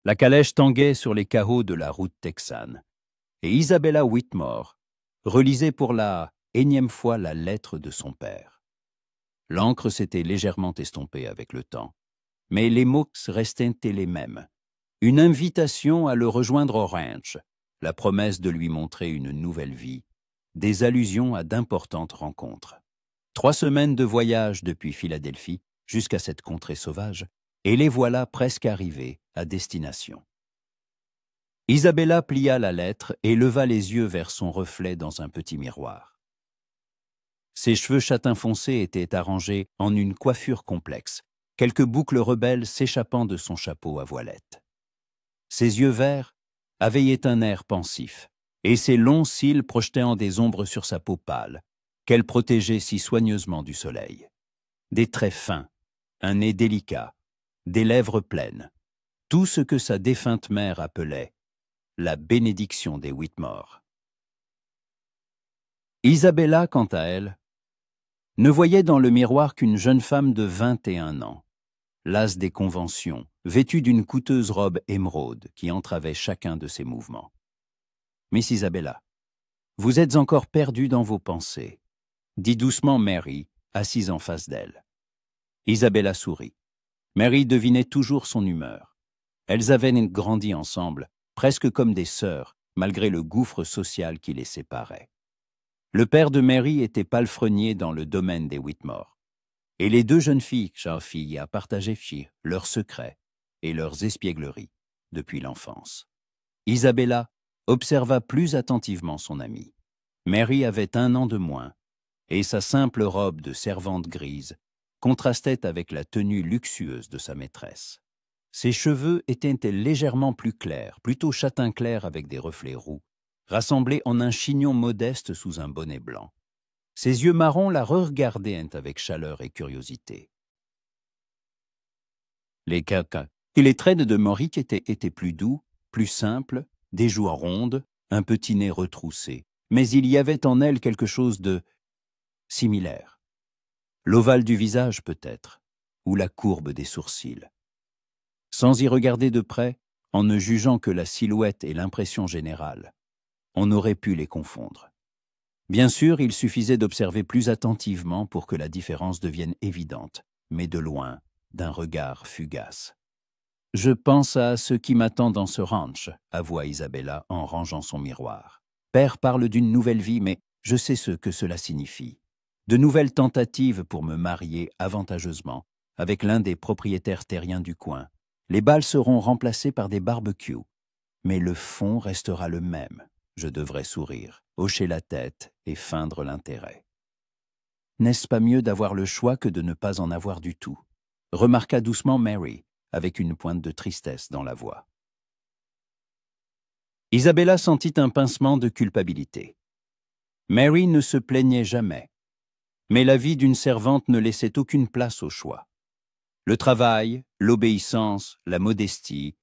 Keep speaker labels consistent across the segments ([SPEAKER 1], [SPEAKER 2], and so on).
[SPEAKER 1] La calèche tanguait sur les cahots de la route texane, et Isabella Whitmore relisait pour la énième fois la lettre de son père. L'encre s'était légèrement estompée avec le temps, mais les mots restaient les mêmes. Une invitation à le rejoindre au ranch, la promesse de lui montrer une nouvelle vie, des allusions à d'importantes rencontres. 3 semaines de voyage depuis Philadelphie jusqu'à cette contrée sauvage, et les voilà presque arrivés à destination. Isabella plia la lettre et leva les yeux vers son reflet dans un petit miroir. Ses cheveux châtain foncé étaient arrangés en une coiffure complexe, quelques boucles rebelles s'échappant de son chapeau à voilette. Ses yeux verts aveillaient un air pensif, et ses longs cils projetaient en des ombres sur sa peau pâle, qu'elle protégeait si soigneusement du soleil. Des traits fins, un nez délicat, des lèvres pleines, tout ce que sa défunte mère appelait la bénédiction des Whitmore. Isabella, quant à elle, ne voyait dans le miroir qu'une jeune femme de 21 ans, lasse des conventions, vêtue d'une coûteuse robe émeraude qui entravait chacun de ses mouvements. « Miss Isabella, vous êtes encore perdue dans vos pensées », dit doucement Mary, assise en face d'elle. Isabella sourit. Mary devinait toujours son humeur. Elles avaient grandi ensemble, presque comme des sœurs, malgré le gouffre social qui les séparait. Le père de Mary était palefrenier dans le domaine des Whitmore, et les 2 jeunes filles partageaient leurs secrets et leurs espiègleries depuis l'enfance. Isabella observa plus attentivement son amie. Mary avait 1 an de moins, et sa simple robe de servante grise contrastait avec la tenue luxueuse de sa maîtresse. Ses cheveux étaient légèrement plus clairs, plutôt châtain clair avec des reflets roux, rassemblés en un chignon modeste sous un bonnet blanc. Ses yeux marrons la regardaient avec chaleur et curiosité. Les traits de Moric étaient plus doux, plus simples, des joues rondes, un petit nez retroussé, mais il y avait en elle quelque chose de similaire. L'ovale du visage peut-être, ou la courbe des sourcils. Sans y regarder de près, en ne jugeant que la silhouette et l'impression générale, on aurait pu les confondre. Bien sûr, il suffisait d'observer plus attentivement pour que la différence devienne évidente, mais de loin, d'un regard fugace. « Je pense à ce qui m'attend dans ce ranch », avoua Isabella en rangeant son miroir. « Père parle d'une nouvelle vie, mais je sais ce que cela signifie. De nouvelles tentatives pour me marier avantageusement avec l'un des propriétaires terriens du coin. Les bals seront remplacés par des barbecues, mais le fond restera le même. Je devrais sourire, hocher la tête et feindre l'intérêt. N'est-ce pas mieux d'avoir le choix que de ne pas en avoir du tout ?» remarqua doucement Mary, avec une pointe de tristesse dans la voix. Isabella sentit un pincement de culpabilité. Mary ne se plaignait jamais, mais la vie d'une servante ne laissait aucune place au choix. Le travail, l'obéissance, la modestie,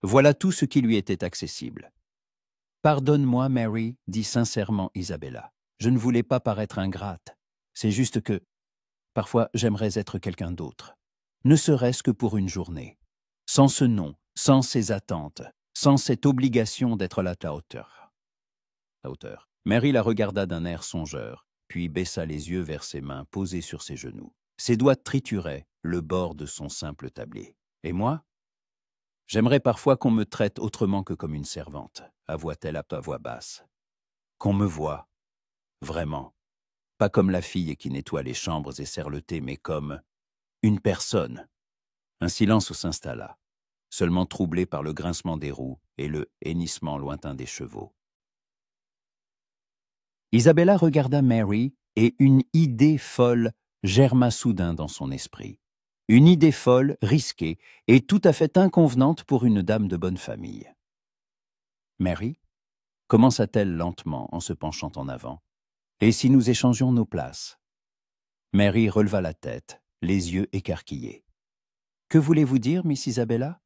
[SPEAKER 1] voilà tout ce qui lui était accessible. « Pardonne-moi, Mary, » dit sincèrement Isabella. « Je ne voulais pas paraître ingrate. C'est juste que, parfois, j'aimerais être quelqu'un d'autre. Ne serait-ce que pour une journée. Sans ce nom, sans ces attentes, sans cette obligation d'être à la hauteur. » Mary la regarda d'un air songeur, puis baissa les yeux vers ses mains posées sur ses genoux. Ses doigts trituraient le bord de son simple tablier. « Et moi ? J'aimerais parfois qu'on me traite autrement que comme une servante, » avoua-t-elle à voix basse. « Qu'on me voie, vraiment, pas comme la fille qui nettoie les chambres et sert le thé, mais comme une personne. » Un silence s'installa, seulement troublé par le grincement des roues et le hennissement lointain des chevaux. Isabella regarda Mary et une idée folle germa soudain dans son esprit. Une idée folle, risquée et tout à fait inconvenante pour une dame de bonne famille. « Mary » commença-t-elle lentement en se penchant en avant, « et si nous échangions nos places ?» Mary releva la tête, les yeux écarquillés. « Que voulez-vous dire, Miss Isabella ?»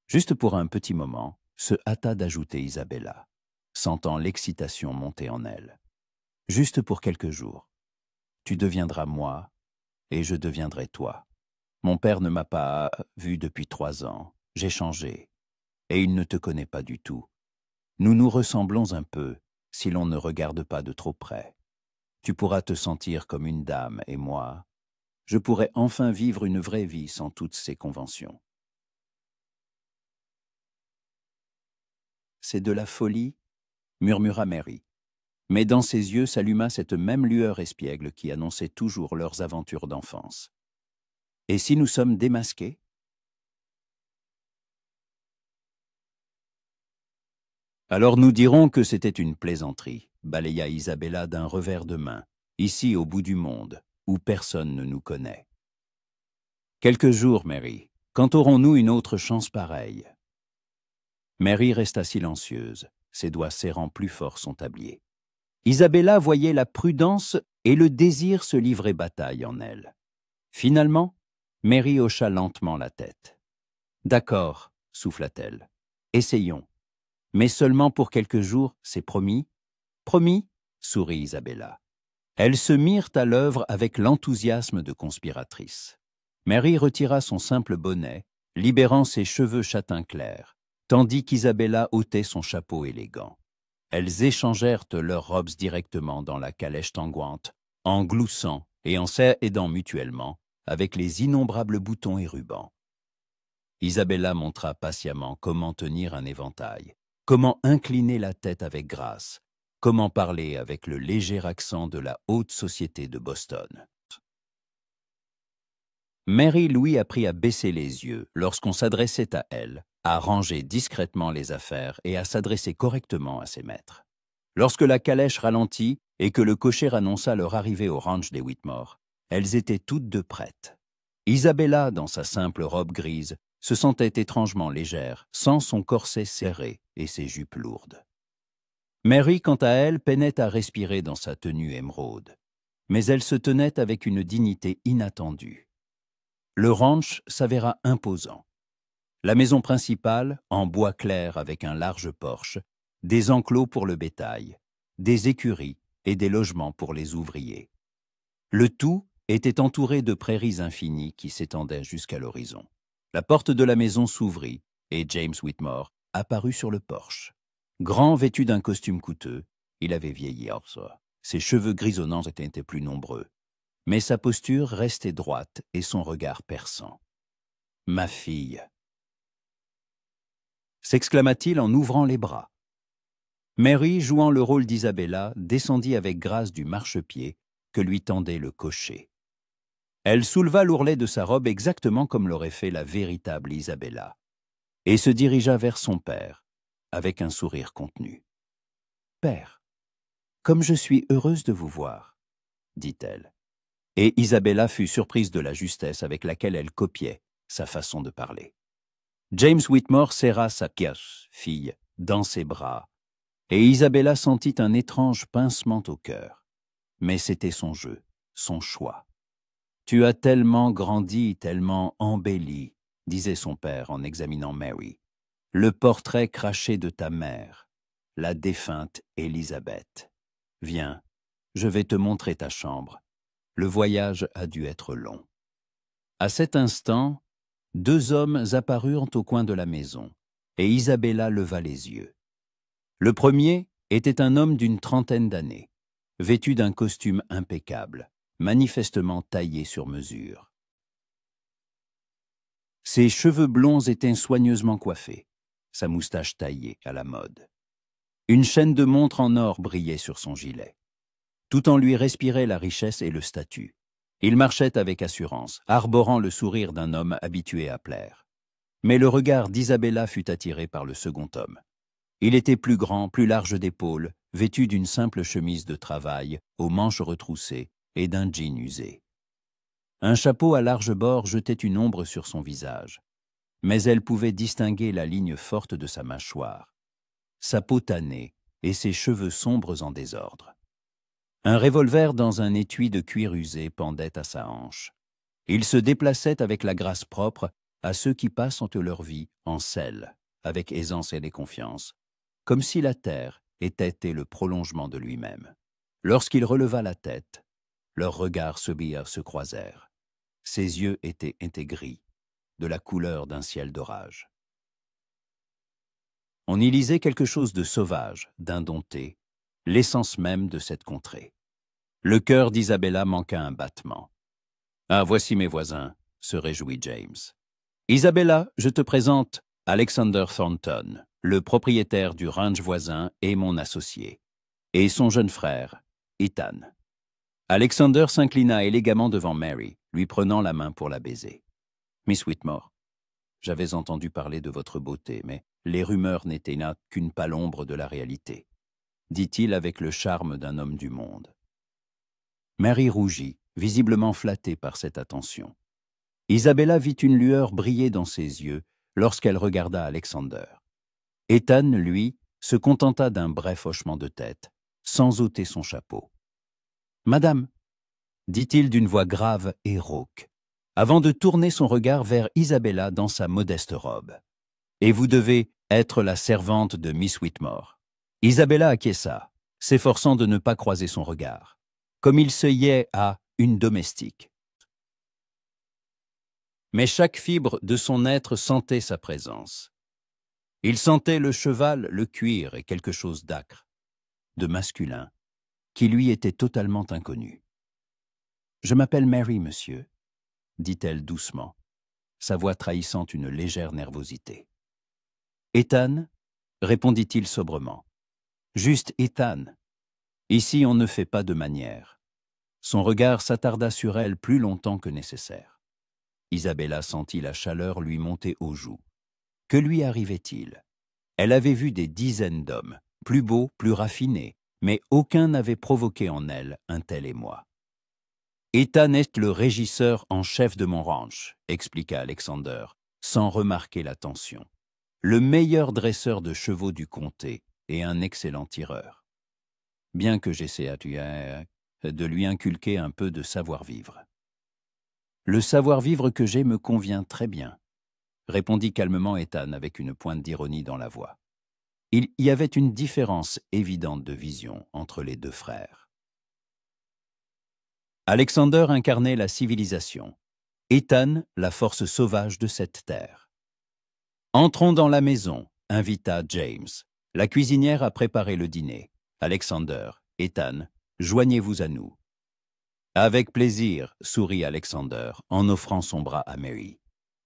[SPEAKER 1] Juste pour un petit moment, se hâta d'ajouter Isabella, sentant l'excitation monter en elle. « Juste pour quelques jours. Tu deviendras moi, et je deviendrai toi. Mon père ne m'a pas vu depuis 3 ans. J'ai changé. et il ne te connaît pas du tout. Nous nous ressemblons un peu, si l'on ne regarde pas de trop près. Tu pourras te sentir comme une dame, et moi, je pourrais enfin vivre une vraie vie sans toutes ces conventions. C'est de la folie, murmura Mary. Mais dans ses yeux s'alluma cette même lueur espiègle qui annonçait toujours leurs aventures d'enfance. Et si nous sommes démasqués? Alors nous dirons que c'était une plaisanterie, balaya Isabella d'un revers de main, ici au bout du monde, où personne ne nous connaît. Quelques jours, Mary. Quand aurons-nous une autre chance pareille? Mary resta silencieuse, ses doigts serrant plus fort son tablier. Isabella voyait la prudence et le désir se livrer bataille en elle. Finalement, Mary hocha lentement la tête. « D'accord, souffla-t-elle. Essayons. Mais seulement pour quelques jours, c'est promis ?»« Promis ?» sourit Isabella. Elles se mirent à l'œuvre avec l'enthousiasme de conspiratrices. Mary retira son simple bonnet, libérant ses cheveux châtain clair, tandis qu'Isabella ôtait son chapeau élégant. Elles échangèrent leurs robes directement dans la calèche tanguante, en gloussant et en s'aidant mutuellement avec les innombrables boutons et rubans. Isabella montra patiemment comment tenir un éventail, comment incliner la tête avec grâce, comment parler avec le léger accent de la haute société de Boston. Mary Louis apprit à baisser les yeux lorsqu'on s'adressait à elle, à ranger discrètement les affaires et à s'adresser correctement à ses maîtres. Lorsque la calèche ralentit et que le cocher annonça leur arrivée au ranch des Whitmore, elles étaient toutes deux prêtes. Isabella, dans sa simple robe grise, se sentait étrangement légère, sans son corset serré et ses jupes lourdes. Mary, quant à elle, peinait à respirer dans sa tenue émeraude, mais elle se tenait avec une dignité inattendue. Le ranch s'avéra imposant. La maison principale, en bois clair avec un large porche, des enclos pour le bétail, des écuries et des logements pour les ouvriers. Le tout était entouré de prairies infinies qui s'étendaient jusqu'à l'horizon. La porte de la maison s'ouvrit et James Whitmore apparut sur le porche. Grand, vêtu d'un costume coûteux, il avait vieilli. Ses cheveux grisonnants étaient plus nombreux, mais sa posture restait droite et son regard perçant. « Ma fille !» s'exclama-t-il en ouvrant les bras. Mary, jouant le rôle d'Isabella, descendit avec grâce du marchepied que lui tendait le cocher. Elle souleva l'ourlet de sa robe exactement comme l'aurait fait la véritable Isabella, et se dirigea vers son père, avec un sourire contenu. « Père, comme je suis heureuse de vous voir, » dit-elle. Et Isabella fut surprise de la justesse avec laquelle elle copiait sa façon de parler. James Whitmore serra sa fille dans ses bras, et Isabella sentit un étrange pincement au cœur. Mais c'était son jeu, son choix. « Tu as tellement grandi, tellement embelli, » disait son père en examinant Mary. « Le portrait craché de ta mère, la défunte Élisabeth. Viens, je vais te montrer ta chambre. Le voyage a dû être long. » À cet instant, deux hommes apparurent au coin de la maison, et Isabella leva les yeux. Le premier était un homme d'une trentaine d'années, vêtu d'un costume impeccable, manifestement taillé sur mesure. Ses cheveux blonds étaient soigneusement coiffés, sa moustache taillée à la mode. Une chaîne de montre en or brillait sur son gilet. Tout en lui respirait la richesse et le statut. Il marchait avec assurance, arborant le sourire d'un homme habitué à plaire. Mais le regard d'Isabella fut attiré par le second homme. Il était plus grand, plus large d'épaules, vêtu d'une simple chemise de travail, aux manches retroussées, et d'un jean usé. Un chapeau à large bord jetait une ombre sur son visage, mais elle pouvait distinguer la ligne forte de sa mâchoire, sa peau tannée et ses cheveux sombres en désordre. Un revolver dans un étui de cuir usé pendait à sa hanche. Il se déplaçait avec la grâce propre à ceux qui passent entre leur vie en selle, avec aisance et confiance, comme si la terre était le prolongement de lui-même. Lorsqu'il releva la tête, leurs regards se croisèrent. Ses yeux étaient gris, de la couleur d'un ciel d'orage. On y lisait quelque chose de sauvage, d'indompté, l'essence même de cette contrée. Le cœur d'Isabella manqua un battement. « Ah, voici mes voisins », se réjouit James. « Isabella, je te présente Alexander Thornton, le propriétaire du ranch voisin et mon associé, et son jeune frère, Ethan. » Alexander s'inclina élégamment devant Mary, lui prenant la main pour la baiser. « Miss Whitmore, j'avais entendu parler de votre beauté, mais les rumeurs n'étaient là qu'une pâle ombre de la réalité, » dit-il avec le charme d'un homme du monde. Mary rougit, visiblement flattée par cette attention. Isabella vit une lueur briller dans ses yeux lorsqu'elle regarda Alexander. Ethan, lui, se contenta d'un bref hochement de tête, sans ôter son chapeau. « Madame, » dit-il d'une voix grave et rauque, avant de tourner son regard vers Isabella dans sa modeste robe. « Et vous devez être la servante de Miss Whitmore. » Isabella acquiesça, s'efforçant de ne pas croiser son regard, comme il se liait à une domestique. Mais chaque fibre de son être sentait sa présence. Il sentait le cheval, le cuir et quelque chose d'âcre, de masculin, qui lui était totalement inconnu. « Je m'appelle Mary, monsieur, » dit-elle doucement, sa voix trahissant une légère nervosité. « Ethan » répondit-il sobrement. « Juste Ethan. Ici, on ne fait pas de manières. » Son regard s'attarda sur elle plus longtemps que nécessaire. Isabella sentit la chaleur lui monter aux joues. Que lui arrivait-il? Elle avait vu des dizaines d'hommes, plus beaux, plus raffinés, mais aucun n'avait provoqué en elle un tel émoi. « Ethan est le régisseur en chef de mon ranch, » expliqua Alexander, sans remarquer la tension. « Le meilleur dresseur de chevaux du comté et un excellent tireur. Bien que j'essaie de lui inculquer un peu de savoir-vivre. »« Le savoir-vivre que j'ai me convient très bien, » répondit calmement Ethan avec une pointe d'ironie dans la voix. Il y avait une différence évidente de vision entre les deux frères. Alexander incarnait la civilisation, Ethan la force sauvage de cette terre. « Entrons dans la maison », invita James. La cuisinière a préparé le dîner. Alexander, Ethan, joignez-vous à nous. « Avec plaisir, » sourit Alexander en offrant son bras à Mary.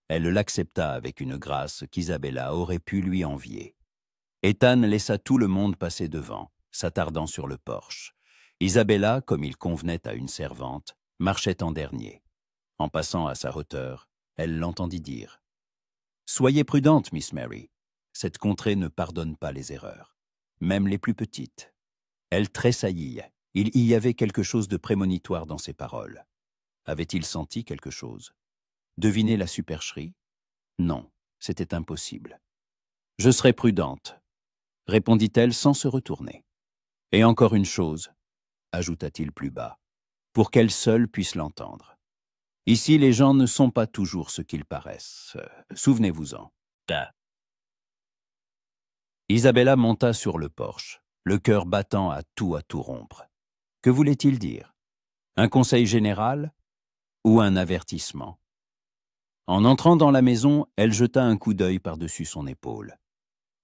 [SPEAKER 1] Elle l'accepta avec une grâce qu'Isabella aurait pu lui envier. Ethan laissa tout le monde passer devant, s'attardant sur le porche. Isabella, comme il convenait à une servante, marchait en dernier. En passant à sa hauteur, elle l'entendit dire « Soyez prudente, Miss Mary. Cette contrée ne pardonne pas les erreurs, même les plus petites. » Elle tressaillit. Il y avait quelque chose de prémonitoire dans ses paroles. Avait-il senti quelque chose? Deviner la supercherie? Non, c'était impossible. « Je serai prudente, » répondit-elle sans se retourner. « Et encore une chose, » ajouta-t-il plus bas, pour qu'elle seule puisse l'entendre. « Ici, les gens ne sont pas toujours ce qu'ils paraissent. Souvenez-vous-en. » Isabella monta sur le porche, le cœur battant à tout rompre. Que voulait-il dire? Un conseil général ou un avertissement? En entrant dans la maison, elle jeta un coup d'œil par-dessus son épaule.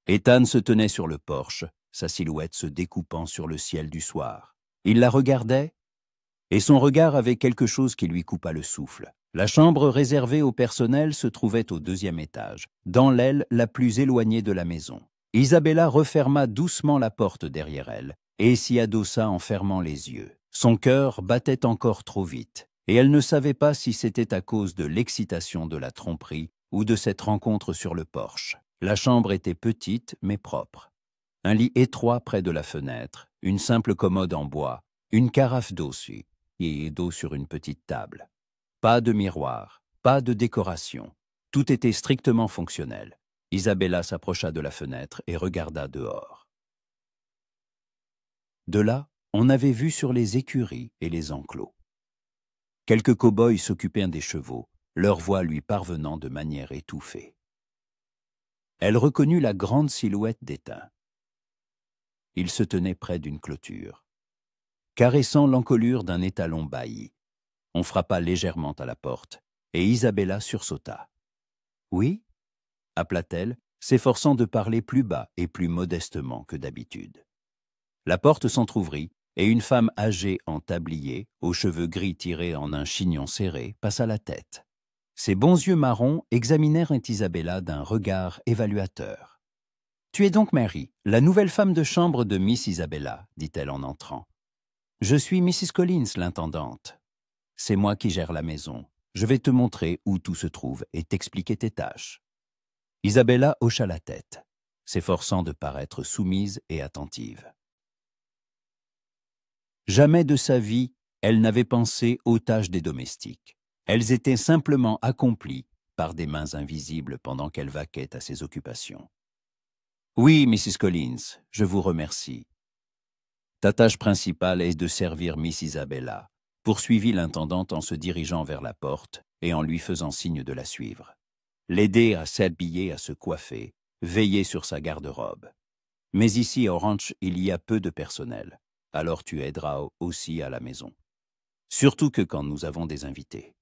[SPEAKER 1] Ethan se tenait sur le porche, sa silhouette se découpant sur le ciel du soir. Il la regardait, et son regard avait quelque chose qui lui coupa le souffle. La chambre réservée au personnel se trouvait au 2e étage, dans l'aile la plus éloignée de la maison. Isabella referma doucement la porte derrière elle et s'y adossa en fermant les yeux. Son cœur battait encore trop vite, et elle ne savait pas si c'était à cause de l'excitation de la tromperie ou de cette rencontre sur le porche. La chambre était petite mais propre. Un lit étroit près de la fenêtre, une simple commode en bois, une carafe d'eau sur une petite table. Pas de miroir, pas de décoration. Tout était strictement fonctionnel. Isabella s'approcha de la fenêtre et regarda dehors. De là, on avait vue sur les écuries et les enclos. Quelques cow-boys s'occupaient des chevaux, leur voix lui parvenant de manière étouffée. Elle reconnut la grande silhouette d'Ethan. Il se tenait près d'une clôture, caressant l'encolure d'un étalon bâilli. On frappa légèrement à la porte, et Isabella sursauta. « Oui » appela-t-elle, s'efforçant de parler plus bas et plus modestement que d'habitude. La porte s'entr'ouvrit, et une femme âgée en tablier, aux cheveux gris tirés en un chignon serré, passa la tête. Ses bons yeux marrons examinèrent Isabella d'un regard évaluateur. « Tu es donc Mary, la nouvelle femme de chambre de Miss Isabella, dit-elle en entrant. « Je suis Mrs. Collins, l'intendante. C'est moi qui gère la maison. Je vais te montrer où tout se trouve et t'expliquer tes tâches. » Isabella hocha la tête, s'efforçant de paraître soumise et attentive. Jamais de sa vie, elle n'avait pensé aux tâches des domestiques. Elles étaient simplement accomplies par des mains invisibles pendant qu'elle vaquait à ses occupations. « Oui, Mrs. Collins, je vous remercie. Ta tâche principale est de servir Miss Isabella, » poursuivit l'intendante en se dirigeant vers la porte et en lui faisant signe de la suivre. « L'aider à s'habiller, à se coiffer, veiller sur sa garde-robe. Mais ici, au ranch, il y a peu de personnel. Alors tu aideras aussi à la maison. Surtout que quand nous avons des invités. »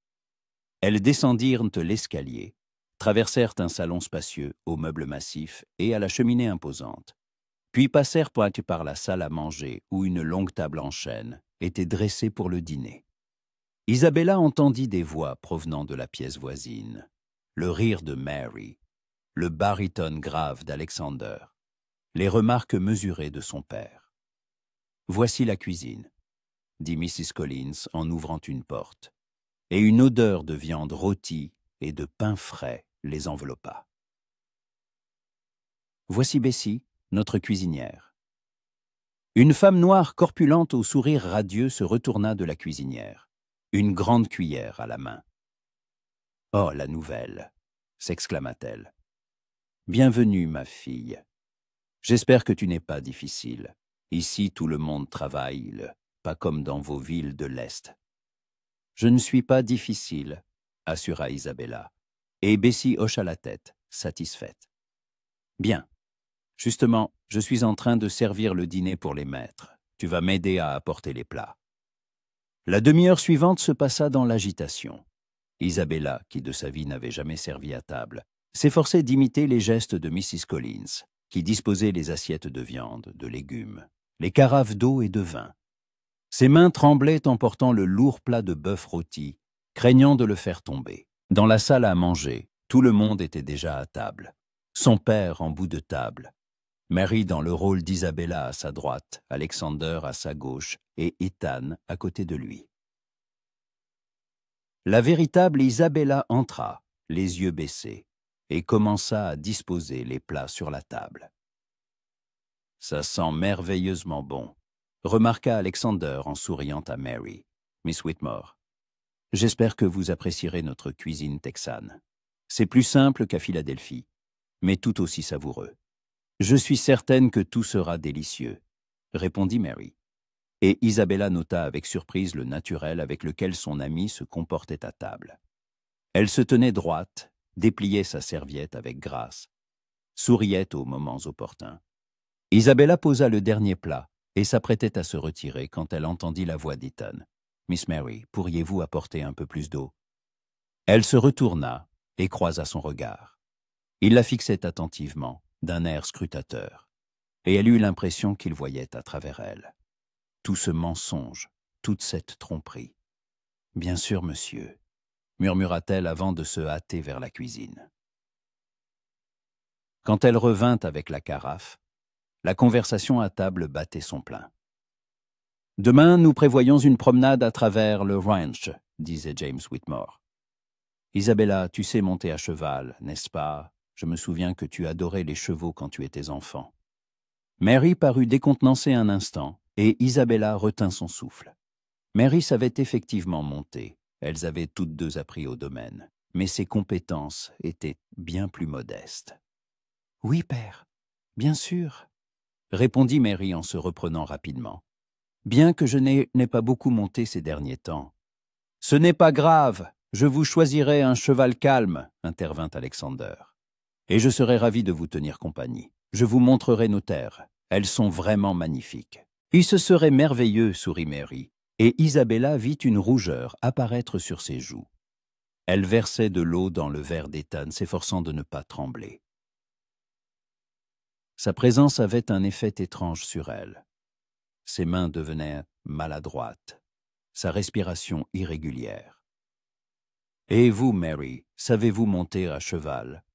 [SPEAKER 1] Elles descendirent l'escalier, traversèrent un salon spacieux aux meubles massifs et à la cheminée imposante, puis passèrent par la salle à manger où une longue table en chêne était dressée pour le dîner. Isabella entendit des voix provenant de la pièce voisine, le rire de Mary, le baryton grave d'Alexander, les remarques mesurées de son père. « Voici la cuisine, » dit Mrs. Collins en ouvrant une porte, et une odeur de viande rôtie et de pain frais les enveloppa. « Voici Bessie, notre cuisinière. » Une femme noire corpulente au sourire radieux se retourna de la cuisinière, une grande cuillère à la main. « Oh, la nouvelle !» s'exclama-t-elle. « Bienvenue, ma fille. J'espère que tu n'es pas difficile. Ici, tout le monde travaille, pas comme dans vos villes de l'Est. »« Je ne suis pas difficile, » assura Isabella, et Bessie hocha la tête, satisfaite. « Bien. Justement, je suis en train de servir le dîner pour les maîtres. Tu vas m'aider à apporter les plats. » La demi-heure suivante se passa dans l'agitation. Isabella, qui de sa vie n'avait jamais servi à table, s'efforçait d'imiter les gestes de Mrs. Collins, qui disposait les assiettes de viande, de légumes, les carafes d'eau et de vin. Ses mains tremblaient en portant le lourd plat de bœuf rôti, craignant de le faire tomber. Dans la salle à manger, tout le monde était déjà à table. Son père en bout de table, Mary dans le rôle d'Isabella à sa droite, Alexander à sa gauche et Ethan à côté de lui. La véritable Isabella entra, les yeux baissés, et commença à disposer les plats sur la table. « Ça sent merveilleusement bon », remarqua Alexander en souriant à Mary. « Miss Whitmore, j'espère que vous apprécierez notre cuisine texane. C'est plus simple qu'à Philadelphie, mais tout aussi savoureux. »« Je suis certaine que tout sera délicieux, » répondit Mary. Et Isabella nota avec surprise le naturel avec lequel son amie se comportait à table. Elle se tenait droite, dépliait sa serviette avec grâce, souriait aux moments opportuns. Isabella posa le dernier plat et s'apprêtait à se retirer quand elle entendit la voix d'Ethan. « Miss Mary, pourriez-vous apporter un peu plus d'eau ?» Elle se retourna et croisa son regard. Il la fixait attentivement, d'un air scrutateur, et elle eut l'impression qu'il voyait à travers elle. Tout ce mensonge, toute cette tromperie. « Bien sûr, monsieur », murmura-t-elle avant de se hâter vers la cuisine. Quand elle revint avec la carafe, la conversation à table battait son plein. « Demain, nous prévoyons une promenade à travers le ranch, » disait James Whitmore. « Isabella, tu sais monter à cheval, n'est-ce pas? Je me souviens que tu adorais les chevaux quand tu étais enfant. » Mary parut décontenancée un instant, et Isabella retint son souffle. Mary savait effectivement monter. Elles avaient toutes deux appris au domaine, mais ses compétences étaient bien plus modestes. « Oui, père, bien sûr, » répondit Mary en se reprenant rapidement. « Bien que je n'ai pas beaucoup monté ces derniers temps. »« Ce n'est pas grave, je vous choisirai un cheval calme, » intervint Alexander. « Et je serai ravi de vous tenir compagnie. Je vous montrerai nos terres. Elles sont vraiment magnifiques. » « Il se serait merveilleux, » sourit Mary, et Isabella vit une rougeur apparaître sur ses joues. Elle versait de l'eau dans le verre d'Ethan, s'efforçant de ne pas trembler. Sa présence avait un effet étrange sur elle. Ses mains devenaient maladroites, sa respiration irrégulière. « Et vous, Mary, savez-vous monter à cheval ?»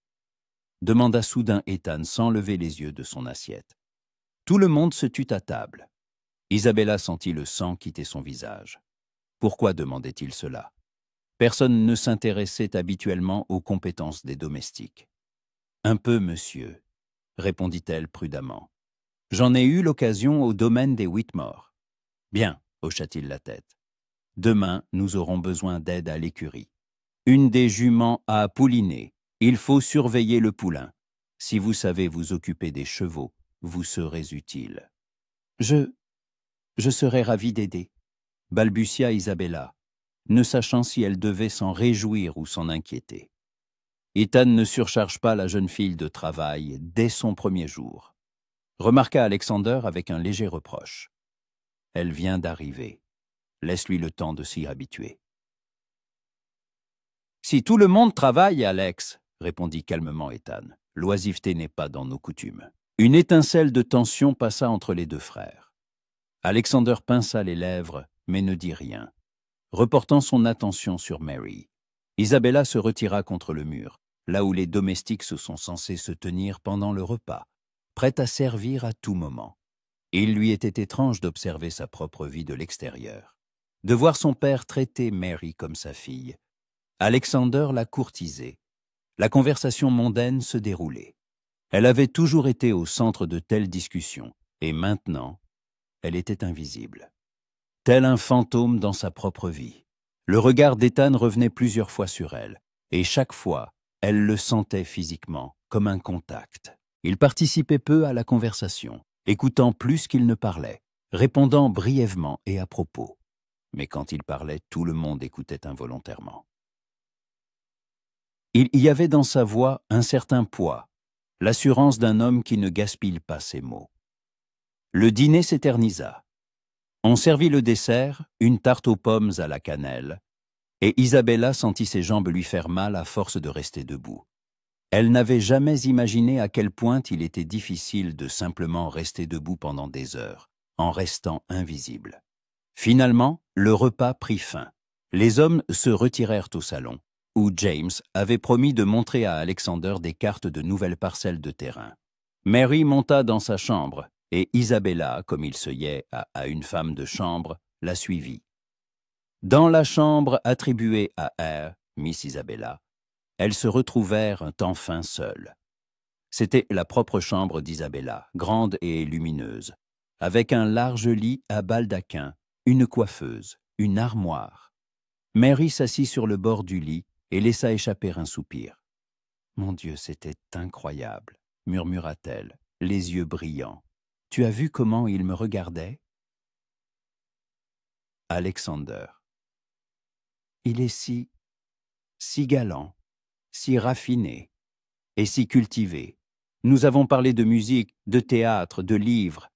[SPEAKER 1] demanda soudain Ethan sans lever les yeux de son assiette. Tout le monde se tut à table. Isabella sentit le sang quitter son visage. Pourquoi demandait-il cela? Personne ne s'intéressait habituellement aux compétences des domestiques. « Un peu, monsieur », répondit-elle prudemment. « J'en ai eu l'occasion au domaine des Whitmore. »« Bien, » hocha-t-il la tête. « Demain, nous aurons besoin d'aide à l'écurie. Une des juments a pouliné. Il faut surveiller le poulain. Si vous savez vous occuper des chevaux, vous serez utile. »« Je serais ravie d'aider, » balbutia Isabella, ne sachant si elle devait s'en réjouir ou s'en inquiéter. Ethan ne surcharge pas la jeune fille de travail dès son premier jour, remarqua Alexander avec un léger reproche. Elle vient d'arriver. Laisse-lui le temps de s'y habituer. Si tout le monde travaille, Alex, répondit calmement Ethan, l'oisiveté n'est pas dans nos coutumes. Une étincelle de tension passa entre les deux frères. Alexander pinça les lèvres, mais ne dit rien. Reportant son attention sur Mary, Isabella se retira contre le mur, là où les domestiques se sont censés se tenir pendant le repas, prête à servir à tout moment. Il lui était étrange d'observer sa propre vie de l'extérieur, de voir son père traiter Mary comme sa fille. Alexander la courtisait. La conversation mondaine se déroulait. Elle avait toujours été au centre de telles discussions, et maintenant, elle était invisible. Tel un fantôme dans sa propre vie. Le regard d'Ethan revenait plusieurs fois sur elle, et chaque fois, elle le sentait physiquement, comme un contact. Il participait peu à la conversation, écoutant plus qu'il ne parlait, répondant brièvement et à propos. Mais quand il parlait, tout le monde écoutait involontairement. Il y avait dans sa voix un certain poids, l'assurance d'un homme qui ne gaspille pas ses mots. Le dîner s'éternisa. On servit le dessert, une tarte aux pommes à la cannelle, et Isabella sentit ses jambes lui faire mal à force de rester debout. Elle n'avait jamais imaginé à quel point il était difficile de simplement rester debout pendant des heures, en restant invisible. Finalement, le repas prit fin. Les hommes se retirèrent au salon, où James avait promis de montrer à Alexander des cartes de nouvelles parcelles de terrain. Mary monta dans sa chambre, et Isabella, comme il se yait à une femme de chambre, la suivit. Dans la chambre attribuée à Eyre, Miss Isabella, elles se retrouvèrent enfin seules. C'était la propre chambre d'Isabella, grande et lumineuse, avec un large lit à baldaquin, une coiffeuse, une armoire. Mary s'assit sur le bord du lit et laissa échapper un soupir. « Mon Dieu, c'était incroyable », murmura-t-elle, les yeux brillants. « Tu as vu comment il me regardait ?» Alexander. Il est si galant, si raffiné et si cultivé. Nous avons parlé de musique, de théâtre, de livres.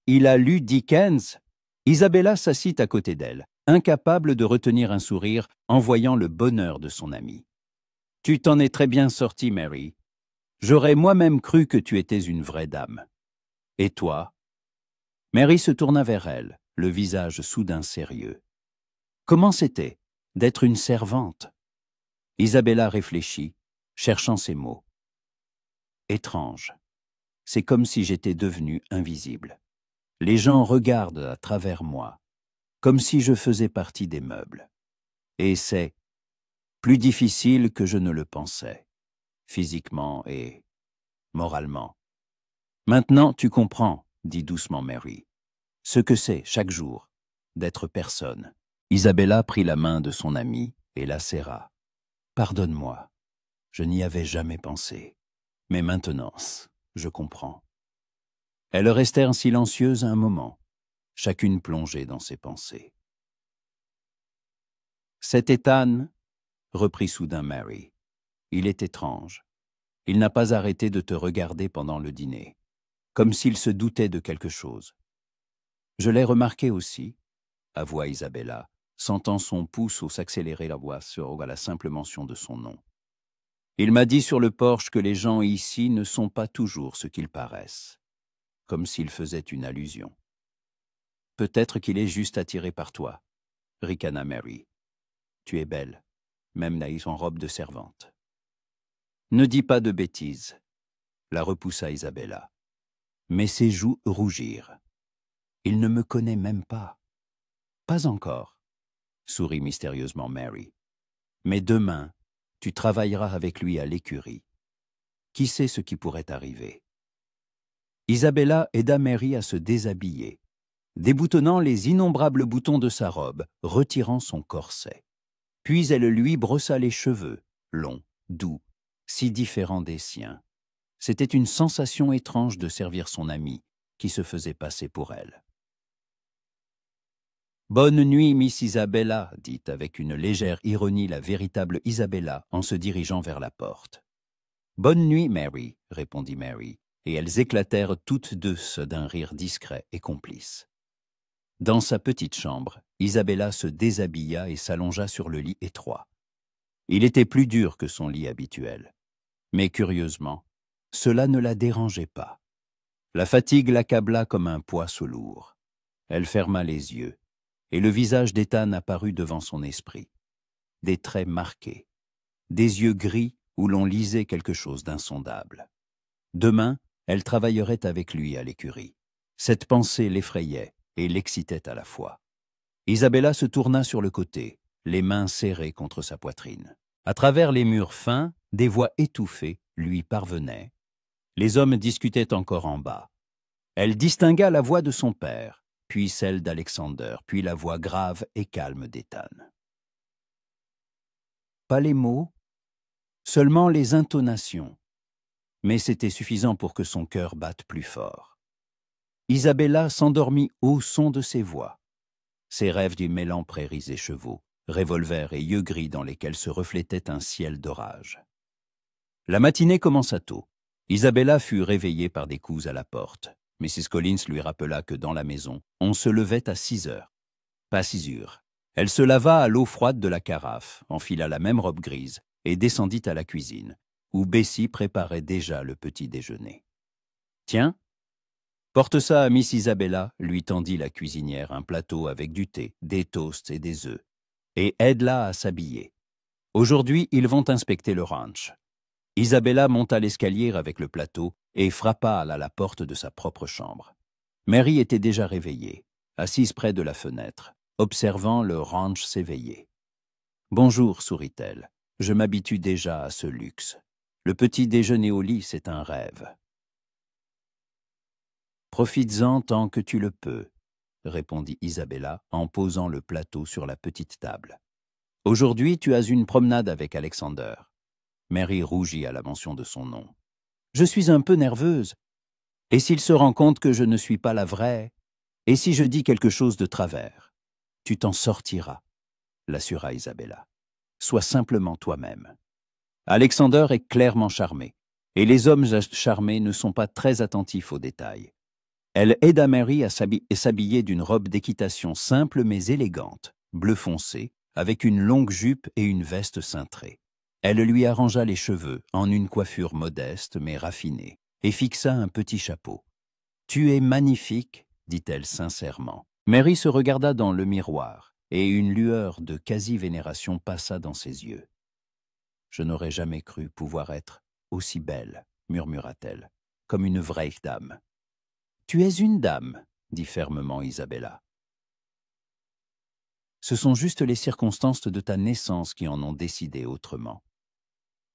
[SPEAKER 1] Il a lu Dickens. Isabella s'assit à côté d'elle, incapable de retenir un sourire en voyant le bonheur de son amie. « Tu t'en es très bien sortie, Mary. J'aurais moi-même cru que tu étais une vraie dame. Et toi ?» Mary se tourna vers elle, le visage soudain sérieux. Comment c'était d'être une servante? Isabella réfléchit, cherchant ses mots. Étrange. C'est comme si j'étais devenue invisible. Les gens regardent à travers moi, comme si je faisais partie des meubles. Et c'est plus difficile que je ne le pensais, physiquement et moralement. Maintenant, tu comprends, dit doucement Mary, ce que c'est, chaque jour, d'être personne. Isabella prit la main de son amie et la serra. « Pardonne-moi, je n'y avais jamais pensé. Mais maintenant, je comprends. » Elles restèrent silencieuses un moment, chacune plongée dans ses pensées. « Cet Ethan, » reprit soudain Mary, « il est étrange. Il n'a pas arrêté de te regarder pendant le dîner, comme s'il se doutait de quelque chose. Je l'ai remarqué aussi, » avoua Isabella, sentant son pouce s'accélérer la voix sur la simple mention de son nom. « Il m'a dit sur le porche que les gens ici ne sont pas toujours ce qu'ils paraissent. comme s'il faisait une allusion. « Peut-être qu'il est juste attiré par toi, » ricana Mary. « Tu es belle, même naïve en robe de servante. »« Ne dis pas de bêtises, » la repoussa Isabella. Mais ses joues rougirent. « Il ne me connaît même pas. »« Pas encore, » sourit mystérieusement Mary. « Mais demain, tu travailleras avec lui à l'écurie. Qui sait ce qui pourrait arriver ?» Isabella aida Mary à se déshabiller, déboutonnant les innombrables boutons de sa robe, retirant son corset. Puis elle lui brossa les cheveux, longs, doux, si différents des siens. C'était une sensation étrange de servir son amie, qui se faisait passer pour elle. « Bonne nuit, Miss Isabella, » dit avec une légère ironie la véritable Isabella en se dirigeant vers la porte. « Bonne nuit, Mary, » répondit Mary, et elles éclatèrent toutes deux d'un rire discret et complice. Dans sa petite chambre, Isabella se déshabilla et s'allongea sur le lit étroit. Il était plus dur que son lit habituel. Mais curieusement, cela ne la dérangeait pas. La fatigue l'accabla comme un poids lourd. Elle ferma les yeux, et le visage d'Ethan apparut devant son esprit. Des traits marqués, des yeux gris où l'on lisait quelque chose d'insondable. Demain, elle travaillerait avec lui à l'écurie. Cette pensée l'effrayait et l'excitait à la fois. Isabella se tourna sur le côté, les mains serrées contre sa poitrine. À travers les murs fins, des voix étouffées lui parvenaient. Les hommes discutaient encore en bas. Elle distingua la voix de son père, puis celle d'Alexander, puis la voix grave et calme d'Ethan. Pas les mots, seulement les intonations. Mais c'était suffisant pour que son cœur batte plus fort. Isabella s'endormit au son de ces voix. Ses rêves du mêlant prairies et chevaux, revolvers et yeux gris dans lesquels se reflétait un ciel d'orage. La matinée commença tôt. Isabella fut réveillée par des coups à la porte. Mrs. Collins lui rappela que dans la maison, on se levait à 6 heures. Pas 6 heures. Elle se lava à l'eau froide de la carafe, enfila la même robe grise et descendit à la cuisine, où Bessie préparait déjà le petit déjeuner. « Tiens, porte ça à Miss Isabella, » lui tendit la cuisinière un plateau avec du thé, des toasts et des œufs, « et aide-la à s'habiller. Aujourd'hui, ils vont inspecter le ranch. » Isabella monta l'escalier avec le plateau et frappa à la porte de sa propre chambre. Mary était déjà réveillée, assise près de la fenêtre, observant le ranch s'éveiller. « Bonjour, » sourit-elle, « je m'habitue déjà à ce luxe. Le petit déjeuner au lit, c'est un rêve. »« Profites-en tant que tu le peux, » répondit Isabella en posant le plateau sur la petite table. « Aujourd'hui, tu as une promenade avec Alexander. » Mary rougit à la mention de son nom. « Je suis un peu nerveuse. Et s'il se rend compte que je ne suis pas la vraie? Et si je dis quelque chose de travers? Tu t'en sortiras, » l'assura Isabella. « Sois simplement toi-même. » Alexander est clairement charmé, et les hommes charmés ne sont pas très attentifs aux détails. Elle aida Mary à s'habiller d'une robe d'équitation simple mais élégante, bleu foncé, avec une longue jupe et une veste cintrée. Elle lui arrangea les cheveux en une coiffure modeste mais raffinée et fixa un petit chapeau. « Tu es magnifique, » dit-elle sincèrement. Mary se regarda dans le miroir et une lueur de quasi-vénération passa dans ses yeux. « Je n'aurais jamais cru pouvoir être aussi belle, » murmura-t-elle, « comme une vraie dame. »« Tu es une dame, » dit fermement Isabella. « Ce sont juste les circonstances de ta naissance qui en ont décidé autrement. »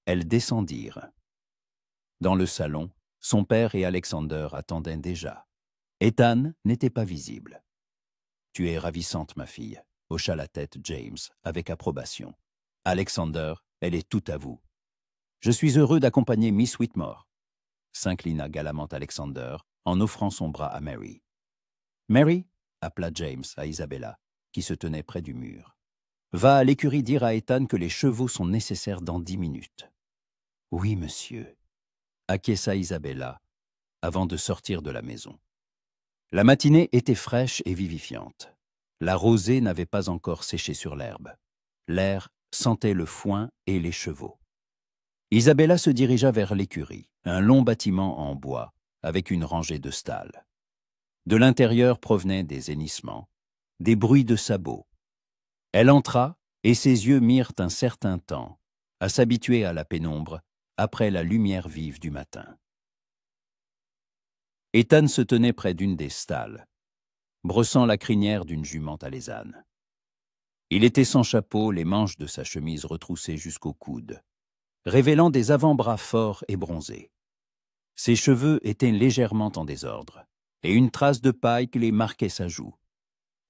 [SPEAKER 1] Elles descendirent. Dans le salon, son père et Alexander attendaient déjà. Ethan n'était pas visible. « Tu es ravissante, ma fille, » hocha la tête James, avec approbation. « Alexander, elle est toute à vous. »« Je suis heureux d'accompagner Miss Whitmore, » s'inclina galamment Alexander en offrant son bras à Mary. « Mary, » appela James à Isabella, qui se tenait près du mur. « Va à l'écurie dire à Ethan que les chevaux sont nécessaires dans 10 minutes. »« Oui, monsieur, » acquiesça Isabella, avant de sortir de la maison. La matinée était fraîche et vivifiante. La rosée n'avait pas encore séché sur l'herbe. L'air sentait le foin et les chevaux. Isabella se dirigea vers l'écurie, un long bâtiment en bois, avec une rangée de stalles. De l'intérieur provenaient des hennissements, des bruits de sabots. Elle entra, et ses yeux mirent un certain temps à s'habituer à la pénombre après la lumière vive du matin. Ethan se tenait près d'une des stalles, brossant la crinière d'une jument alezane. Il était sans chapeau, les manches de sa chemise retroussées jusqu'au coude, révélant des avant-bras forts et bronzés. Ses cheveux étaient légèrement en désordre, et une trace de paille les marquait sa joue.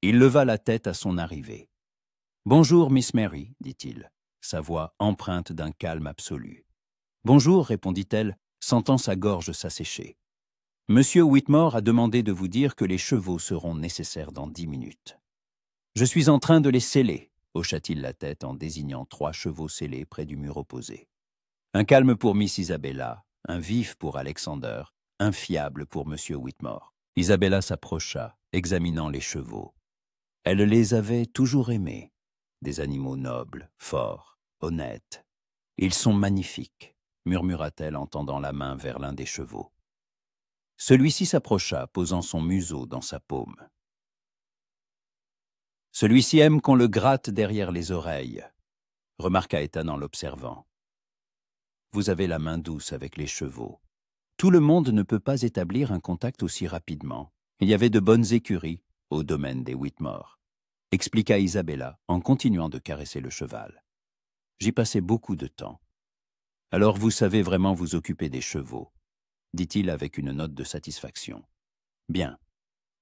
[SPEAKER 1] Il leva la tête à son arrivée. « Bonjour, Miss Mary, dit-il, sa voix empreinte d'un calme absolu. « Bonjour, répondit-elle, sentant sa gorge s'assécher. « Monsieur Whitmore a demandé de vous dire que les chevaux seront nécessaires dans 10 minutes. »« Je suis en train de les seller, » hocha-t-il la tête en désignant 3 chevaux sellés près du mur opposé. Un calme pour Miss Isabella, un vif pour Alexander, un fiable pour Monsieur Whitmore. Isabella s'approcha, examinant les chevaux. Elle les avait toujours aimés. Des animaux nobles, forts, honnêtes. « Ils sont magnifiques, » murmura-t-elle en tendant la main vers l'un des chevaux. Celui-ci s'approcha, posant son museau dans sa paume. « Celui-ci aime qu'on le gratte derrière les oreilles, » remarqua Ethan en l'observant. « Vous avez la main douce avec les chevaux. Tout le monde ne peut pas établir un contact aussi rapidement. Il y avait de bonnes écuries au domaine des Whitmore, » expliqua Isabella en continuant de caresser le cheval. « J'y passais beaucoup de temps. Alors vous savez vraiment vous occuper des chevaux, » dit-il avec une note de satisfaction. « Bien.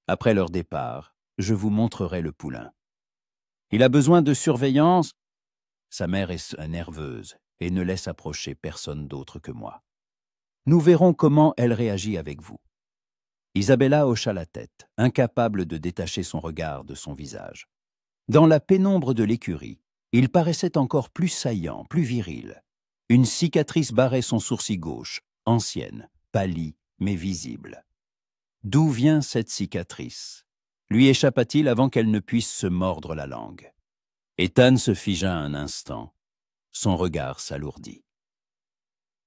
[SPEAKER 1] Après leur départ, je vous montrerai le poulain. Il a besoin de surveillance. Sa mère est nerveuse et ne laisse approcher personne d'autre que moi. Nous verrons comment elle réagit avec vous. » Isabella hocha la tête, incapable de détacher son regard de son visage. Dans la pénombre de l'écurie, il paraissait encore plus saillant, plus viril. Une cicatrice barrait son sourcil gauche, ancienne, pâlie, mais visible. D'où vient cette cicatrice? Lui échappa-t-il avant qu'elle ne puisse se mordre la langue? Ethan se figea un instant. Son regard s'alourdit.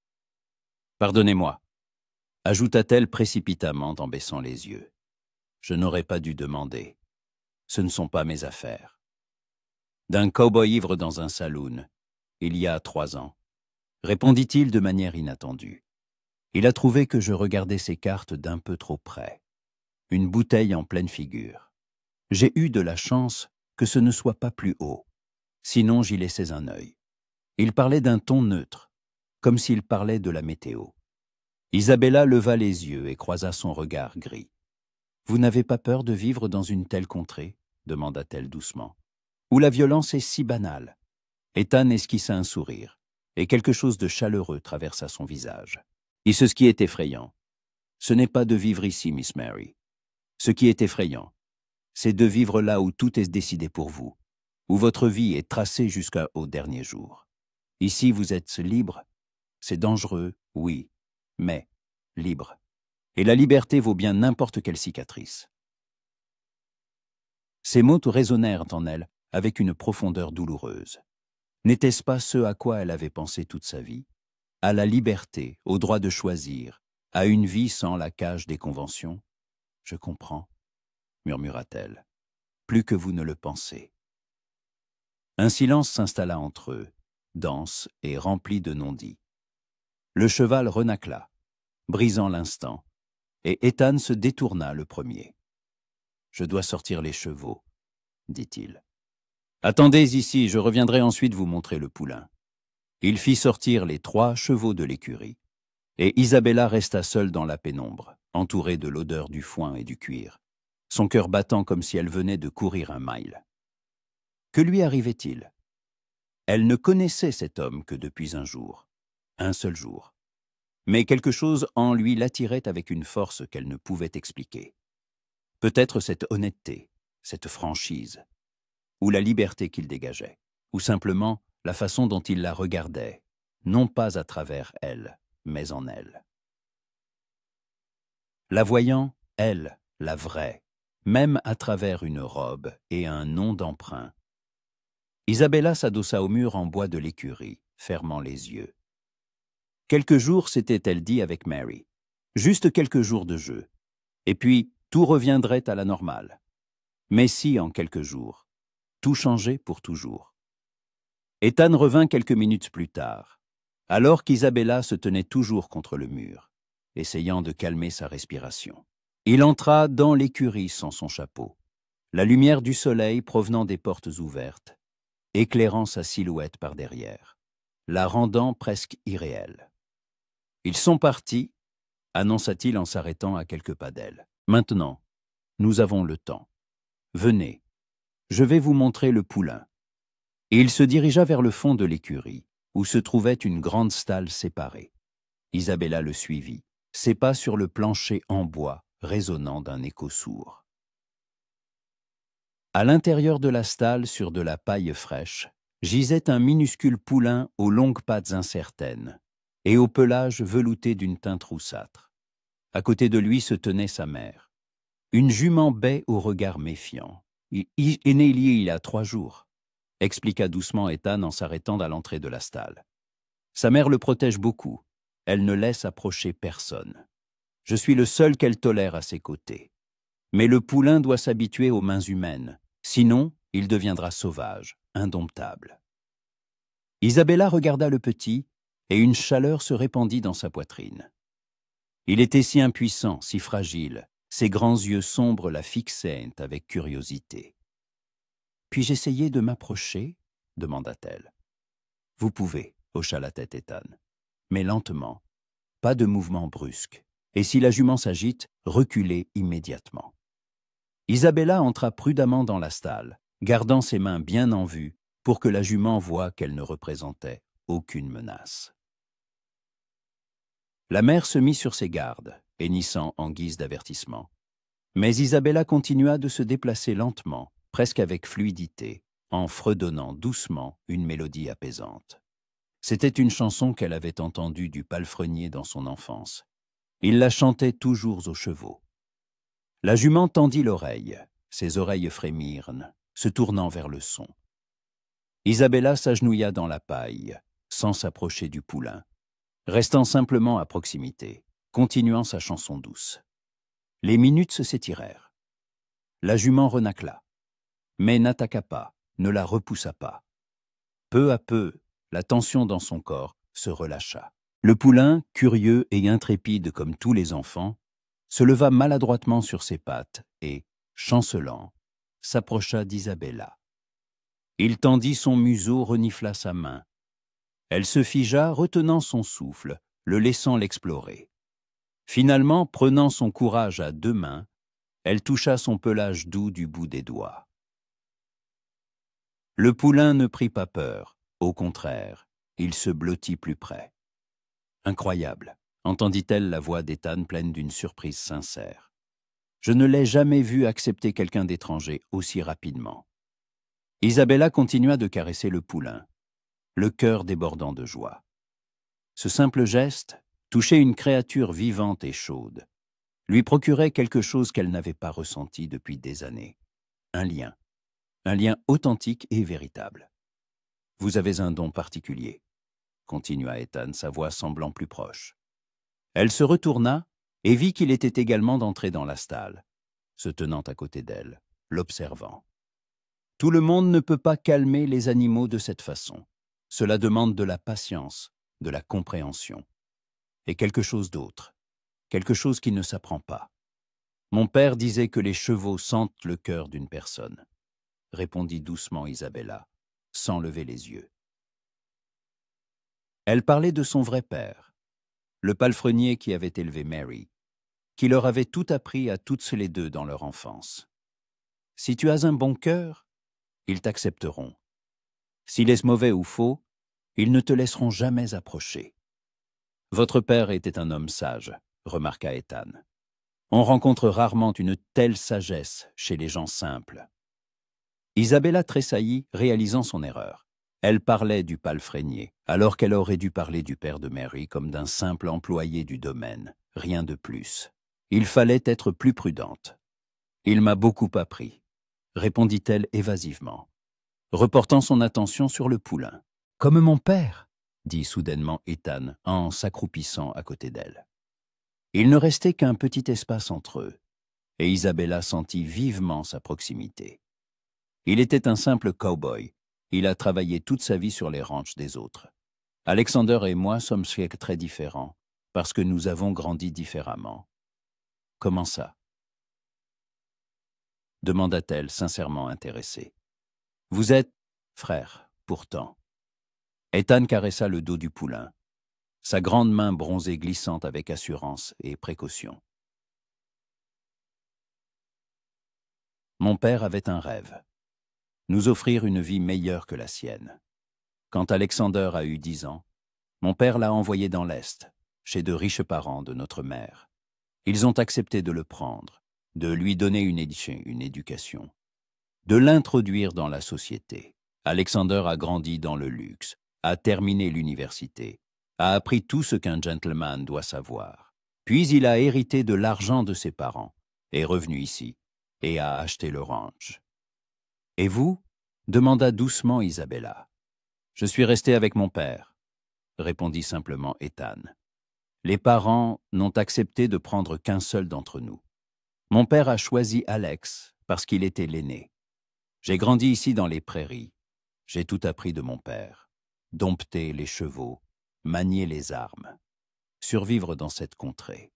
[SPEAKER 1] « Pardonnez-moi, » ajouta-t-elle précipitamment en baissant les yeux. « Je n'aurais pas dû demander. Ce ne sont pas mes affaires. » D'un cow-boy ivre dans un saloon, il y a 3 ans, répondit-il de manière inattendue. Il a trouvé que je regardais ses cartes d'un peu trop près. Une bouteille en pleine figure. J'ai eu de la chance que ce ne soit pas plus haut. Sinon, j'y laissais un œil. Il parlait d'un ton neutre, comme s'il parlait de la météo. Isabella leva les yeux et croisa son regard gris. « Vous n'avez pas peur de vivre dans une telle contrée ?» demanda-t-elle doucement. « Où la violence est si banale. » Ethan esquissa un sourire, et quelque chose de chaleureux traversa son visage. « Ce qui est effrayant, ce n'est pas de vivre ici, Miss Mary. Ce qui est effrayant, c'est de vivre là où tout est décidé pour vous, où votre vie est tracée jusqu'au dernier jour. Ici, vous êtes libre. C'est dangereux, oui, mais libre. Et la liberté vaut bien n'importe quelle cicatrice. » Ces mots résonnèrent en elle avec une profondeur douloureuse. N'était-ce pas ce à quoi elle avait pensé toute sa vie? À la liberté, au droit de choisir, à une vie sans la cage des conventions? « Je comprends, » murmura-t-elle, « plus que vous ne le pensez. » Un silence s'installa entre eux, dense et rempli de non-dits. Le cheval renâcla, brisant l'instant, et Ethan se détourna le premier. « Je dois sortir les chevaux, » dit-il. « Attendez ici, je reviendrai ensuite vous montrer le poulain. » Il fit sortir les 3 chevaux de l'écurie, et Isabella resta seule dans la pénombre, entourée de l'odeur du foin et du cuir, son cœur battant comme si elle venait de courir un mile. Que lui arrivait-il? Elle ne connaissait cet homme que depuis un jour, un seul jour. Mais quelque chose en lui l'attirait avec une force qu'elle ne pouvait expliquer. Peut-être cette honnêteté, cette franchise, ou la liberté qu'il dégageait, ou simplement la façon dont il la regardait, non pas à travers elle, mais en elle. La voyant, elle, la vraie, même à travers une robe et un nom d'emprunt. Isabella s'adossa au mur en bois de l'écurie, fermant les yeux. Quelques jours s'était-elle dit avec Mary. Juste quelques jours de jeu. Et puis, tout reviendrait à la normale. Mais si, en quelques jours, tout changeait pour toujours. Ethan revint quelques minutes plus tard, alors qu'Isabella se tenait toujours contre le mur, essayant de calmer sa respiration. Il entra dans l'écurie sans son chapeau, la lumière du soleil provenant des portes ouvertes, éclairant sa silhouette par derrière, la rendant presque irréelle. « Ils sont partis », annonça-t-il en s'arrêtant à quelques pas d'elle. « Maintenant, nous avons le temps. Venez, je vais vous montrer le poulain. » Et il se dirigea vers le fond de l'écurie, où se trouvait une grande stalle séparée. Isabella le suivit, ses pas sur le plancher en bois, résonnant d'un écho sourd. À l'intérieur de la stalle, sur de la paille fraîche, gisait un minuscule poulain aux longues pattes incertaines et au pelage velouté d'une teinte roussâtre. À côté de lui se tenait sa mère, une jument baie au regard méfiant. « Il est né il y a 3 jours. » expliqua doucement Ethan en s'arrêtant à l'entrée de la stalle. Sa mère le protège beaucoup. Elle ne laisse approcher personne. Je suis le seul qu'elle tolère à ses côtés. Mais le poulain doit s'habituer aux mains humaines, sinon il deviendra sauvage, indomptable. Isabella regarda le petit, et une chaleur se répandit dans sa poitrine. Il était si impuissant, si fragile, ses grands yeux sombres la fixaient avec curiosité. « Puis-je essayer de m'approcher » demanda-t-elle. « Vous pouvez » hocha la tête Ethan, « mais lentement, pas de mouvement brusque, et si la jument s'agite, reculez immédiatement. » Isabella entra prudemment dans la stalle, gardant ses mains bien en vue pour que la jument voie qu'elle ne représentait aucune menace. La mère se mit sur ses gardes, hennissant en guise d'avertissement. Mais Isabella continua de se déplacer lentement, presque avec fluidité, en fredonnant doucement une mélodie apaisante. C'était une chanson qu'elle avait entendue du palefrenier dans son enfance. Il la chantait toujours aux chevaux. La jument tendit l'oreille, ses oreilles frémirent, se tournant vers le son. Isabella s'agenouilla dans la paille, sans s'approcher du poulain, restant simplement à proximité, continuant sa chanson douce. Les minutes s'étirèrent. La jument renâcla, mais n'attaqua pas, ne la repoussa pas. Peu à peu, la tension dans son corps se relâcha. Le poulain, curieux et intrépide comme tous les enfants, se leva maladroitement sur ses pattes et, chancelant, s'approcha d'Isabella. Il tendit son museau, renifla sa main. Elle se figea, retenant son souffle, le laissant l'explorer. Finalement, prenant son courage à 2 mains, elle toucha son pelage doux du bout des doigts. Le poulain ne prit pas peur, au contraire, il se blottit plus près. Incroyable, entendit-elle la voix d'Ethan pleine d'une surprise sincère. Je ne l'ai jamais vu accepter quelqu'un d'étranger aussi rapidement. Isabella continua de caresser le poulain, le cœur débordant de joie. Ce simple geste, toucher une créature vivante et chaude, lui procurait quelque chose qu'elle n'avait pas ressenti depuis des années. Un lien authentique et véritable. « Vous avez un don particulier », continua Ethan, sa voix semblant plus proche. Elle se retourna et vit qu'il était également d'entrer dans la stalle, se tenant à côté d'elle, l'observant. Tout le monde ne peut pas calmer les animaux de cette façon. Cela demande de la patience, de la compréhension. Et quelque chose d'autre, quelque chose qui ne s'apprend pas. Mon père disait que les chevaux sentent le cœur d'une personne, répondit doucement Isabella, sans lever les yeux. Elle parlait de son vrai père, le palefrenier qui avait élevé Mary, qui leur avait tout appris à toutes les deux dans leur enfance. Si tu as un bon cœur, ils t'accepteront. S'il est mauvais ou faux, ils ne te laisseront jamais approcher. Votre père était un homme sage, remarqua Ethan. On rencontre rarement une telle sagesse chez les gens simples. Isabella tressaillit, réalisant son erreur. Elle parlait du palefrenier, alors qu'elle aurait dû parler du père de Mary comme d'un simple employé du domaine, rien de plus. Il fallait être plus prudente. « Il m'a beaucoup appris », répondit-elle évasivement, reportant son attention sur le poulain. « Comme mon père », dit soudainement Ethan en s'accroupissant à côté d'elle. Il ne restait qu'un petit espace entre eux, et Isabella sentit vivement sa proximité. Il était un simple cow-boy. Il a travaillé toute sa vie sur les ranchs des autres. Alexander et moi sommes très différents, parce que nous avons grandi différemment. Comment ça? Demanda-t-elle, sincèrement intéressée. Vous êtes frères, pourtant. Ethan caressa le dos du poulain, sa grande main bronzée glissante avec assurance et précaution. Mon père avait un rêve, nous offrir une vie meilleure que la sienne. Quand Alexander a eu 10 ans, mon père l'a envoyé dans l'Est, chez de riches parents de notre mère. Ils ont accepté de le prendre, de lui donner une éducation, de l'introduire dans la société. Alexander a grandi dans le luxe, a terminé l'université, a appris tout ce qu'un gentleman doit savoir. Puis il a hérité de l'argent de ses parents, est revenu ici et a acheté le ranch. Et vous? Demanda doucement Isabella. Je suis resté avec mon père, répondit simplement Ethan. Les parents n'ont accepté de prendre qu'un seul d'entre nous. Mon père a choisi Alex parce qu'il était l'aîné. J'ai grandi ici dans les prairies. J'ai tout appris de mon père. Dompter les chevaux, manier les armes, survivre dans cette contrée.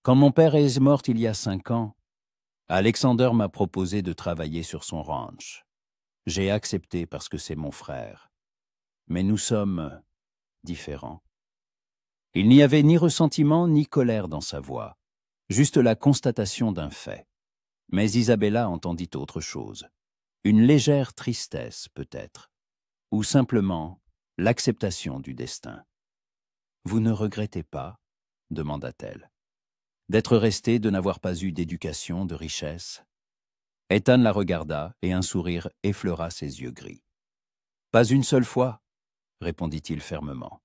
[SPEAKER 1] Quand mon père est mort il y a 5 ans, Alexander m'a proposé de travailler sur son ranch. J'ai accepté parce que c'est mon frère. Mais nous sommes différents. Il n'y avait ni ressentiment ni colère dans sa voix, juste la constatation d'un fait. Mais Isabella entendit autre chose. Une légère tristesse, peut-être, ou simplement l'acceptation du destin. « Vous ne regrettez pas ?» demanda-t-elle. « D'être resté, de n'avoir pas eu d'éducation, de richesse ?» Ethan la regarda et un sourire effleura ses yeux gris. « Pas une seule fois ?» répondit-il fermement.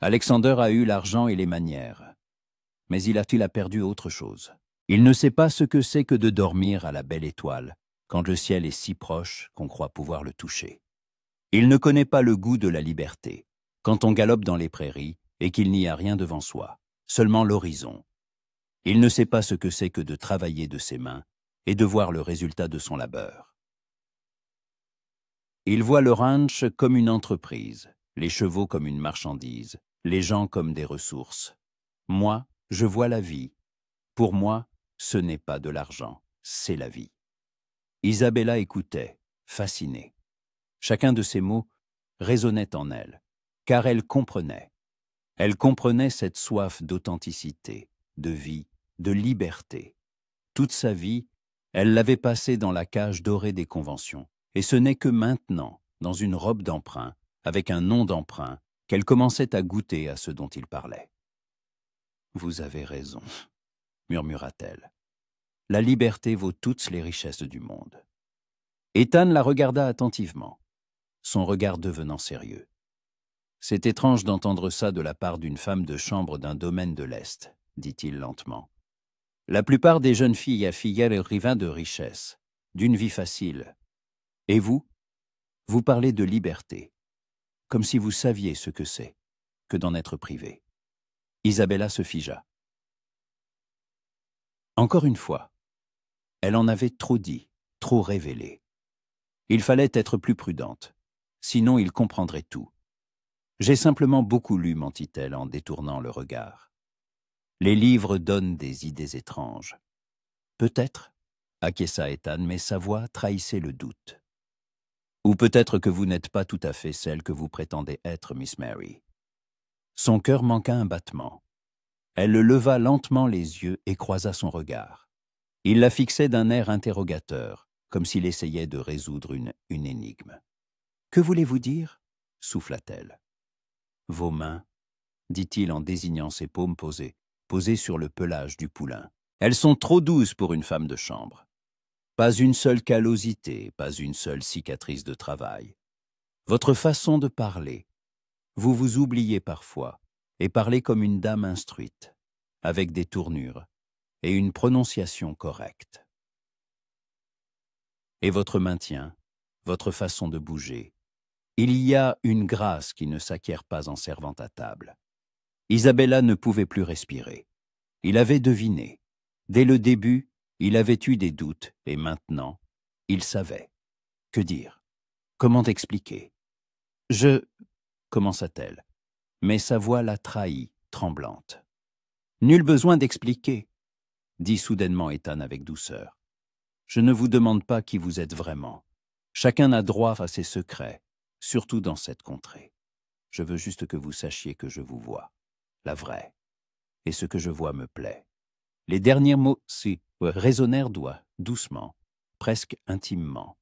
[SPEAKER 1] Alexander a eu l'argent et les manières, mais il a perdu autre chose. Il ne sait pas ce que c'est que de dormir à la belle étoile, quand le ciel est si proche qu'on croit pouvoir le toucher. Il ne connaît pas le goût de la liberté, quand on galope dans les prairies et qu'il n'y a rien devant soi, seulement l'horizon. Il ne sait pas ce que c'est que de travailler de ses mains et de voir le résultat de son labeur. Il voit le ranch comme une entreprise, les chevaux comme une marchandise, les gens comme des ressources. Moi, je vois la vie. Pour moi, ce n'est pas de l'argent, c'est la vie. Isabella écoutait, fascinée. Chacun de ces mots résonnait en elle, car elle comprenait. Elle comprenait cette soif d'authenticité, de vie, de liberté. Toute sa vie, elle l'avait passée dans la cage dorée des conventions, et ce n'est que maintenant, dans une robe d'emprunt, avec un nom d'emprunt, qu'elle commençait à goûter à ce dont il parlait. « Vous avez raison, » murmura-t-elle. « La liberté vaut toutes les richesses du monde. » Ethan la regarda attentivement, son regard devenant sérieux. « C'est étrange d'entendre ça de la part d'une femme de chambre d'un domaine de l'Est, » dit-il lentement. « La plupart des jeunes filles affiliées riverains de richesse, d'une vie facile. Et vous? Vous parlez de liberté, comme si vous saviez ce que c'est que d'en être privé. » Isabella se figea. Encore une fois, elle en avait trop dit, trop révélé. Il fallait être plus prudente, sinon il comprendrait tout. « J'ai simplement beaucoup lu, mentit-elle en détournant le regard. Les livres donnent des idées étranges. Peut-être, acquiesça Ethan, mais sa voix trahissait le doute. Ou peut-être que vous n'êtes pas tout à fait celle que vous prétendez être, Miss Mary. Son cœur manqua un battement. Elle leva lentement les yeux et croisa son regard. Il la fixait d'un air interrogateur, comme s'il essayait de résoudre une énigme. « Que voulez-vous dire ?» souffla-t-elle. « Vos mains, » dit-il en désignant ses paumes posées sur le pelage du poulain. « Elles sont trop douces pour une femme de chambre. Pas une seule callosité, pas une seule cicatrice de travail. Votre façon de parler, vous vous oubliez parfois et parlez comme une dame instruite, avec des tournures et une prononciation correcte. Et votre maintien, votre façon de bouger, il y a une grâce qui ne s'acquiert pas en servant à table. Isabella ne pouvait plus respirer. Il avait deviné. Dès le début, il avait eu des doutes, et maintenant, il savait. Que dire? Comment expliquer? Commença-t-elle, mais sa voix la trahit, tremblante. Nul besoin d'expliquer, dit soudainement Ethan avec douceur. Je ne vous demande pas qui vous êtes vraiment. Chacun a droit à ses secrets, surtout dans cette contrée. Je veux juste que vous sachiez que je vous vois, la vraie. Et ce que je vois me plaît. Les derniers mots résonnèrent doucement, presque intimement.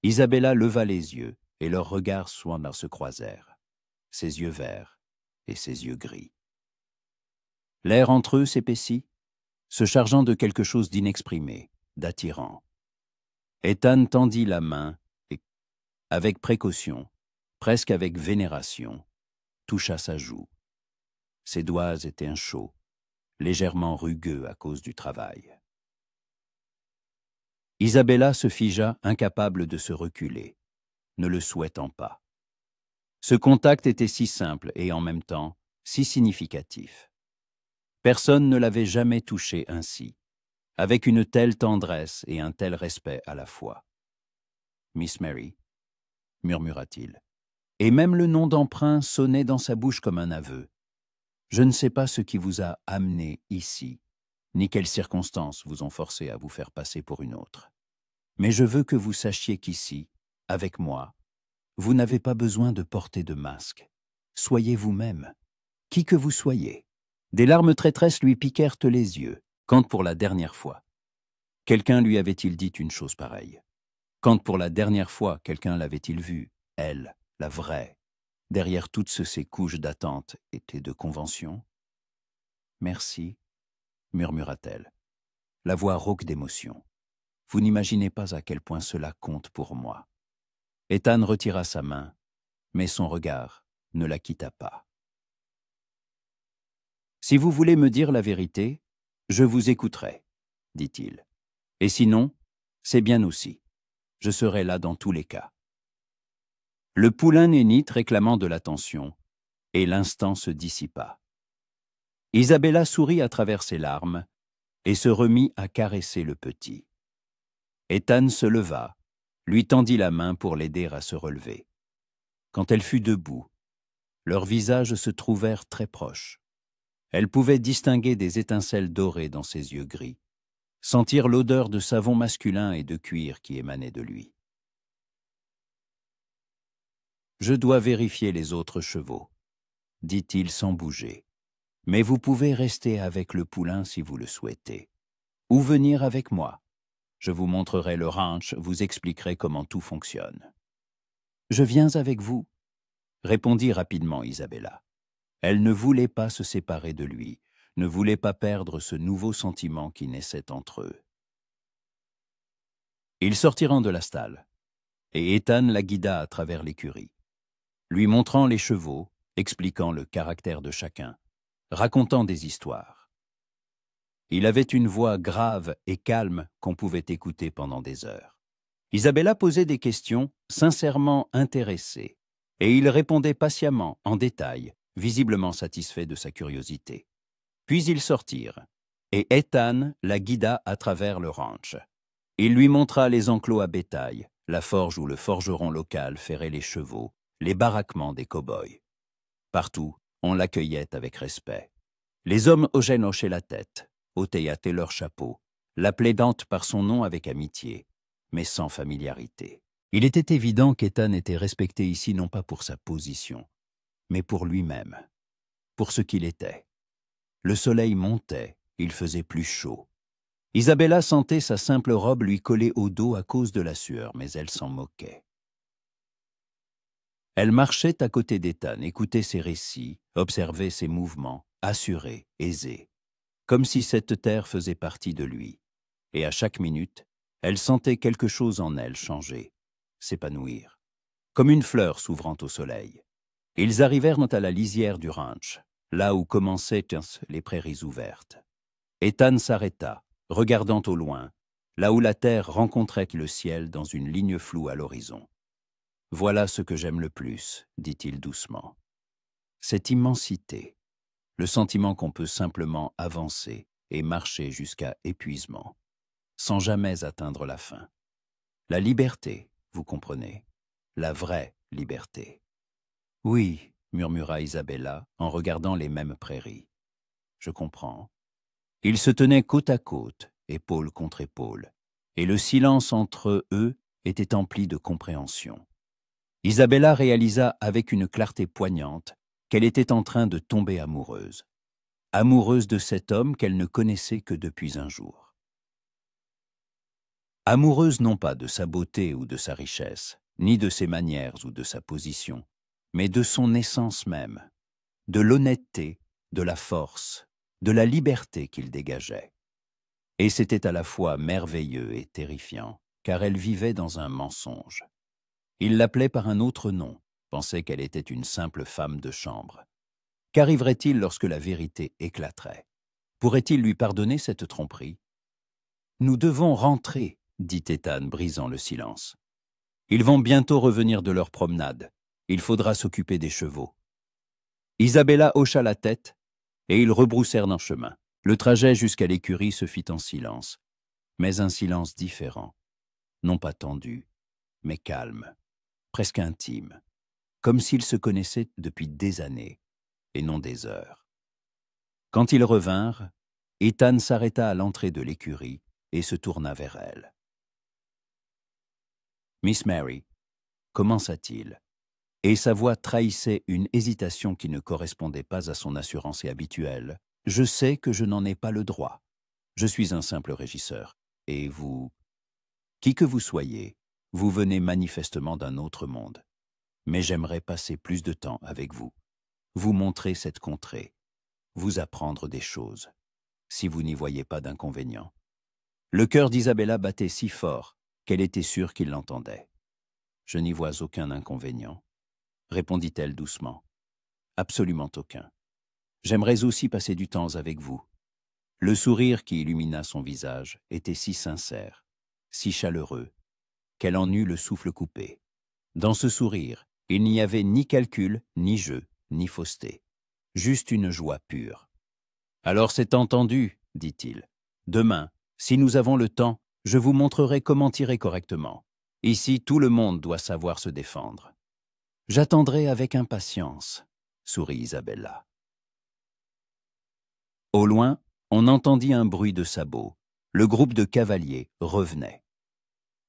[SPEAKER 1] Isabella leva les yeux et leurs regards se croisèrent. Ses yeux verts et ses yeux gris. L'air entre eux s'épaissit, se chargeant de quelque chose d'inexprimé, d'attirant. Ethan tendit la main et, avec précaution, presque avec vénération, toucha sa joue. Ses doigts étaient chauds, légèrement rugueux à cause du travail. Isabella se figea, incapable de se reculer, ne le souhaitant pas. Ce contact était si simple et en même temps si significatif. Personne ne l'avait jamais touché ainsi, avec une telle tendresse et un tel respect à la fois. « Miss Mary » murmura-t-il, et même le nom d'emprunt sonnait dans sa bouche comme un aveu. « Je ne sais pas ce qui vous a amené ici, ni quelles circonstances vous ont forcé à vous faire passer pour une autre. Mais je veux que vous sachiez qu'ici, avec moi, vous n'avez pas besoin de porter de masque. Soyez vous-même, qui que vous soyez. » Des larmes traîtresses lui piquèrent les yeux, quand pour la dernière fois. Quelqu'un lui avait-il dit une chose pareille? Quand pour la dernière fois quelqu'un l'avait-il vue, elle, la vraie, derrière toutes ces couches d'attente et de convention? « Merci, murmura-t-elle, la voix rauque d'émotion. Vous n'imaginez pas à quel point cela compte pour moi. Ethan retira sa main, mais son regard ne la quitta pas. Si vous voulez me dire la vérité, je vous écouterai, dit-il. Et sinon, c'est bien aussi. Je serai là dans tous les cas. Le poulain nénite réclamant de l'attention, et l'instant se dissipa. Isabella sourit à travers ses larmes et se remit à caresser le petit. Ethan se leva, lui tendit la main pour l'aider à se relever. Quand elle fut debout, leurs visages se trouvèrent très proches. Elle pouvait distinguer des étincelles dorées dans ses yeux gris, sentir l'odeur de savon masculin et de cuir qui émanait de lui. « Je dois vérifier les autres chevaux, » dit-il sans bouger. « Mais vous pouvez rester avec le poulain si vous le souhaitez. Ou venir avec moi. Je vous montrerai le ranch, vous expliquerai comment tout fonctionne. »« Je viens avec vous, » répondit rapidement Isabella. Elle ne voulait pas se séparer de lui, ne voulait pas perdre ce nouveau sentiment qui naissait entre eux. Ils sortirent de la stalle, et Ethan la guida à travers l'écurie, lui montrant les chevaux, expliquant le caractère de chacun, racontant des histoires. Il avait une voix grave et calme qu'on pouvait écouter pendant des heures. Isabella posait des questions sincèrement intéressées, et il répondait patiemment, en détail, visiblement satisfait de sa curiosité. Puis ils sortirent, et Ethan la guida à travers le ranch. Il lui montra les enclos à bétail, la forge où le forgeron local ferrait les chevaux, les baraquements des cow-boys. Partout, on l'accueillait avec respect. Les hommes hochaient la tête, ôtaient leur chapeau, la plaidante par son nom avec amitié, mais sans familiarité. Il était évident qu'Ethan était respecté ici non pas pour sa position, mais pour lui-même, pour ce qu'il était. Le soleil montait, il faisait plus chaud. Isabella sentait sa simple robe lui coller au dos à cause de la sueur, mais elle s'en moquait. Elle marchait à côté d'Ethan, écoutait ses récits, observait ses mouvements, assurée, aisée, comme si cette terre faisait partie de lui. Et à chaque minute, elle sentait quelque chose en elle changer, s'épanouir, comme une fleur s'ouvrant au soleil. Ils arrivèrent à la lisière du ranch, là où commençaient les prairies ouvertes. Ethan s'arrêta, regardant au loin, là où la terre rencontrait le ciel dans une ligne floue à l'horizon. « Voilà ce que j'aime le plus, dit-il doucement. Cette immensité, le sentiment qu'on peut simplement avancer et marcher jusqu'à épuisement, sans jamais atteindre la fin. La liberté, vous comprenez, la vraie liberté. Oui, murmura Isabella en regardant les mêmes prairies. Je comprends. Ils se tenaient côte à côte, épaule contre épaule, et le silence entre eux était empli de compréhension. Isabella réalisa avec une clarté poignante qu'elle était en train de tomber amoureuse. Amoureuse de cet homme qu'elle ne connaissait que depuis un jour. Amoureuse non pas de sa beauté ou de sa richesse, ni de ses manières ou de sa position, mais de son essence même, de l'honnêteté, de la force, de la liberté qu'il dégageait. Et c'était à la fois merveilleux et terrifiant, car elle vivait dans un mensonge. Il l'appelait par un autre nom, pensait qu'elle était une simple femme de chambre. Qu'arriverait-il lorsque la vérité éclaterait? Pourrait-il lui pardonner cette tromperie? « Nous devons rentrer, dit Ethan, brisant le silence. Ils vont bientôt revenir de leur promenade. Il faudra s'occuper des chevaux. Isabella hocha la tête, et ils rebroussèrent en chemin. Le trajet jusqu'à l'écurie se fit en silence, mais un silence différent, non pas tendu, mais calme, presque intime, comme s'ils se connaissaient depuis des années, et non des heures. Quand ils revinrent, Ethan s'arrêta à l'entrée de l'écurie et se tourna vers elle. « Miss Mary, commença-t-il, et sa voix trahissait une hésitation qui ne correspondait pas à son assurance habituelle. « Je sais que je n'en ai pas le droit. Je suis un simple régisseur. Et vous, qui que vous soyez, vous venez manifestement d'un autre monde. Mais j'aimerais passer plus de temps avec vous, vous montrer cette contrée, vous apprendre des choses, si vous n'y voyez pas d'inconvénient. » Le cœur d'Isabella battait si fort qu'elle était sûre qu'il l'entendait. « Je n'y vois aucun inconvénient, » répondit-elle doucement. « Absolument aucun. J'aimerais aussi passer du temps avec vous. » Le sourire qui illumina son visage était si sincère, si chaleureux, qu'elle en eut le souffle coupé. Dans ce sourire, il n'y avait ni calcul, ni jeu, ni fausseté, juste une joie pure. « Alors c'est entendu, dit-il. Demain, si nous avons le temps, je vous montrerai comment tirer correctement. Ici, tout le monde doit savoir se défendre. »« J'attendrai avec impatience, » sourit Isabella. Au loin, on entendit un bruit de sabots. Le groupe de cavaliers revenait.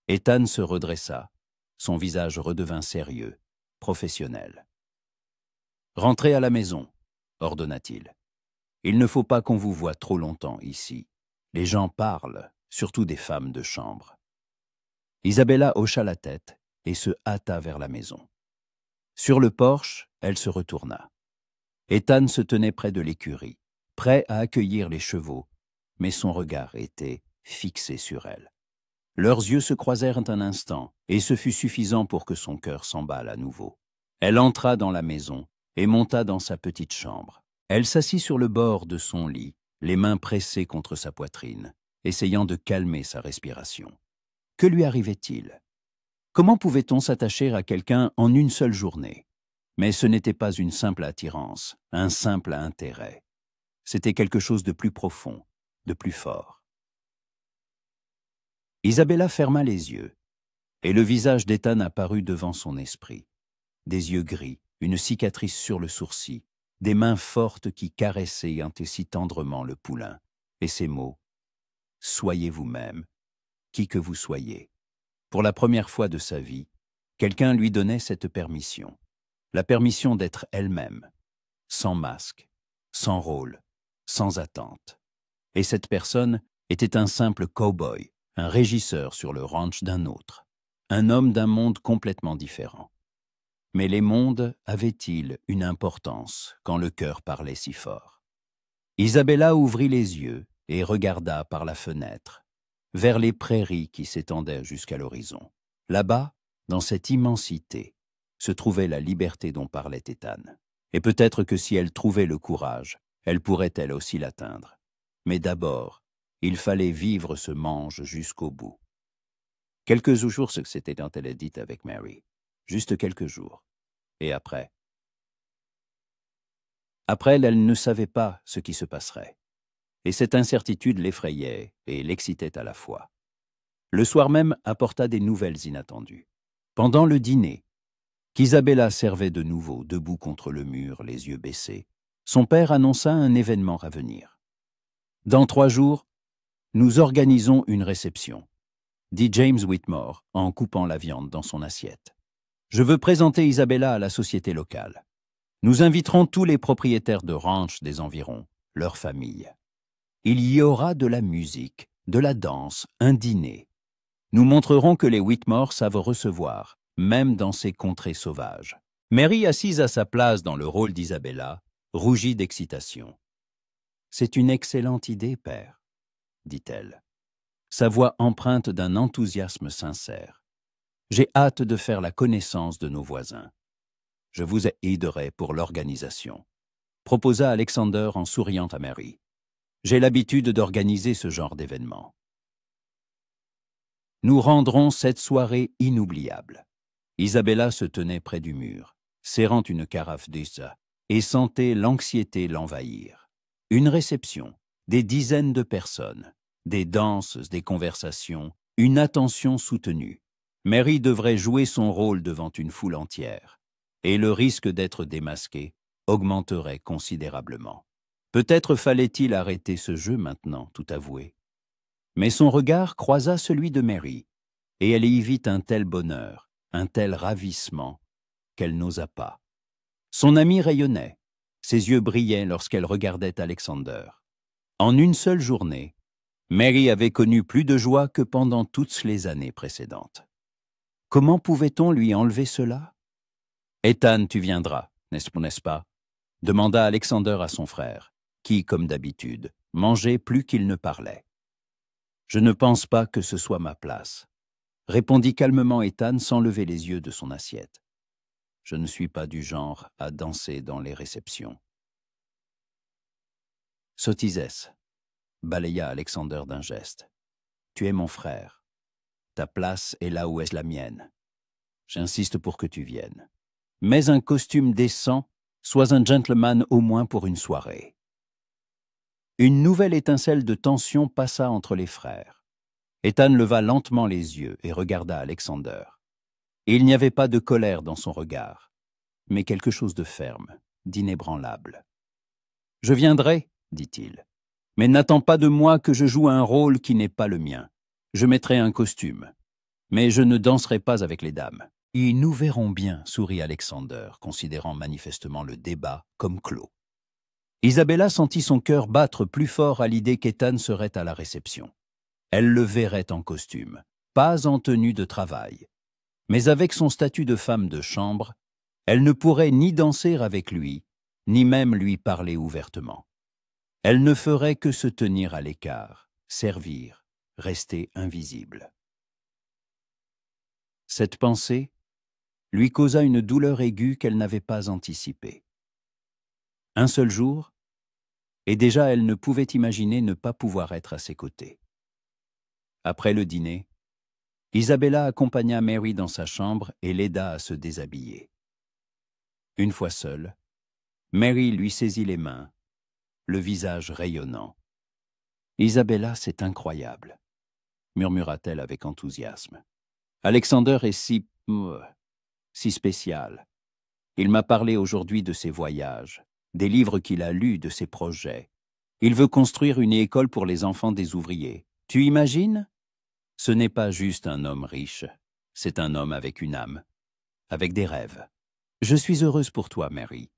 [SPEAKER 1] Ethan se redressa. Son visage redevint sérieux, professionnel. « Rentrez à la maison, » ordonna-t-il. « Il ne faut pas qu'on vous voie trop longtemps ici. Les gens parlent, surtout des femmes de chambre. » Isabella hocha la tête et se hâta vers la maison. Sur le porche, elle se retourna. Ethan se tenait près de l'écurie, prêt à accueillir les chevaux, mais son regard était fixé sur elle. Leurs yeux se croisèrent un instant, et ce fut suffisant pour que son cœur s'emballe à nouveau. Elle entra dans la maison et monta dans sa petite chambre. Elle s'assit sur le bord de son lit, les mains pressées contre sa poitrine, essayant de calmer sa respiration. Que lui arrivait-il? Comment pouvait-on s'attacher à quelqu'un en une seule journée? Mais ce n'était pas une simple attirance, un simple intérêt. C'était quelque chose de plus profond, de plus fort. Isabella ferma les yeux, et le visage d'Ethan apparut devant son esprit. Des yeux gris, une cicatrice sur le sourcil, des mains fortes qui caressaient ainsi tendrement le poulain, et ces mots « Soyez vous-même, qui que vous soyez ». Pour la première fois de sa vie, quelqu'un lui donnait cette permission, la permission d'être elle-même, sans masque, sans rôle, sans attente. Et cette personne était un simple cow-boy, un régisseur sur le ranch d'un autre, un homme d'un monde complètement différent. Mais les mondes avaient-ils une importance quand le cœur parlait si fort? Isabella ouvrit les yeux et regarda par la fenêtre, vers les prairies qui s'étendaient jusqu'à l'horizon. Là-bas, dans cette immensité, se trouvait la liberté dont parlait Ethan. Et peut-être que si elle trouvait le courage, elle pourrait elle aussi l'atteindre. Mais d'abord, il fallait vivre ce manche jusqu'au bout. Quelques jours, ce que c'était quand elle a dit avec Mary. Juste quelques jours. Et après, Après elle ne savait pas ce qui se passerait. Et cette incertitude l'effrayait et l'excitait à la fois. Le soir même apporta des nouvelles inattendues. Pendant le dîner, qu'Isabella servait de nouveau, debout contre le mur, les yeux baissés, son père annonça un événement à venir. « Dans 3 jours, nous organisons une réception », dit James Whitmore en coupant la viande dans son assiette. « Je veux présenter Isabella à la société locale. Nous inviterons tous les propriétaires de ranch des environs, leurs familles. Il y aura de la musique, de la danse, un dîner. Nous montrerons que les Whitmore savent recevoir, même dans ces contrées sauvages. » Mary, assise à sa place dans le rôle d'Isabella, rougit d'excitation. « C'est une excellente idée, père, » dit-elle, sa voix empreinte d'un enthousiasme sincère. « J'ai hâte de faire la connaissance de nos voisins. Je vous aiderai pour l'organisation, » proposa Alexander en souriant à Mary. « J'ai l'habitude d'organiser ce genre d'événement. » Nous rendrons cette soirée inoubliable. Isabella se tenait près du mur, serrant une carafe d'issa, et sentait l'anxiété l'envahir. Une réception, des dizaines de personnes, des danses, des conversations, une attention soutenue. Mary devrait jouer son rôle devant une foule entière, et le risque d'être démasquée augmenterait considérablement. Peut-être fallait-il arrêter ce jeu maintenant, tout avoué. Mais son regard croisa celui de Mary, et elle y vit un tel bonheur, un tel ravissement, qu'elle n'osa pas. Son amie rayonnait, ses yeux brillaient lorsqu'elle regardait Alexander. En une seule journée, Mary avait connu plus de joie que pendant toutes les années précédentes. Comment pouvait-on lui enlever cela? « Ethan, tu viendras, n'est-ce pas ?» demanda Alexander à son frère, qui, comme d'habitude, mangeait plus qu'il ne parlait. « Je ne pense pas que ce soit ma place, » répondit calmement Ethan sans lever les yeux de son assiette. « Je ne suis pas du genre à danser dans les réceptions. » « Sottizesse, » balaya Alexander d'un geste. « Tu es mon frère. Ta place est là où est la mienne. J'insiste pour que tu viennes. Mets un costume décent, sois un gentleman au moins pour une soirée. » Une nouvelle étincelle de tension passa entre les frères. Ethan leva lentement les yeux et regarda Alexander. Il n'y avait pas de colère dans son regard, mais quelque chose de ferme, d'inébranlable. « Je viendrai, » dit-il, « mais n'attends pas de moi que je joue un rôle qui n'est pas le mien. Je mettrai un costume, mais je ne danserai pas avec les dames. » « Et nous verrons bien, » sourit Alexander, considérant manifestement le débat comme clos. Isabella sentit son cœur battre plus fort à l'idée qu'Ethan serait à la réception. Elle le verrait en costume, pas en tenue de travail. Mais avec son statut de femme de chambre, elle ne pourrait ni danser avec lui, ni même lui parler ouvertement. Elle ne ferait que se tenir à l'écart, servir, rester invisible. Cette pensée lui causa une douleur aiguë qu'elle n'avait pas anticipée. Un seul jour, et déjà elle ne pouvait imaginer ne pas pouvoir être à ses côtés. Après le dîner, Isabella accompagna Mary dans sa chambre et l'aida à se déshabiller. Une fois seule, Mary lui saisit les mains, le visage rayonnant. « Isabella, c'est incroyable, » murmura-t-elle avec enthousiasme. « Alexander est si spécial. Il m'a parlé aujourd'hui de ses voyages, des livres qu'il a lus, de ses projets. Il veut construire une école pour les enfants des ouvriers. Tu imagines? Ce n'est pas juste un homme riche, c'est un homme avec une âme, avec des rêves. Je suis heureuse pour toi, Mary, »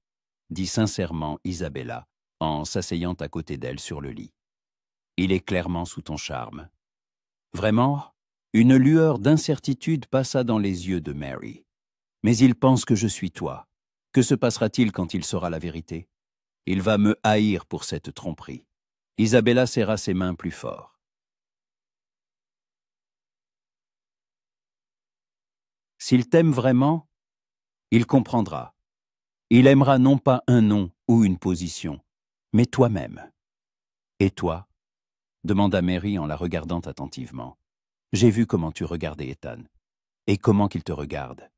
[SPEAKER 1] dit sincèrement Isabella, en s'asseyant à côté d'elle sur le lit. « Il est clairement sous ton charme. » Vraiment, une lueur d'incertitude passa dans les yeux de Mary. « Mais il pense que je suis toi. Que se passera-t-il quand il saura la vérité? Il va me haïr pour cette tromperie. » Isabella serra ses mains plus fort. « S'il t'aime vraiment, il comprendra. Il aimera non pas un nom ou une position, mais toi-même. »« Et toi ?» demanda Mary en la regardant attentivement. « J'ai vu comment tu regardais Ethan, et comment qu'il te regarde.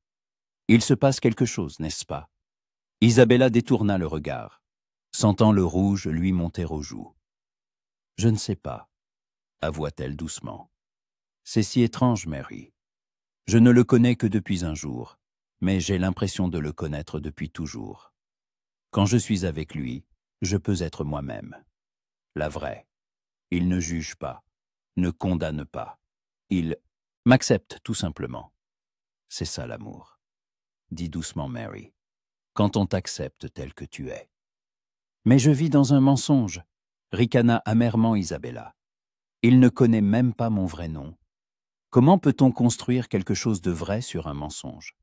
[SPEAKER 1] Il se passe quelque chose, n'est-ce pas ?» Isabella détourna le regard. sentant le rouge lui monter aux joues. « Je ne sais pas, » avoua-t-elle doucement. « C'est si étrange, Mary. Je ne le connais que depuis un jour, mais j'ai l'impression de le connaître depuis toujours. Quand je suis avec lui, je peux être moi-même. La vraie. Il ne juge pas, ne condamne pas. Il m'accepte tout simplement. C'est ça l'amour, » dit doucement Mary, « quand on t'accepte tel que tu es. » « Mais je vis dans un mensonge, » ricana amèrement Isabella. « Il ne connaît même pas mon vrai nom. Comment peut-on construire quelque chose de vrai sur un mensonge ?»«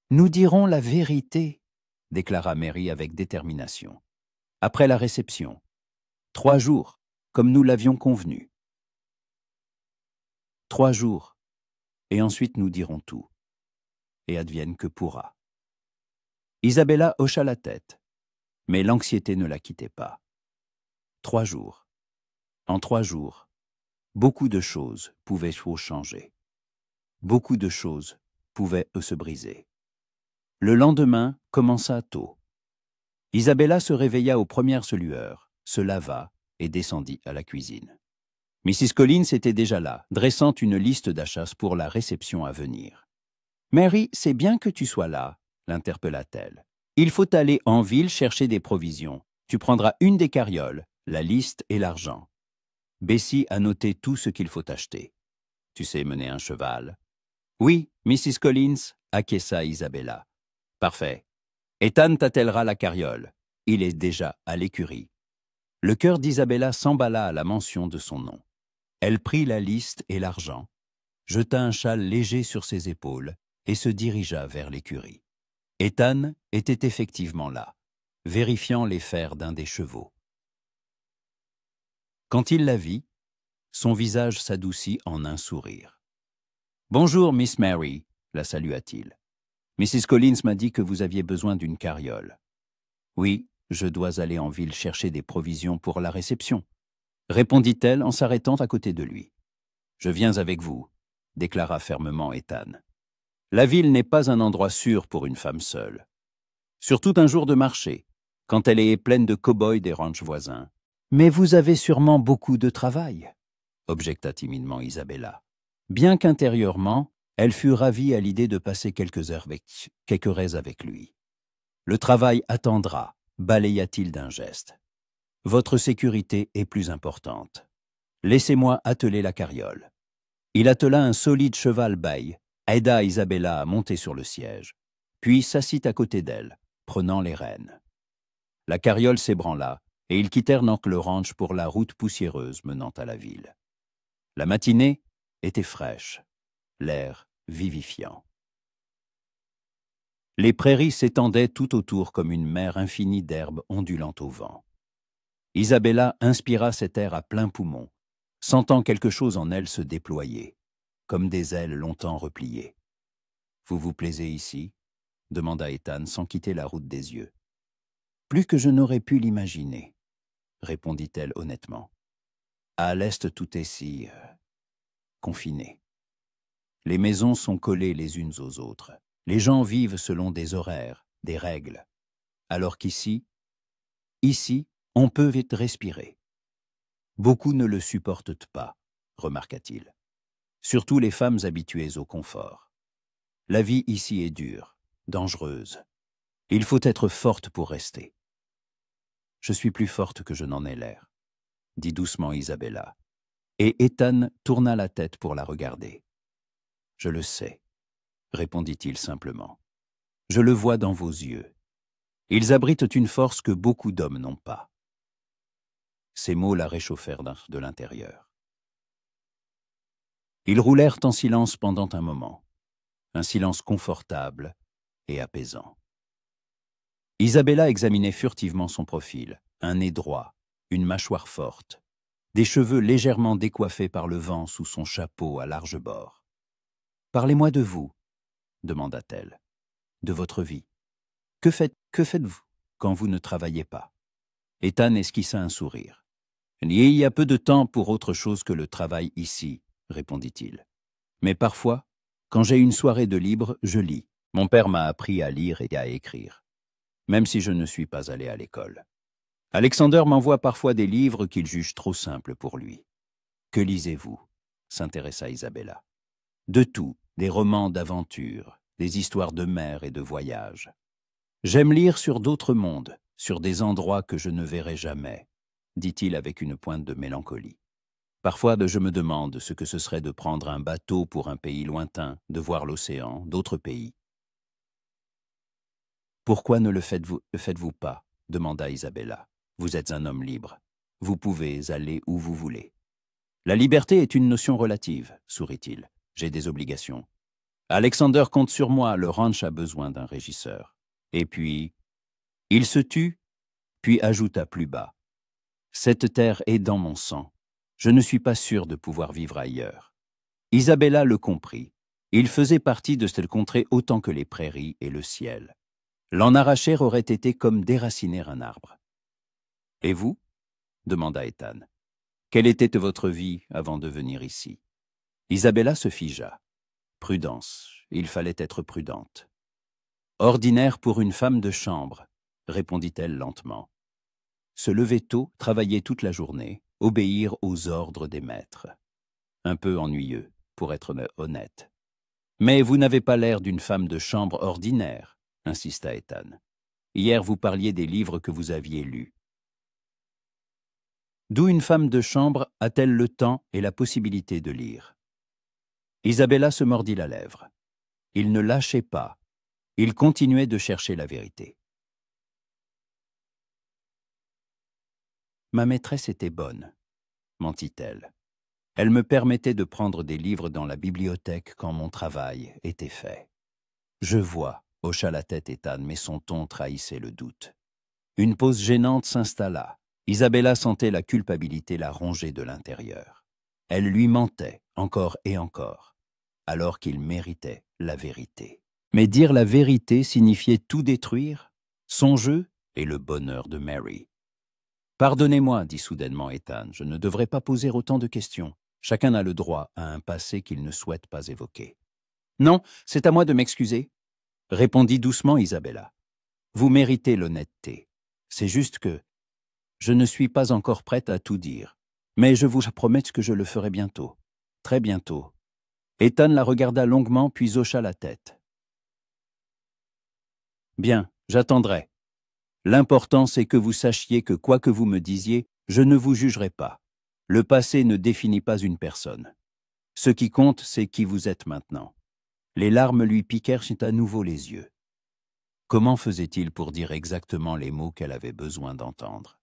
[SPEAKER 1] Nous dirons la vérité, » déclara Mary avec détermination. « Après la réception. 3 jours, comme nous l'avions convenu. 3 jours, et ensuite nous dirons tout. Et advienne que pourra. » Isabella hocha la tête, mais l'anxiété ne la quittait pas. 3 jours. En 3 jours, beaucoup de choses pouvaient changer. Beaucoup de choses pouvaient se briser. Le lendemain commença tôt. Isabella se réveilla aux premières lueurs, se lava et descendit à la cuisine. Mrs. Collins était déjà là, dressant une liste d'achats pour la réception à venir. « Mary, c'est bien que tu sois là, » l'interpella-t-elle. « Il faut aller en ville chercher des provisions. Tu prendras une des carrioles, la liste et l'argent. Bessie a noté tout ce qu'il faut acheter. Tu sais mener un cheval? »« Oui, Mrs. Collins, » acquiesça Isabella. « Parfait. Ethan t'attellera la carriole. Il est déjà à l'écurie. » Le cœur d'Isabella s'emballa à la mention de son nom. Elle prit la liste et l'argent, jeta un châle léger sur ses épaules et se dirigea vers l'écurie. Ethan était effectivement là, vérifiant les fers d'un des chevaux. Quand il la vit, son visage s'adoucit en un sourire. « Bonjour, Miss Mary, » la salua-t-il. « Mrs. Collins m'a dit que vous aviez besoin d'une carriole. »« Oui, je dois aller en ville chercher des provisions pour la réception, » répondit-elle en s'arrêtant à côté de lui. « Je viens avec vous, » déclara fermement Ethan. « La ville n'est pas un endroit sûr pour une femme seule. Surtout un jour de marché, quand elle est pleine de cow-boys des ranchs voisins. »« Mais vous avez sûrement beaucoup de travail, » objecta timidement Isabella. Bien qu'intérieurement, elle fut ravie à l'idée de passer quelques heures avec lui. « Le travail attendra, » balaya-t-il d'un geste. « Votre sécurité est plus importante. Laissez-moi atteler la carriole. » Il attela un solide cheval baille, aida Isabella à monter sur le siège, puis s'assit à côté d'elle, prenant les rênes. La carriole s'ébranla, et ils quittèrent Knockle Ranch pour la route poussiéreuse menant à la ville. La matinée était fraîche, l'air vivifiant. Les prairies s'étendaient tout autour comme une mer infinie d'herbes ondulantes au vent. Isabella inspira cet air à plein poumon, sentant quelque chose en elle se déployer, comme des ailes longtemps repliées. « Vous vous plaisez ici ?» demanda Ethan sans quitter la route des yeux. « Plus que je n'aurais pu l'imaginer, » répondit-elle honnêtement. « À l'est, tout est si confiné. Les maisons sont collées les unes aux autres. Les gens vivent selon des horaires, des règles. Alors qu'ici, on peut vite respirer. Beaucoup ne le supportent pas, remarqua-t-il. Surtout les femmes habituées au confort. La vie ici est dure, dangereuse. Il faut être forte pour rester. Je suis plus forte que je n'en ai l'air, dit doucement Isabella. Et Ethan tourna la tête pour la regarder. Je le sais, répondit-il simplement. Je le vois dans vos yeux. Ils abritent une force que beaucoup d'hommes n'ont pas. Ces mots la réchauffèrent de l'intérieur. Ils roulèrent en silence pendant un moment, un silence confortable et apaisant. Isabella examinait furtivement son profil, un nez droit, une mâchoire forte, des cheveux légèrement décoiffés par le vent sous son chapeau à large bord. « Parlez-moi de vous, » demanda-t-elle, « de votre vie. Que faites-vous quand vous ne travaillez pas ?» Ethan esquissa un sourire. « Il y a peu de temps pour autre chose que le travail ici, » répondit-il. « Mais parfois, quand j'ai une soirée de libre, je lis. Mon père m'a appris à lire et à écrire, même si je ne suis pas allé à l'école. Alexander m'envoie parfois des livres qu'il juge trop simples pour lui. Que lisez-vous? S'intéressa Isabella. De tout, des romans d'aventure, des histoires de mer et de voyage. J'aime lire sur d'autres mondes, sur des endroits que je ne verrai jamais, dit-il avec une pointe de mélancolie. Parfois, je me demande ce que ce serait de prendre un bateau pour un pays lointain, de voir l'océan, d'autres pays. Pourquoi ne le faites-vous pas? Demanda Isabella. Vous êtes un homme libre. Vous pouvez aller où vous voulez. La liberté est une notion relative, sourit-il. J'ai des obligations. Alexander compte sur moi, le ranch a besoin d'un régisseur. Et puis, il se tut, puis ajouta plus bas. Cette terre est dans mon sang. Je ne suis pas sûr de pouvoir vivre ailleurs. Isabella le comprit. Il faisait partie de cette contrée autant que les prairies et le ciel. L'en arracher aurait été comme déraciner un arbre. Et vous? Demanda Ethan. Quelle était votre vie avant de venir ici? Isabella se figea. Prudence, il fallait être prudente. Ordinaire pour une femme de chambre, répondit-elle lentement. Se lever tôt, travailler toute la journée, obéir aux ordres des maîtres. Un peu ennuyeux, pour être honnête. Mais vous n'avez pas l'air d'une femme de chambre ordinaire, insista Ethan. Hier, vous parliez des livres que vous aviez lus. D'où une femme de chambre a-t-elle le temps et la possibilité de lire? Isabella se mordit la lèvre. Il ne lâchait pas. Il continuait de chercher la vérité. Ma maîtresse était bonne, mentit-elle. Elle me permettait de prendre des livres dans la bibliothèque quand mon travail était fait. Je vois, hocha la tête Ethan, mais son ton trahissait le doute. Une pause gênante s'installa. Isabella sentait la culpabilité la ronger de l'intérieur. Elle lui mentait, encore et encore, alors qu'il méritait la vérité. Mais dire la vérité signifiait tout détruire, son jeu et le bonheur de Mary. Pardonnez-moi, dit soudainement Ethan, je ne devrais pas poser autant de questions. Chacun a le droit à un passé qu'il ne souhaite pas évoquer. Non, c'est à moi de m'excuser, répondit doucement Isabella. Vous méritez l'honnêteté. C'est juste que je ne suis pas encore prête à tout dire, mais je vous promets que je le ferai bientôt, très bientôt. Ethan la regarda longuement puis hocha la tête. Bien, j'attendrai. L'important c'est que vous sachiez que quoi que vous me disiez, je ne vous jugerai pas. Le passé ne définit pas une personne. Ce qui compte, c'est qui vous êtes maintenant. Les larmes lui piquèrent à nouveau les yeux. Comment faisait-il pour dire exactement les mots qu'elle avait besoin d'entendre?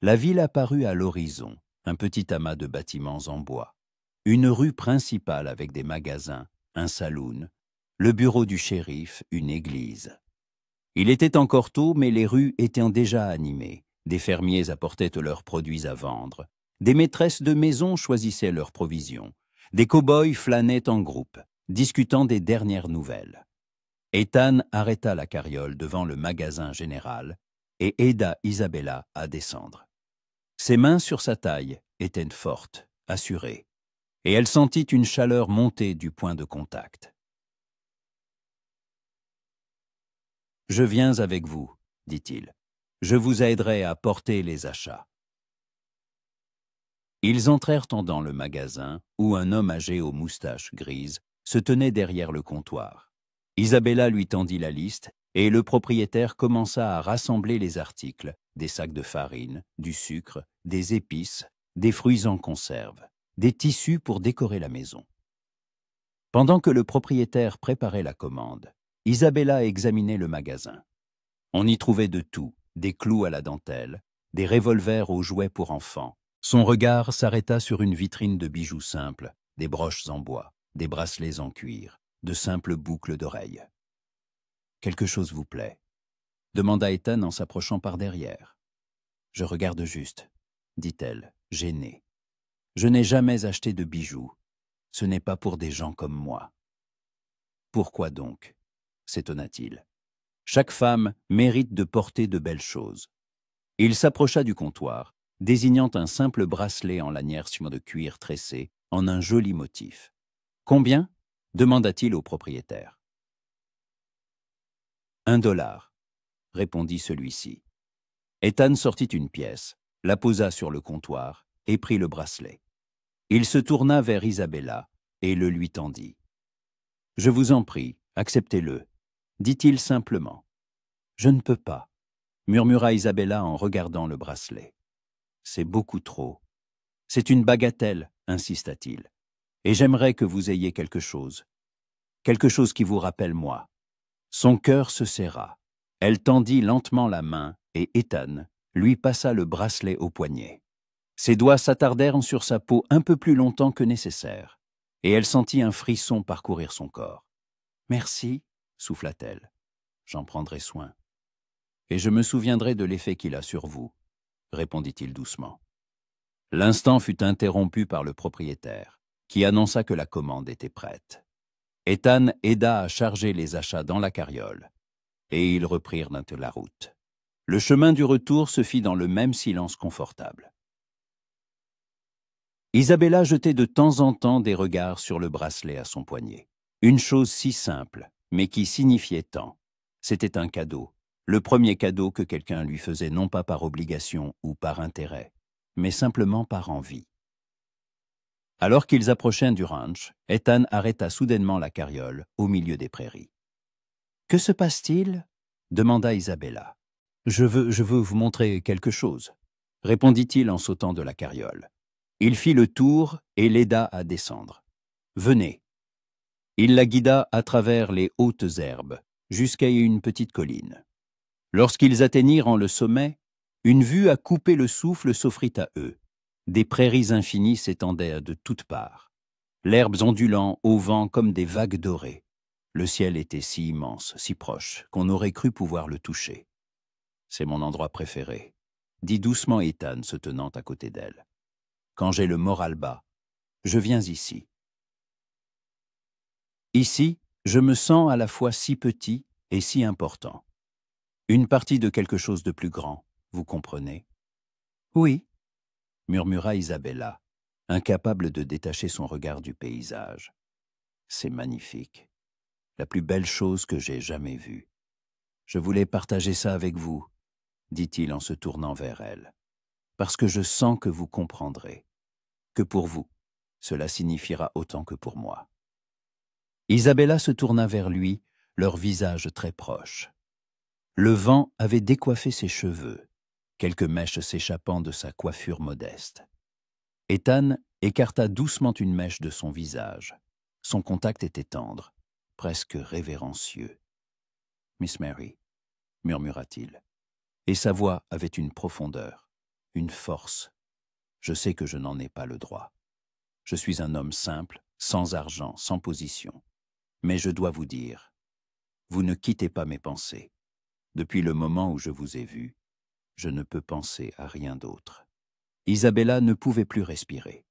[SPEAKER 1] La ville apparut à l'horizon, un petit amas de bâtiments en bois. Une rue principale avec des magasins, un saloon, le bureau du shérif, une église. Il était encore tôt, mais les rues étaient déjà animées. Des fermiers apportaient leurs produits à vendre. Des maîtresses de maison choisissaient leurs provisions. Des cow-boys flânaient en groupe, discutant des dernières nouvelles. Ethan arrêta la carriole devant le magasin général et aida Isabella à descendre. Ses mains sur sa taille étaient fortes, assurées, et elle sentit une chaleur monter du point de contact. « Je viens avec vous, dit-il. Je vous aiderai à porter les achats. » Ils entrèrent dans le magasin où un homme âgé aux moustaches grises se tenait derrière le comptoir. Isabella lui tendit la liste et le propriétaire commença à rassembler les articles, des sacs de farine, du sucre, des épices, des fruits en conserve, des tissus pour décorer la maison. Pendant que le propriétaire préparait la commande, Isabella examinait le magasin. On y trouvait de tout, des clous à la dentelle, des revolvers aux jouets pour enfants. Son regard s'arrêta sur une vitrine de bijoux simples, des broches en bois, des bracelets en cuir, de simples boucles d'oreilles. « Quelque chose vous plaît ?» demanda Ethan en s'approchant par derrière. « Je regarde juste, » dit-elle, gênée. « Je n'ai jamais acheté de bijoux. Ce n'est pas pour des gens comme moi. »« Pourquoi donc ?» s'étonna-t-il. « Chaque femme mérite de porter de belles choses. » Il s'approcha du comptoir, désignant un simple bracelet en lanière de cuir tressé en un joli motif. « Combien ?» demanda-t-il au propriétaire. « $1, répondit celui-ci. Ethan sortit une pièce, la posa sur le comptoir et prit le bracelet. Il se tourna vers Isabella et le lui tendit. « Je vous en prie, acceptez-le, » dit-il simplement. « Je ne peux pas, » murmura Isabella en regardant le bracelet. « C'est beaucoup trop. C'est une bagatelle, insista-t-il, et j'aimerais que vous ayez quelque chose qui vous rappelle moi. » Son cœur se serra. Elle tendit lentement la main et Ethan lui passa le bracelet au poignet. Ses doigts s'attardèrent sur sa peau un peu plus longtemps que nécessaire, et elle sentit un frisson parcourir son corps. « Merci, » souffla-t-elle. « J'en prendrai soin. »« Et je me souviendrai de l'effet qu'il a sur vous, » répondit-il doucement. L'instant fut interrompu par le propriétaire, qui annonça que la commande était prête. Ethan aida à charger les achats dans la carriole, et ils reprirent la route. Le chemin du retour se fit dans le même silence confortable. Isabella jetait de temps en temps des regards sur le bracelet à son poignet. Une chose si simple, mais qui signifiait tant. C'était un cadeau, le premier cadeau que quelqu'un lui faisait non pas par obligation ou par intérêt, mais simplement par envie. Alors qu'ils approchaient du ranch, Ethan arrêta soudainement la carriole au milieu des prairies. « Que se passe-t-il » demanda Isabella. « Je veux vous montrer quelque chose » répondit-il en sautant de la carriole. Il fit le tour et l'aida à descendre. « Venez » Il la guida à travers les hautes herbes, jusqu'à une petite colline. Lorsqu'ils atteignirent le sommet, une vue à couper le souffle s'offrit à eux. Des prairies infinies s'étendaient de toutes parts. L'herbe ondulant au vent comme des vagues dorées. Le ciel était si immense, si proche, qu'on aurait cru pouvoir le toucher. « C'est mon endroit préféré », dit doucement Ethan, se tenant à côté d'elle. « Quand j'ai le moral bas, je viens ici. Ici, je me sens à la fois si petit et si important. Une partie de quelque chose de plus grand, vous comprenez ?»« Oui, » murmura Isabella, incapable de détacher son regard du paysage. « C'est magnifique. La plus belle chose que j'ai jamais vue. Je voulais partager ça avec vous, » dit-il en se tournant vers elle, « parce que je sens que vous comprendrez, que pour vous, cela signifiera autant que pour moi. » Isabella se tourna vers lui, leur visage très proche. Le vent avait décoiffé ses cheveux, quelques mèches s'échappant de sa coiffure modeste. Ethan écarta doucement une mèche de son visage. Son contact était tendre, presque révérencieux. « Miss Mary » murmura-t-il, et sa voix avait une profondeur, une force. « Je sais que je n'en ai pas le droit. Je suis un homme simple, sans argent, sans position. Mais je dois vous dire, vous ne quittez pas mes pensées. Depuis le moment où je vous ai vu, je ne peux penser à rien d'autre. » Isabella ne pouvait plus respirer.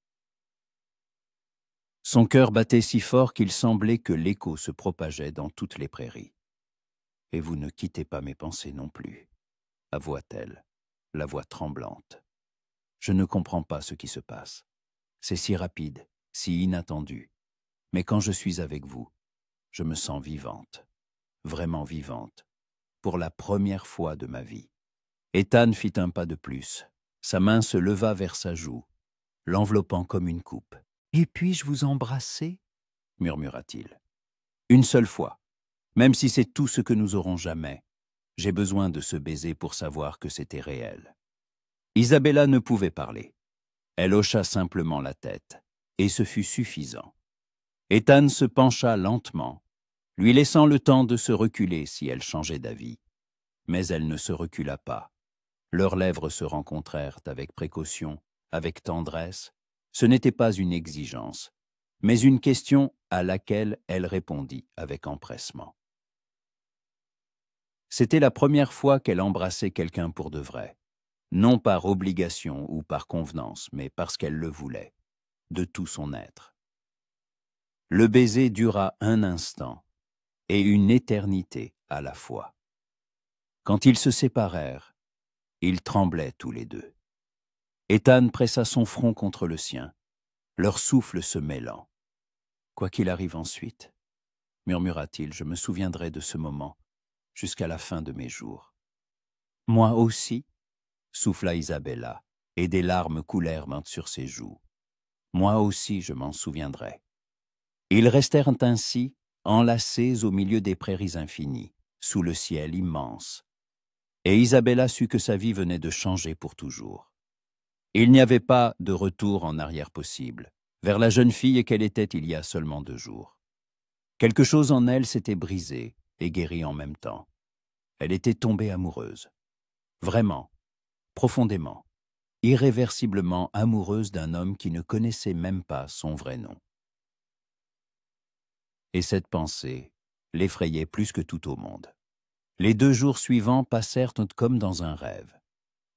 [SPEAKER 1] Son cœur battait si fort qu'il semblait que l'écho se propageait dans toutes les prairies. « Et vous ne quittez pas mes pensées non plus, » avoua-t-elle, la voix tremblante. « Je ne comprends pas ce qui se passe. C'est si rapide, si inattendu. Mais quand je suis avec vous, je me sens vivante, vraiment vivante, pour la première fois de ma vie. » Ethan fit un pas de plus. Sa main se leva vers sa joue, l'enveloppant comme une coupe. « Et puis-je vous embrasser » murmura-t-il. « Une seule fois, même si c'est tout ce que nous aurons jamais. J'ai besoin de ce baiser pour savoir que c'était réel. » Isabella ne pouvait parler. Elle hocha simplement la tête, et ce fut suffisant. Ethan se pencha lentement, lui laissant le temps de se reculer si elle changeait d'avis. Mais elle ne se recula pas. Leurs lèvres se rencontrèrent avec précaution, avec tendresse. Ce n'était pas une exigence, mais une question à laquelle elle répondit avec empressement. C'était la première fois qu'elle embrassait quelqu'un pour de vrai, non par obligation ou par convenance, mais parce qu'elle le voulait, de tout son être. Le baiser dura un instant et une éternité à la fois. Quand ils se séparèrent, ils tremblaient tous les deux. Ethan pressa son front contre le sien, leur souffle se mêlant. « Quoi qu'il arrive ensuite, » murmura-t-il, « je me souviendrai de ce moment jusqu'à la fin de mes jours. »« Moi aussi, » souffla Isabella, et des larmes coulèrent sur ses joues. Moi aussi je m'en souviendrai. Ils restèrent ainsi, enlacés au milieu des prairies infinies, sous le ciel immense. Et Isabella sut que sa vie venait de changer pour toujours. Il n'y avait pas de retour en arrière possible, vers la jeune fille qu'elle était il y a seulement 2 jours. Quelque chose en elle s'était brisé et guéri en même temps. Elle était tombée amoureuse. Vraiment, profondément, irréversiblement amoureuse d'un homme qui ne connaissait même pas son vrai nom. Et cette pensée l'effrayait plus que tout au monde. Les 2 jours suivants passèrent comme dans un rêve.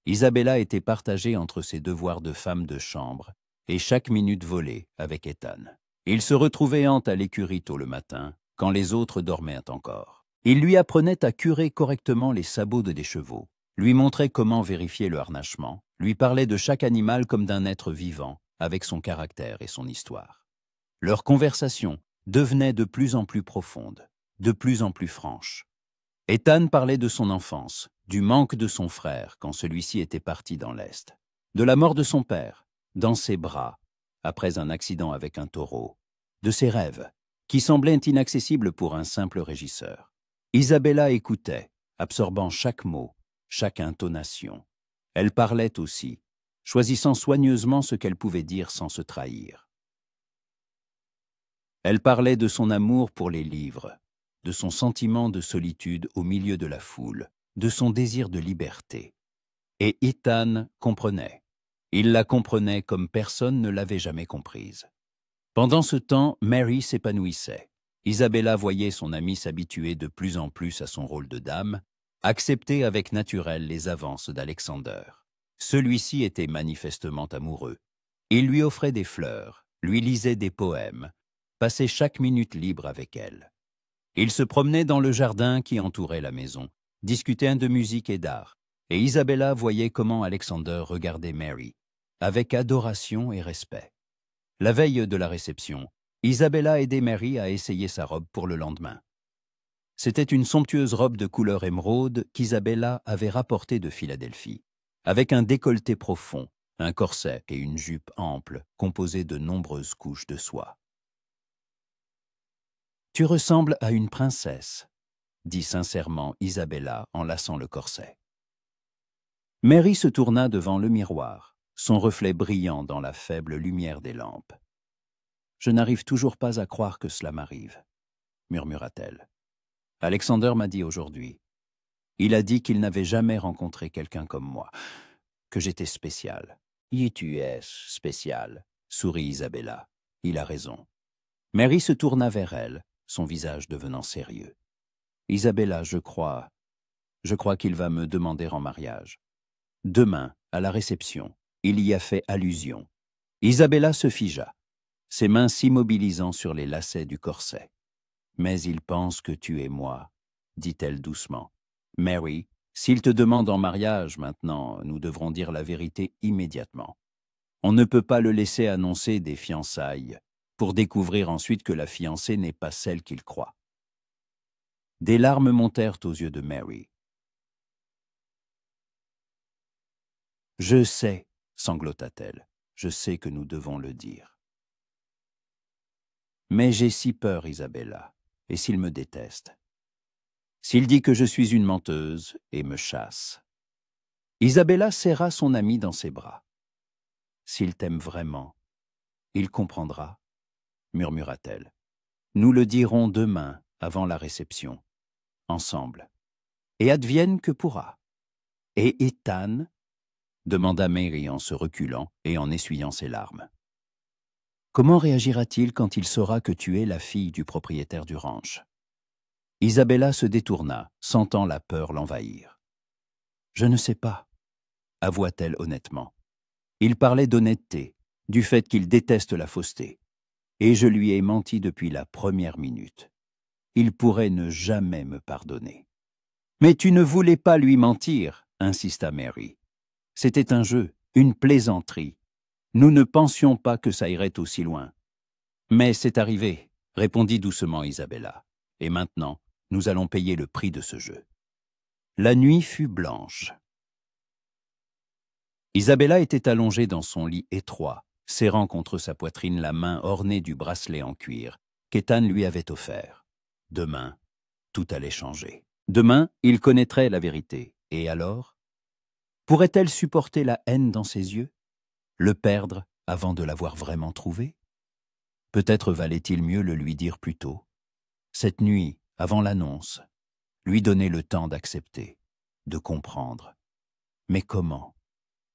[SPEAKER 1] Isabella était partagée entre ses devoirs de femme de chambre et chaque minute volée avec Ethan. Il se retrouvait à l'écurie tôt le matin, quand les autres dormaient encore. Il lui apprenait à curer correctement les sabots des chevaux, lui montrait comment vérifier le harnachement, lui parlait de chaque animal comme d'un être vivant, avec son caractère et son histoire. Leur conversation devenait de plus en plus profonde, de plus en plus franche. Ethan parlait de son enfance, du manque de son frère quand celui-ci était parti dans l'Est, de la mort de son père, dans ses bras, après un accident avec un taureau, de ses rêves, qui semblaient inaccessibles pour un simple régisseur. Isabella écoutait, absorbant chaque mot, chaque intonation. Elle parlait aussi, choisissant soigneusement ce qu'elle pouvait dire sans se trahir. Elle parlait de son amour pour les livres, de son sentiment de solitude au milieu de la foule, de son désir de liberté. Et Ethan comprenait. Il la comprenait comme personne ne l'avait jamais comprise. Pendant ce temps, Mary s'épanouissait. Isabella voyait son amie s'habituer de plus en plus à son rôle de dame, accepter avec naturel les avances d'Alexander. Celui-ci était manifestement amoureux. Il lui offrait des fleurs, lui lisait des poèmes, passait chaque minute libre avec elle. Il se promenait dans le jardin qui entourait la maison, discutait de musique et d'art, et Isabella voyait comment Alexander regardait Mary, avec adoration et respect. La veille de la réception, Isabella aidait Mary à essayer sa robe pour le lendemain. C'était une somptueuse robe de couleur émeraude qu'Isabella avait rapportée de Philadelphie, avec un décolleté profond, un corset et une jupe ample composée de nombreuses couches de soie. « Tu ressembles à une princesse », dit sincèrement Isabella en laçant le corset. Mary se tourna devant le miroir, son reflet brillant dans la faible lumière des lampes. « Je n'arrive toujours pas à croire que cela m'arrive, » murmura-t-elle. « Alexander m'a dit aujourd'hui. Il a dit qu'il n'avait jamais rencontré quelqu'un comme moi, que j'étais spécial. »« Y tu es spécial », sourit Isabella. « Il a raison. » Mary se tourna vers elle, son visage devenant sérieux. « Isabella, je crois qu'il va me demander en mariage. » Demain, à la réception, il y a fait allusion. Isabella se figea, ses mains s'immobilisant sur les lacets du corset. « Mais il pense que tu es moi, » dit-elle doucement. « Mary, s'il te demande en mariage maintenant, nous devrons dire la vérité immédiatement. On ne peut pas le laisser annoncer des fiançailles, pour découvrir ensuite que la fiancée n'est pas celle qu'il croit. » Des larmes montèrent aux yeux de Mary. « Je sais, » sanglota-t-elle, « je sais que nous devons le dire. Mais j'ai si peur, Isabella, et s'il me déteste? S'il dit que je suis une menteuse et me chasse? » Isabella serra son amie dans ses bras. « S'il t'aime vraiment, il comprendra, » murmura-t-elle. « Nous le dirons demain, avant la réception, ensemble. Et advienne que pourra. » « Et Ethan ?» demanda Mary en se reculant et en essuyant ses larmes. « Comment réagira-t-il quand il saura que tu es la fille du propriétaire du ranch ?» Isabella se détourna, sentant la peur l'envahir. « Je ne sais pas, » avoua-t-elle honnêtement. Il parlait d'honnêteté, du fait qu'il déteste la fausseté. Et je lui ai menti depuis la première minute. Il pourrait ne jamais me pardonner. « Mais tu ne voulais pas lui mentir, » insista Mary. « C'était un jeu, une plaisanterie. Nous ne pensions pas que ça irait aussi loin. »« Mais c'est arrivé, » répondit doucement Isabella. « Et maintenant, nous allons payer le prix de ce jeu. » La nuit fut blanche. Isabella était allongée dans son lit étroit, serrant contre sa poitrine la main ornée du bracelet en cuir qu'Ethan lui avait offert. Demain, tout allait changer. Demain, il connaîtrait la vérité. Et alors? Pourrait-elle supporter la haine dans ses yeux? Le perdre avant de l'avoir vraiment trouvé? Peut-être valait-il mieux le lui dire plus tôt. Cette nuit, avant l'annonce, lui donner le temps d'accepter, de comprendre. Mais comment?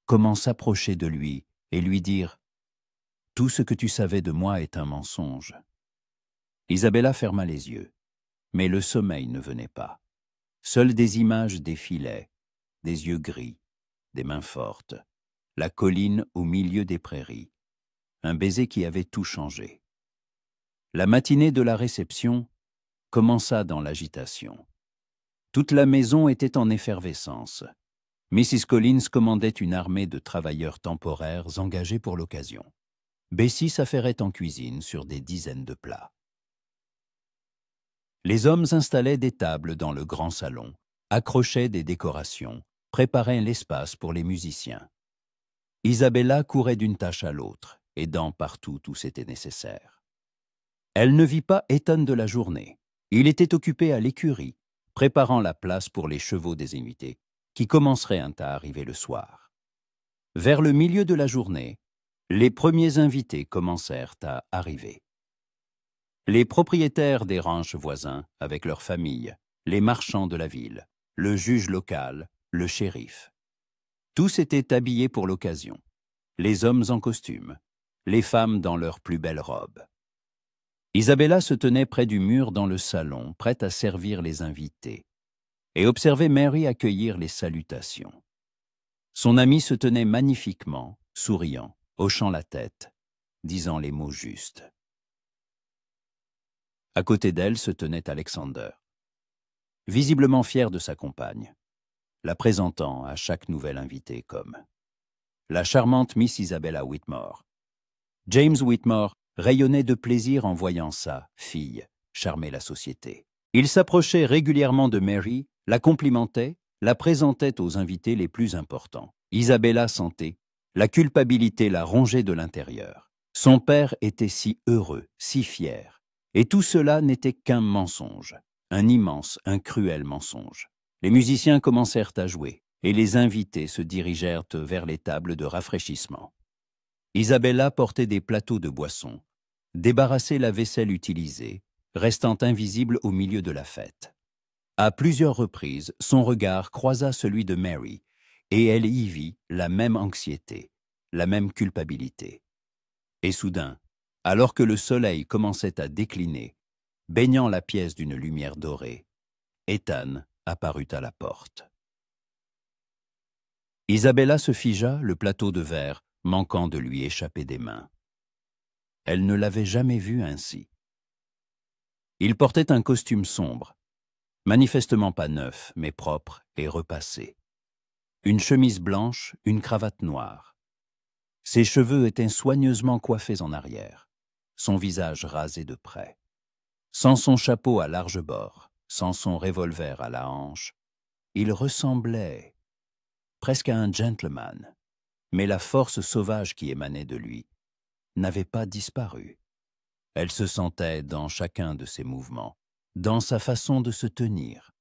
[SPEAKER 1] Comment s'approcher de lui et lui dire « Tout ce que tu savais de moi est un mensonge ». Isabella ferma les yeux, mais le sommeil ne venait pas. Seules des images défilaient, des yeux gris, des mains fortes, la colline au milieu des prairies, un baiser qui avait tout changé. La matinée de la réception commença dans l'agitation. Toute la maison était en effervescence. Mrs. Collins commandait une armée de travailleurs temporaires engagés pour l'occasion. Bessie s'affairait en cuisine sur des dizaines de plats. Les hommes installaient des tables dans le grand salon, accrochaient des décorations, préparaient l'espace pour les musiciens. Isabella courait d'une tâche à l'autre, aidant partout où c'était nécessaire. Elle ne vit pas Ethan de la journée. Il était occupé à l'écurie, préparant la place pour les chevaux des invités, qui commenceraient à arriver le soir. Vers le milieu de la journée, les premiers invités commencèrent à arriver. Les propriétaires des ranchs voisins avec leurs familles, les marchands de la ville, le juge local, le shérif. Tous étaient habillés pour l'occasion, les hommes en costume, les femmes dans leurs plus belles robes. Isabella se tenait près du mur dans le salon, prête à servir les invités, et observait Mary accueillir les salutations. Son ami se tenait magnifiquement, souriant, hochant la tête, disant les mots justes. À côté d'elle se tenait Alexander, visiblement fier de sa compagne, la présentant à chaque nouvel invité comme la charmante Miss Isabella Whitmore. James Whitmore rayonnait de plaisir en voyant sa fille charmer la société. Il s'approchait régulièrement de Mary, la complimentait, la présentait aux invités les plus importants. Isabella sentait, la culpabilité la rongeait de l'intérieur. Son père était si heureux, si fier. Et tout cela n'était qu'un mensonge, un immense, un cruel mensonge. Les musiciens commencèrent à jouer, et les invités se dirigèrent vers les tables de rafraîchissement. Isabella portait des plateaux de boissons, débarrassait la vaisselle utilisée, restant invisible au milieu de la fête. À plusieurs reprises, son regard croisa celui de Mary, et elle y vit la même anxiété, la même culpabilité. Et soudain, alors que le soleil commençait à décliner, baignant la pièce d'une lumière dorée, Ethan apparut à la porte. Isabella se figea, le plateau de verre manquant de lui échapper des mains. Elle ne l'avait jamais vu ainsi. Il portait un costume sombre, manifestement pas neuf, mais propre et repassé. Une chemise blanche, une cravate noire. Ses cheveux étaient soigneusement coiffés en arrière, son visage rasé de près. Sans son chapeau à large bord, sans son revolver à la hanche, il ressemblait presque à un gentleman, mais la force sauvage qui émanait de lui n'avait pas disparu. Elle se sentait dans chacun de ses mouvements, dans sa façon de se tenir,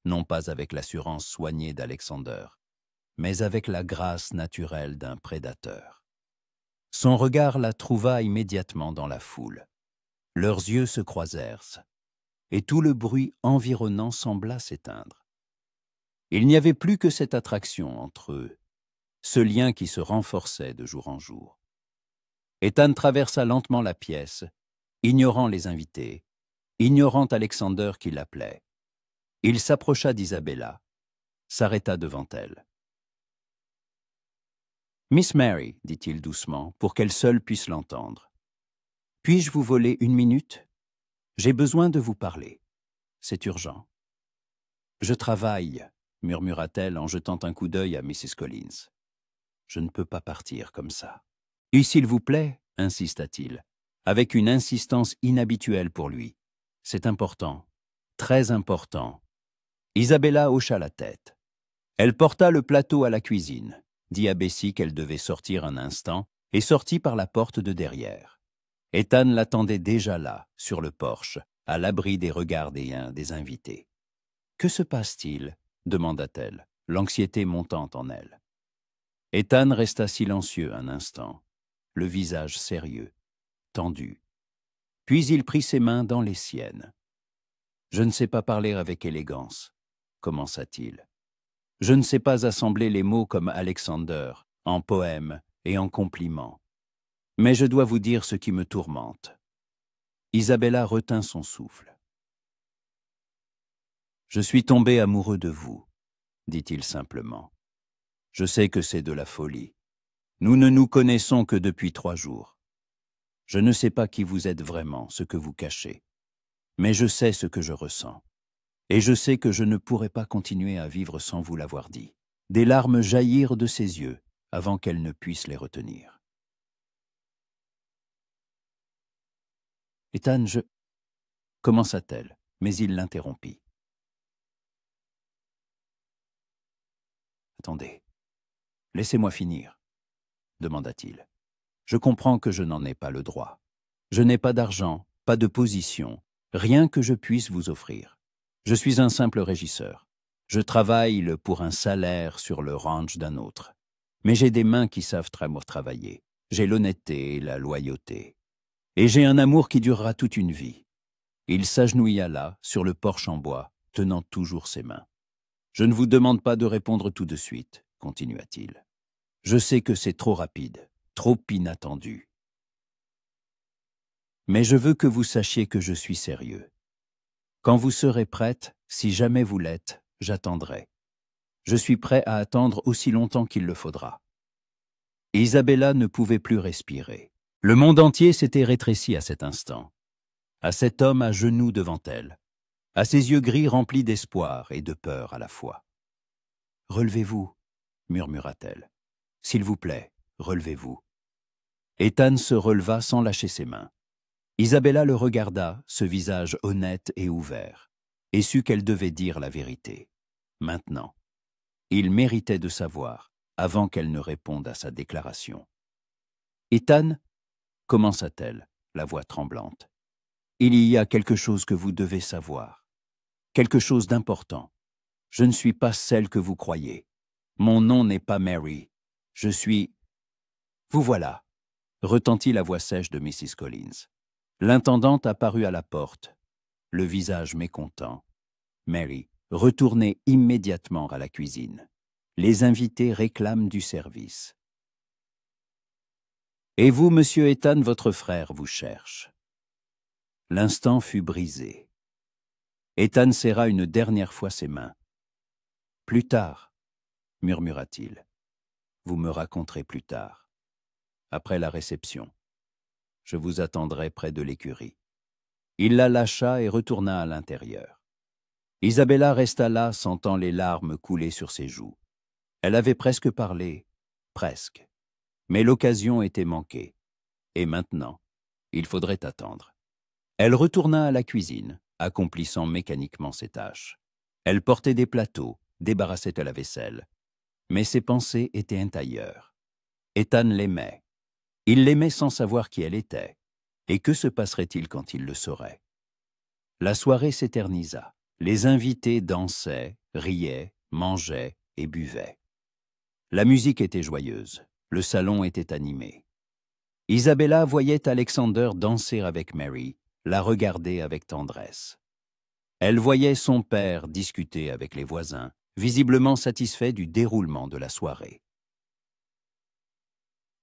[SPEAKER 1] non pas avec l'assurance soignée d'Alexander, mais avec la grâce naturelle d'un prédateur. Son regard la trouva immédiatement dans la foule. Leurs yeux se croisèrent, et tout le bruit environnant sembla s'éteindre. Il n'y avait plus que cette attraction entre eux, ce lien qui se renforçait de jour en jour. Ethan traversa lentement la pièce, ignorant les invités, ignorant Alexander qui l'appelait. Il s'approcha d'Isabella, s'arrêta devant elle. « Miss Mary, dit-il doucement, pour qu'elle seule puisse l'entendre. Puis-je vous voler 1 minute? J'ai besoin de vous parler. C'est urgent. » « Je travaille, » murmura-t-elle en jetant un coup d'œil à Mrs. Collins. « Je ne peux pas partir comme ça. »« Et s'il vous plaît, » insista-t-il, avec une insistance inhabituelle pour lui. « C'est important, très important. » Isabella hocha la tête. Elle porta le plateau à la cuisine, dit à Bessie qu'elle devait sortir un instant, et sortit par la porte de derrière. Ethan l'attendait déjà là, sur le porche, à l'abri des regards des invités. « Que se passe-t-il » demanda-t-elle, l'anxiété montant en elle. Ethan resta silencieux un instant, le visage sérieux, tendu. Puis il prit ses mains dans les siennes. « Je ne sais pas parler avec élégance, » commença-t-il. « Je ne sais pas assembler les mots comme Alexander, en poèmes et en compliments. Mais je dois vous dire ce qui me tourmente. » Isabella retint son souffle. « Je suis tombé amoureux de vous, » dit-il simplement. « Je sais que c'est de la folie. Nous ne nous connaissons que depuis 3 jours. Je ne sais pas qui vous êtes vraiment, ce que vous cachez. Mais je sais ce que je ressens. Et je sais que je ne pourrai pas continuer à vivre sans vous l'avoir dit. » Des larmes jaillirent de ses yeux avant qu'elle ne puisse les retenir. « Ethan, je... » commença-t-elle, mais il l'interrompit. « Attendez, laissez-moi finir, » demanda-t-il. « Je comprends que je n'en ai pas le droit. Je n'ai pas d'argent, pas de position, rien que je puisse vous offrir. Je suis un simple régisseur. Je travaille pour un salaire sur le ranch d'un autre. Mais j'ai des mains qui savent travailler. J'ai l'honnêteté et la loyauté. Et j'ai un amour qui durera toute une vie. » Il s'agenouilla là, sur le porche en bois, tenant toujours ses mains. « Je ne vous demande pas de répondre tout de suite, » continua-t-il. « Je sais que c'est trop rapide, trop inattendu. Mais je veux que vous sachiez que je suis sérieux. Quand vous serez prête, si jamais vous l'êtes, j'attendrai. Je suis prêt à attendre aussi longtemps qu'il le faudra. » Isabella ne pouvait plus respirer. Le monde entier s'était rétréci à cet instant, à cet homme à genoux devant elle, à ses yeux gris remplis d'espoir et de peur à la fois. « Relevez-vous, » murmura-t-elle. « S'il vous plaît, relevez-vous. » Ethan se releva sans lâcher ses mains. Isabella le regarda, ce visage honnête et ouvert, et sut qu'elle devait dire la vérité. Maintenant, il méritait de savoir, avant qu'elle ne réponde à sa déclaration. « Ethan, » commença-t-elle, la voix tremblante, « il y a quelque chose que vous devez savoir, quelque chose d'important. Je ne suis pas celle que vous croyez. Mon nom n'est pas Mary. Je suis... » « Vous voilà, » retentit la voix sèche de Mrs. Collins. L'intendante apparut à la porte, le visage mécontent. Mary, retournez immédiatement à la cuisine. Les invités réclament du service. « Et vous, monsieur Ethan, votre frère vous cherche. » L'instant fut brisé. Ethan serra une dernière fois ses mains. « Plus tard, » murmura-t-il. « Vous me raconterez plus tard, après la réception. Je vous attendrai près de l'écurie. » Il la lâcha et retourna à l'intérieur. Isabella resta là, sentant les larmes couler sur ses joues. Elle avait presque parlé, presque. Mais l'occasion était manquée. Et maintenant, il faudrait attendre. Elle retourna à la cuisine, accomplissant mécaniquement ses tâches. Elle portait des plateaux, débarrassait de la vaisselle. Mais ses pensées étaient ailleurs. Ethan l'aimait. Il l'aimait sans savoir qui elle était. Et que se passerait-il quand il le saurait? La soirée s'éternisa. Les invités dansaient, riaient, mangeaient et buvaient. La musique était joyeuse. Le salon était animé. Isabella voyait Alexander danser avec Mary, la regarder avec tendresse. Elle voyait son père discuter avec les voisins, visiblement satisfait du déroulement de la soirée.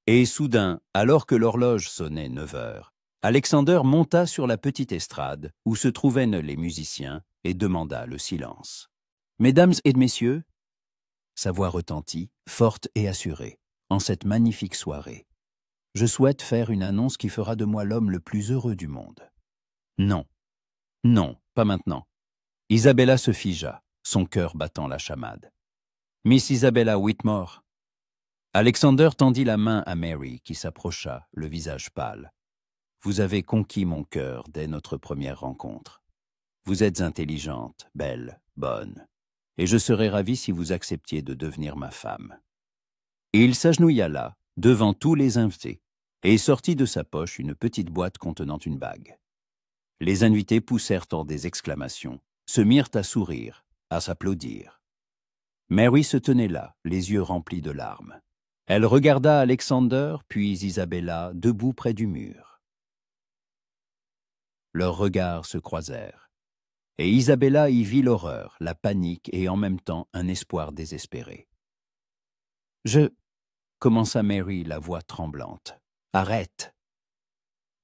[SPEAKER 1] Et soudain, alors que l'horloge sonnait 9 heures, Alexander monta sur la petite estrade où se trouvaient les musiciens et demanda le silence. « Mesdames et messieurs » sa voix retentit, forte et assurée, en cette magnifique soirée. « Je souhaite faire une annonce qui fera de moi l'homme le plus heureux du monde. » Non, non, pas maintenant. Isabella se figea, son cœur battant la chamade. « Miss Isabella Whitmore » Alexander tendit la main à Mary, qui s'approcha, le visage pâle. « Vous avez conquis mon cœur dès notre première rencontre. Vous êtes intelligente, belle, bonne, et je serais ravi si vous acceptiez de devenir ma femme. » Et il s'agenouilla là, devant tous les invités, et sortit de sa poche une petite boîte contenant une bague. Les invités poussèrent hors des exclamations, se mirent à sourire, à s'applaudir. Mary se tenait là, les yeux remplis de larmes. Elle regarda Alexander, puis Isabella, debout près du mur. Leurs regards se croisèrent, et Isabella y vit l'horreur, la panique et en même temps un espoir désespéré. « Je... » commença Mary, la voix tremblante. « Arrête !»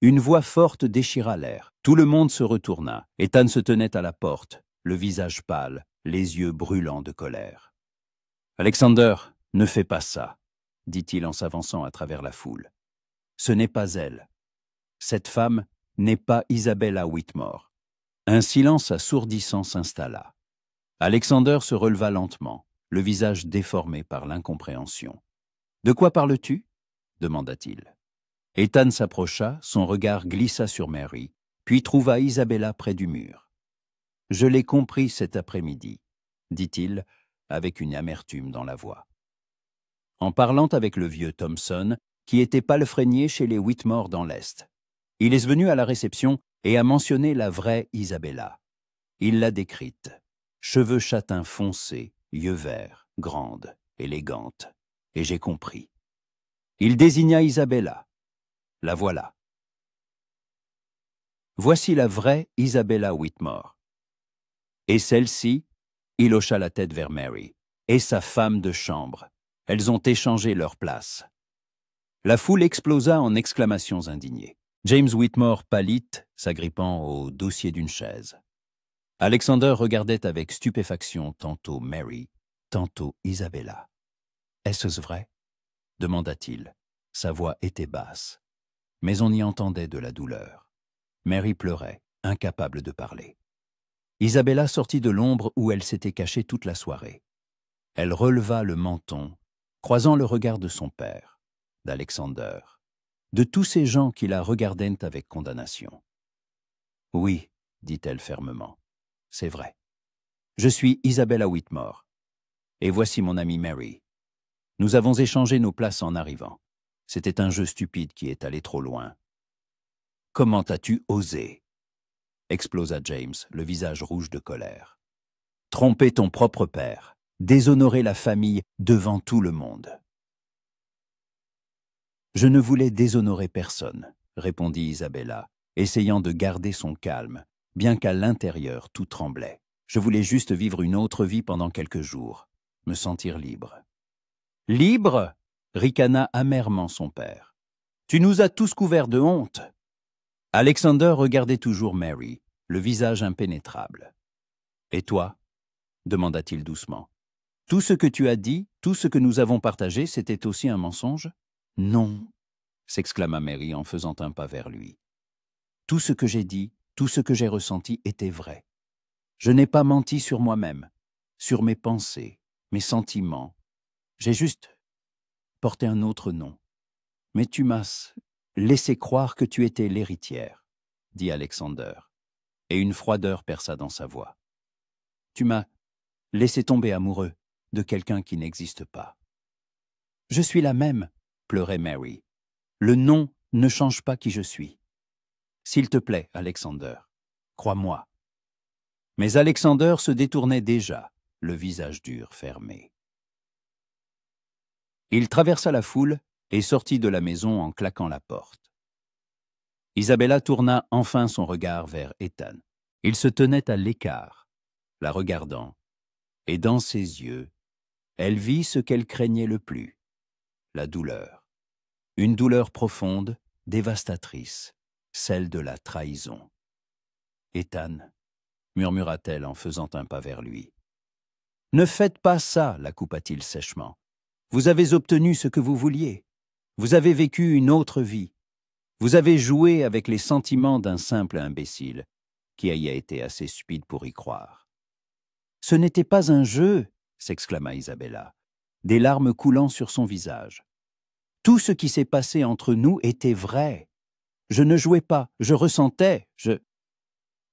[SPEAKER 1] Une voix forte déchira l'air. Tout le monde se retourna. Ethan se tenait à la porte, le visage pâle, les yeux brûlants de colère. « Alexander, ne fais pas ça !» dit-il en s'avançant à travers la foule. « Ce n'est pas elle. Cette femme n'est pas Isabella Whitmore. » Un silence assourdissant s'installa. Alexander se releva lentement, le visage déformé par l'incompréhension. « De quoi parles-tu » demanda-t-il. Ethan s'approcha, son regard glissa sur Mary, puis trouva Isabella près du mur. « Je l'ai compris cet après-midi » dit-il, avec une amertume dans la voix. En parlant avec le vieux Thompson, qui était palefrenier chez les Whitmore dans l'Est. Il est venu à la réception et a mentionné la vraie Isabella. Il l'a décrite. Cheveux châtains foncés, yeux verts, grande, élégante. Et j'ai compris. Il désigna Isabella. La voilà. Voici la vraie Isabella Whitmore. Et celle-ci, il hocha la tête vers Mary, et sa femme de chambre. Elles ont échangé leurs places. La foule explosa en exclamations indignées. James Whitmore pâlit, s'agrippant au dossier d'une chaise. Alexander regardait avec stupéfaction tantôt Mary, tantôt Isabella. « Est-ce vrai ?» demanda-t-il. Sa voix était basse, mais on y entendait de la douleur. Mary pleurait, incapable de parler. Isabella sortit de l'ombre où elle s'était cachée toute la soirée. Elle releva le menton, croisant le regard de son père, d'Alexander, de tous ces gens qui la regardaient avec condamnation. « Oui, dit-elle fermement, c'est vrai. Je suis Isabella Whitmore, et voici mon amie Mary. Nous avons échangé nos places en arrivant. C'était un jeu stupide qui est allé trop loin. »« Comment as-tu osé ?» explosa James, le visage rouge de colère. « Tromper ton propre père, déshonorer la famille devant tout le monde. »« Je ne voulais déshonorer personne, » répondit Isabella, essayant de garder son calme, bien qu'à l'intérieur tout tremblait. « Je voulais juste vivre une autre vie pendant quelques jours, me sentir libre. »« Libre ?» ricana amèrement son père. « Tu nous as tous couverts de honte. » Alexander regardait toujours Mary, le visage impénétrable. « Et toi ?» demanda-t-il doucement. « Tout ce que tu as dit, tout ce que nous avons partagé, c'était aussi un mensonge ?»« Non !» s'exclama Mary en faisant un pas vers lui. « Tout ce que j'ai dit, tout ce que j'ai ressenti était vrai. Je n'ai pas menti sur moi-même, sur mes pensées, mes sentiments. J'ai juste porté un autre nom. Mais tu m'as laissé croire que tu étais l'héritière, dit Alexander, et une froideur perça dans sa voix. Tu m'as laissé tomber amoureux de quelqu'un qui n'existe pas. Je suis la même, pleurait Mary. Le nom ne change pas qui je suis. S'il te plaît, Alexander, crois-moi. Mais Alexander se détournait déjà, le visage dur fermé. Il traversa la foule et sortit de la maison en claquant la porte. Isabella tourna enfin son regard vers Ethan. Il se tenait à l'écart, la regardant, et dans ses yeux, elle vit ce qu'elle craignait le plus, la douleur. Une douleur profonde, dévastatrice, celle de la trahison. « Ethan » murmura-t-elle en faisant un pas vers lui. « Ne faites pas ça » la coupa-t-il sèchement. « Vous avez obtenu ce que vous vouliez. Vous avez vécu une autre vie. Vous avez joué avec les sentiments d'un simple imbécile qui y a été assez stupide pour y croire. »« Ce n'était pas un jeu » s'exclama Isabella, des larmes coulant sur son visage. « Tout ce qui s'est passé entre nous était vrai. Je ne jouais pas, je ressentais, je... »«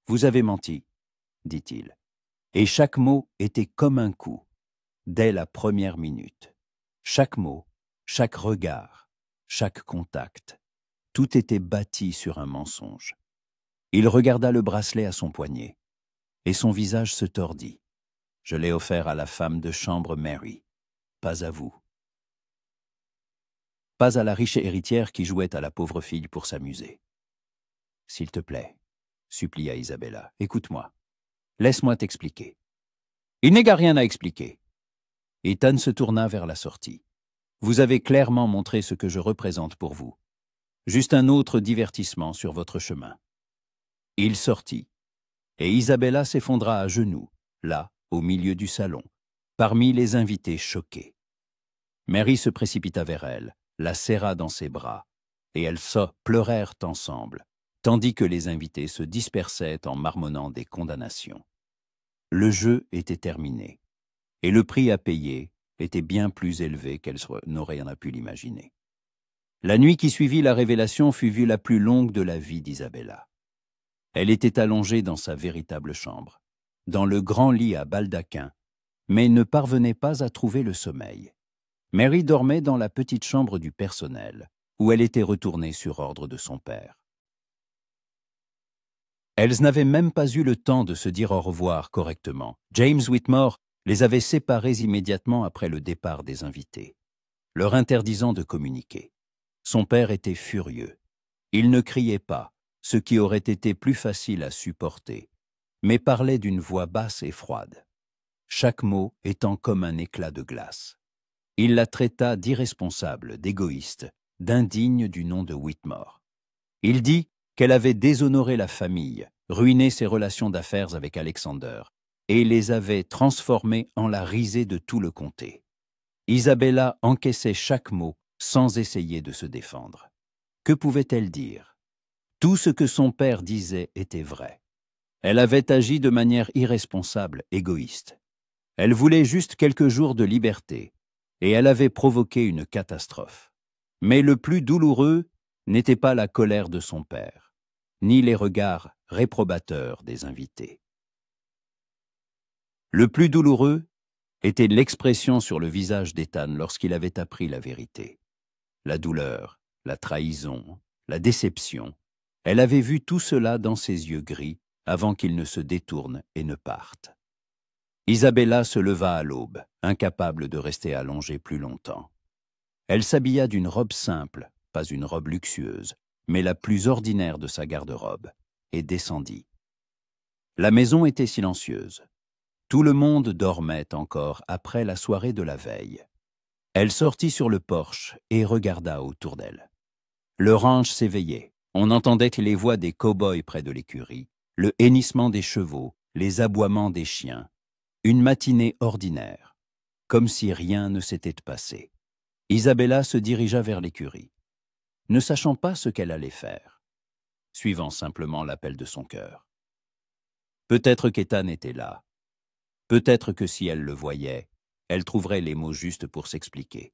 [SPEAKER 1] Vous avez menti, » dit-il, et chaque mot était comme un coup, dès la première minute. Chaque mot, chaque regard, chaque contact, tout était bâti sur un mensonge. Il regarda le bracelet à son poignet, et son visage se tordit. « Je l'ai offert à la femme de chambre Mary, pas à vous. » Pas à la riche héritière qui jouait à la pauvre fille pour s'amuser. « S'il te plaît, » supplia Isabella, « écoute-moi. Laisse-moi t'expliquer. » Il n'éga rien à expliquer. Ethan se tourna vers la sortie. « Vous avez clairement montré ce que je représente pour vous. Juste un autre divertissement sur votre chemin. » Il sortit, et Isabella s'effondra à genoux, là, au milieu du salon, parmi les invités choqués. Mary se précipita vers elle, la serra dans ses bras, et elles pleurèrent ensemble, tandis que les invités se dispersaient en marmonnant des condamnations. Le jeu était terminé, et le prix à payer était bien plus élevé qu'elle n'aurait rien pu l'imaginer. La nuit qui suivit la révélation fut la plus longue de la vie d'Isabella. Elle était allongée dans sa véritable chambre, dans le grand lit à baldaquin, mais ne parvenait pas à trouver le sommeil. Mary dormait dans la petite chambre du personnel, où elle était retournée sur ordre de son père. Elles n'avaient même pas eu le temps de se dire au revoir correctement. James Whitmore les avait séparées immédiatement après le départ des invités, leur interdisant de communiquer. Son père était furieux. Il ne criait pas, ce qui aurait été plus facile à supporter, mais parlait d'une voix basse et froide, chaque mot étant comme un éclat de glace. Il la traita d'irresponsable, d'égoïste, d'indigne du nom de Whitmore. Il dit qu'elle avait déshonoré la famille, ruiné ses relations d'affaires avec Alexander, et les avait transformées en la risée de tout le comté. Isabella encaissait chaque mot sans essayer de se défendre. Que pouvait-elle dire? Tout ce que son père disait était vrai. Elle avait agi de manière irresponsable, égoïste. Elle voulait juste quelques jours de liberté, et elle avait provoqué une catastrophe. Mais le plus douloureux n'était pas la colère de son père, ni les regards réprobateurs des invités. Le plus douloureux était l'expression sur le visage d'Ethan lorsqu'il avait appris la vérité. La douleur, la trahison, la déception, elle avait vu tout cela dans ses yeux gris avant qu'il ne se détourne et ne parte. Isabella se leva à l'aube, incapable de rester allongée plus longtemps. Elle s'habilla d'une robe simple, pas une robe luxueuse, mais la plus ordinaire de sa garde-robe, et descendit. La maison était silencieuse. Tout le monde dormait encore après la soirée de la veille. Elle sortit sur le porche et regarda autour d'elle. Le ranch s'éveillait. On entendait les voix des cow-boys près de l'écurie, le hennissement des chevaux, les aboiements des chiens. Une matinée ordinaire, comme si rien ne s'était passé. Isabella se dirigea vers l'écurie, ne sachant pas ce qu'elle allait faire, suivant simplement l'appel de son cœur. Peut-être qu'Ethan était là. Peut-être que si elle le voyait, elle trouverait les mots justes pour s'expliquer.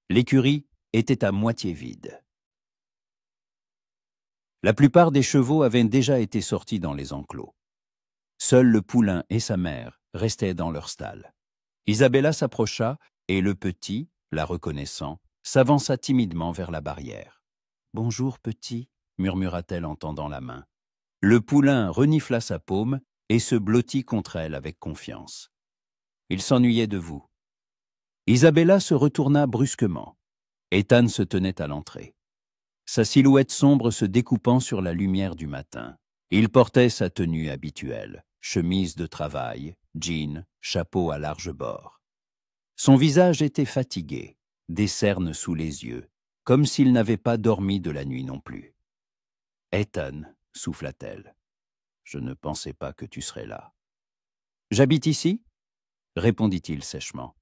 [SPEAKER 1] L'écurie était à moitié vide. La plupart des chevaux avaient déjà été sortis dans les enclos. Seul le poulain et sa mère restaient dans leur stall. Isabella s'approcha et le petit, la reconnaissant, s'avança timidement vers la barrière. « Bonjour, petit » murmura-t-elle en tendant la main. Le poulain renifla sa paume et se blottit contre elle avec confiance. Il s'ennuyait de vous. Isabella se retourna brusquement. Ethan se tenait à l'entrée, sa silhouette sombre se découpant sur la lumière du matin. Il portait sa tenue habituelle, chemise de travail, jean, chapeau à large bord. Son visage était fatigué, des cernes sous les yeux, comme s'il n'avait pas dormi de la nuit non plus. « Ethan, » souffla-t-elle, « je ne pensais pas que tu serais là. »« J'habite ici ?» répondit-il sèchement,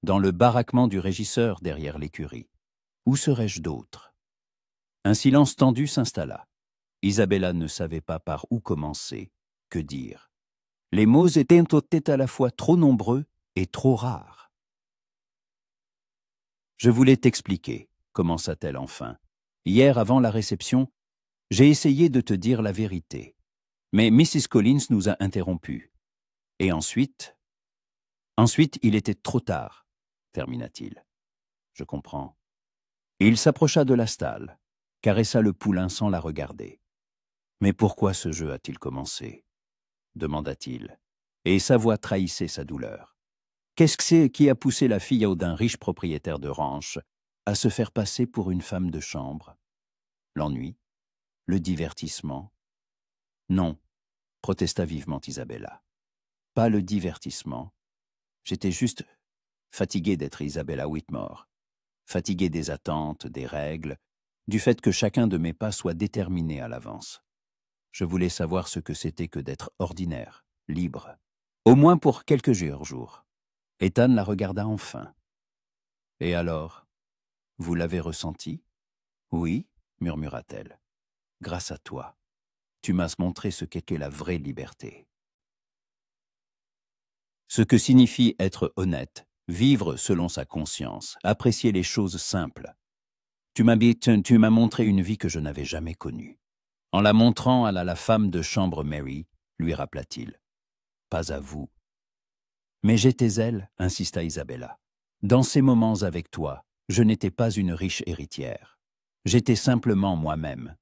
[SPEAKER 1] dans le baraquement du régisseur derrière l'écurie. « Où serais-je d'autre ?» Un silence tendu s'installa. Isabella ne savait pas par où commencer, que dire. Les mots étaient à la fois trop nombreux et trop rares. « Je voulais t'expliquer, » commença-t-elle enfin. « Hier, avant la réception, j'ai essayé de te dire la vérité. Mais Mrs. Collins nous a interrompus. Et ensuite, il était trop tard, termina-t-il. Je comprends. Il s'approcha de la stalle, caressa le poulain sans la regarder. Mais pourquoi ce jeu a-t-il commencé? Demanda-t-il, et sa voix trahissait sa douleur. Qu'est-ce que c'est qui a poussé la fille d'un riche propriétaire de ranch à se faire passer pour une femme de chambre? L'ennui? Le divertissement? Non, protesta vivement Isabella. Pas le divertissement. J'étais juste fatigué d'être Isabella Whitmore. Fatigué des attentes, des règles, du fait que chacun de mes pas soit déterminé à l'avance. Je voulais savoir ce que c'était que d'être ordinaire, libre, au moins pour quelques jours. Ethan la regarda enfin. « Et alors, vous l'avez ressenti? »« Oui, murmura-t-elle. Grâce à toi, tu m'as montré ce qu'était la vraie liberté. » Ce que signifie être honnête, vivre selon sa conscience, apprécier les choses simples. Tu m'as montré une vie que je n'avais jamais connue. En la montrant à la femme de chambre Mary, lui rappela-t-il. Pas à vous. Mais j'étais elle, insista Isabella. Dans ces moments avec toi, je n'étais pas une riche héritière. J'étais simplement moi-même,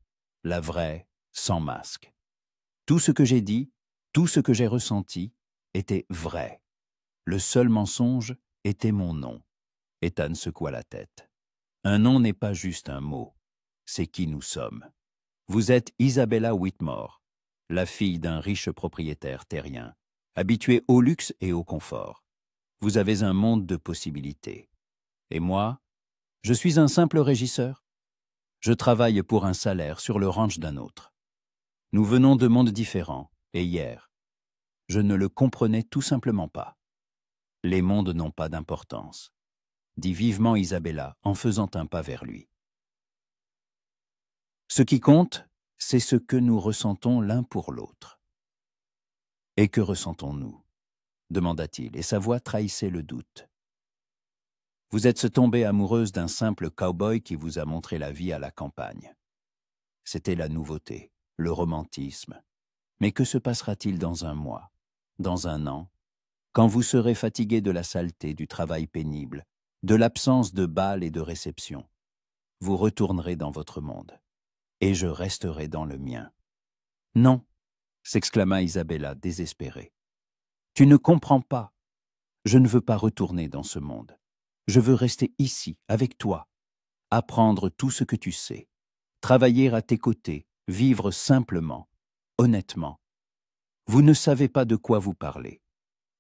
[SPEAKER 1] la vraie, sans masque. Tout ce que j'ai dit, tout ce que j'ai ressenti, était vrai. Le seul mensonge était mon nom. Ethan secoua la tête. Un nom n'est pas juste un mot, c'est qui nous sommes. Vous êtes Isabella Whitmore, la fille d'un riche propriétaire terrien, habituée au luxe et au confort. Vous avez un monde de possibilités. Et moi, je suis un simple régisseur. Je travaille pour un salaire sur le ranch d'un autre. Nous venons de mondes différents, et hier, je ne le comprenais tout simplement pas. Les mondes n'ont pas d'importance, dit vivement Isabella en faisant un pas vers lui. Ce qui compte, c'est ce que nous ressentons l'un pour l'autre. Et que ressentons-nous? Demanda-t-il, et sa voix trahissait le doute. Vous êtes tombée amoureuse d'un simple cow-boy qui vous a montré la vie à la campagne. C'était la nouveauté, le romantisme. Mais que se passera-t-il dans un mois, dans un an, quand vous serez fatigué de la saleté, du travail pénible, de l'absence de bals et de réceptions? Vous retournerez dans votre monde, et je resterai dans le mien. Non, s'exclama Isabella, désespérée. Tu ne comprends pas. Je ne veux pas retourner dans ce monde. Je veux rester ici, avec toi, apprendre tout ce que tu sais, travailler à tes côtés, vivre simplement, honnêtement. Vous ne savez pas de quoi vous parlez.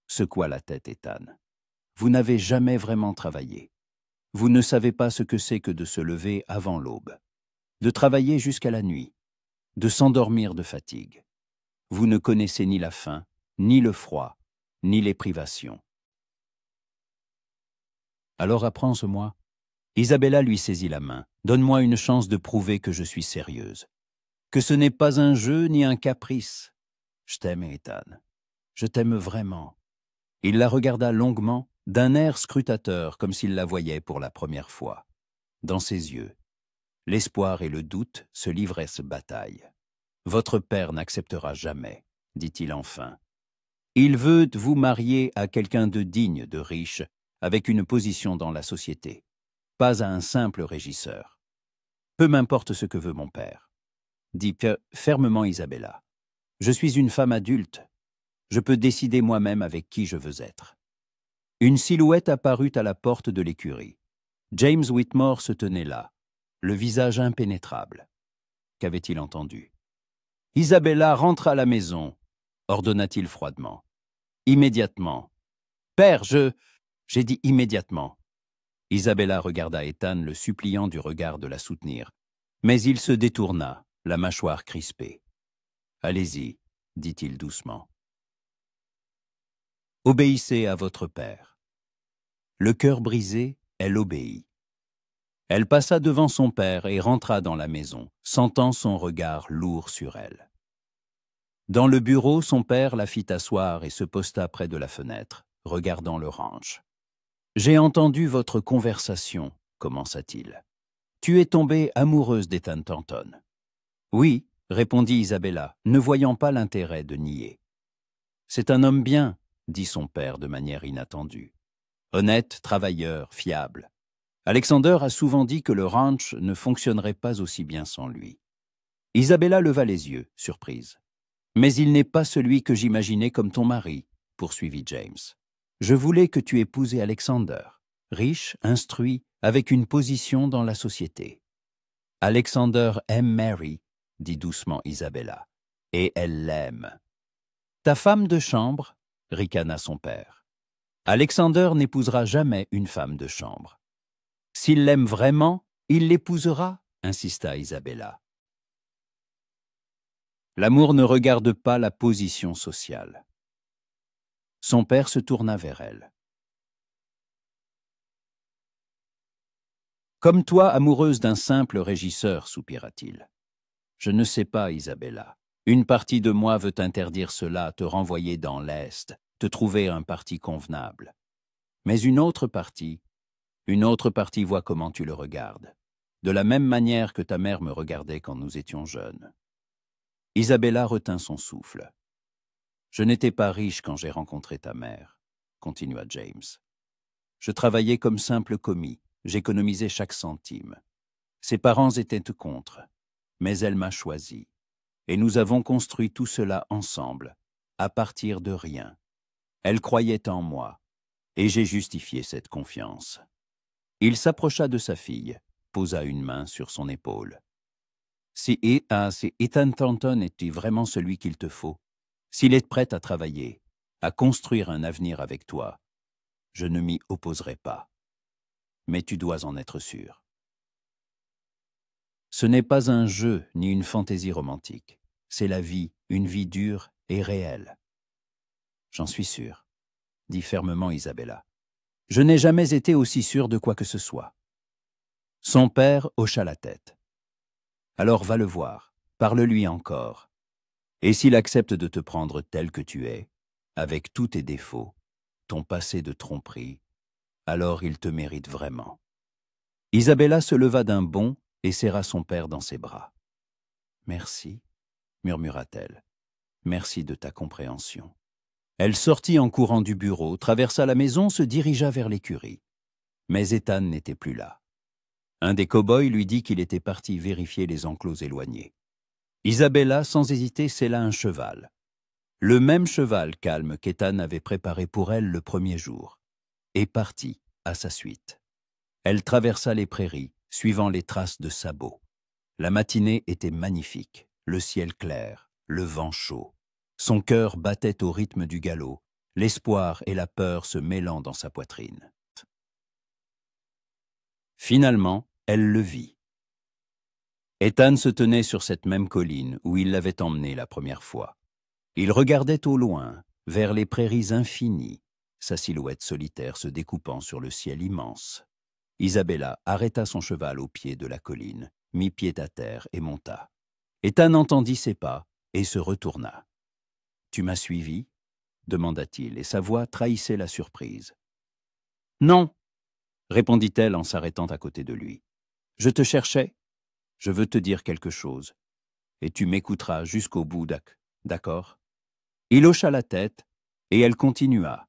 [SPEAKER 1] Secoua la tête Ethan. Vous n'avez jamais vraiment travaillé. Vous ne savez pas ce que c'est que de se lever avant l'aube, de travailler jusqu'à la nuit, de s'endormir de fatigue. Vous ne connaissez ni la faim, ni le froid, ni les privations. Alors apprends-moi. Isabella lui saisit la main. Donne-moi une chance de prouver que je suis sérieuse. Que ce n'est pas un jeu ni un caprice. Je t'aime, Ethan. Je t'aime vraiment. Il la regarda longuement, d'un air scrutateur, comme s'il la voyait pour la première fois. Dans ses yeux, l'espoir et le doute se livraient cette bataille. Votre père n'acceptera jamais, dit-il enfin. Il veut vous marier à quelqu'un de digne, de riche, avec une position dans la société, pas à un simple régisseur. Peu m'importe ce que veut mon père, dit fermement Isabella. Je suis une femme adulte. Je peux décider moi-même avec qui je veux être. Une silhouette apparut à la porte de l'écurie. James Whitmore se tenait là, le visage impénétrable. Qu'avait-il entendu? Isabella rentre à la maison, ordonna-t-il froidement. Immédiatement. Père, j'ai dit immédiatement. Isabella regarda Ethan, le suppliant du regard de la soutenir. Mais il se détourna, la mâchoire crispée. Allez-y, dit-il doucement. Obéissez à votre père. Le cœur brisé, elle obéit. Elle passa devant son père et rentra dans la maison, sentant son regard lourd sur elle. Dans le bureau, son père la fit asseoir et se posta près de la fenêtre, regardant le ranch. « J'ai entendu votre conversation, commença-t-il. Tu es tombée amoureuse d'Ethan Thornton. »« Oui, répondit Isabella, ne voyant pas l'intérêt de nier. « C'est un homme bien, dit son père de manière inattendue. Honnête, travailleur, fiable. Alexander a souvent dit que le ranch ne fonctionnerait pas aussi bien sans lui. Isabella leva les yeux, surprise. « Mais il n'est pas celui que j'imaginais comme ton mari, » poursuivit James. « Je voulais que tu épousais Alexander, riche, instruit, avec une position dans la société. »« Alexander aime Mary, » dit doucement Isabella, « et elle l'aime. »« Ta femme de chambre » ricana son père. « Alexander n'épousera jamais une femme de chambre. »« S'il l'aime vraiment, il l'épousera, » insista Isabella. L'amour ne regarde pas la position sociale. Son père se tourna vers elle. « Comme toi, amoureuse d'un simple régisseur, soupira-t-il. Je ne sais pas, Isabella. Une partie de moi veut t'interdire cela, te renvoyer dans l'Est, te trouver un parti convenable. Mais une autre partie voit comment tu le regardes, de la même manière que ta mère me regardait quand nous étions jeunes. » Isabella retint son souffle. « Je n'étais pas riche quand j'ai rencontré ta mère, » continua James. « Je travaillais comme simple commis, j'économisais chaque centime. Ses parents étaient contre, mais elle m'a choisi. Et nous avons construit tout cela ensemble, à partir de rien. Elle croyait en moi, et j'ai justifié cette confiance. » Il s'approcha de sa fille, posa une main sur son épaule. « Si Ethan Thornton est vraiment celui qu'il te faut, s'il est prêt à travailler, à construire un avenir avec toi, je ne m'y opposerai pas. Mais tu dois en être sûr. Ce n'est pas un jeu ni une fantaisie romantique. C'est la vie, une vie dure et réelle. »« J'en suis sûr, » dit fermement Isabella. « Je n'ai jamais été aussi sûr de quoi que ce soit. » Son père hocha la tête. « Alors va le voir, parle-lui encore. Et s'il accepte de te prendre tel que tu es, avec tous tes défauts, ton passé de tromperie, alors il te mérite vraiment. » Isabella se leva d'un bond et serra son père dans ses bras. « Merci, » murmura-t-elle. « Merci de ta compréhension. » Elle sortit en courant du bureau, traversa la maison, se dirigea vers l'écurie. Mais Ethan n'était plus là. Un des cow-boys lui dit qu'il était parti vérifier les enclos éloignés. Isabella, sans hésiter, sella un cheval. Le même cheval calme qu'Ethan avait préparé pour elle le premier jour, et partit à sa suite. Elle traversa les prairies, suivant les traces de sabots. La matinée était magnifique, le ciel clair, le vent chaud. Son cœur battait au rythme du galop, l'espoir et la peur se mêlant dans sa poitrine. Finalement, elle le vit. Ethan se tenait sur cette même colline où il l'avait emmené la première fois. Il regardait au loin, vers les prairies infinies, sa silhouette solitaire se découpant sur le ciel immense. Isabella arrêta son cheval au pied de la colline, mit pied à terre et monta. Ethan entendit ses pas et se retourna. « Tu m'as suivi » demanda-t-il, et sa voix trahissait la surprise. « Non » répondit-elle en s'arrêtant à côté de lui. « Je te cherchais. Je veux te dire quelque chose. Et tu m'écouteras jusqu'au bout, d'accord ?» Il hocha la tête, et elle continua,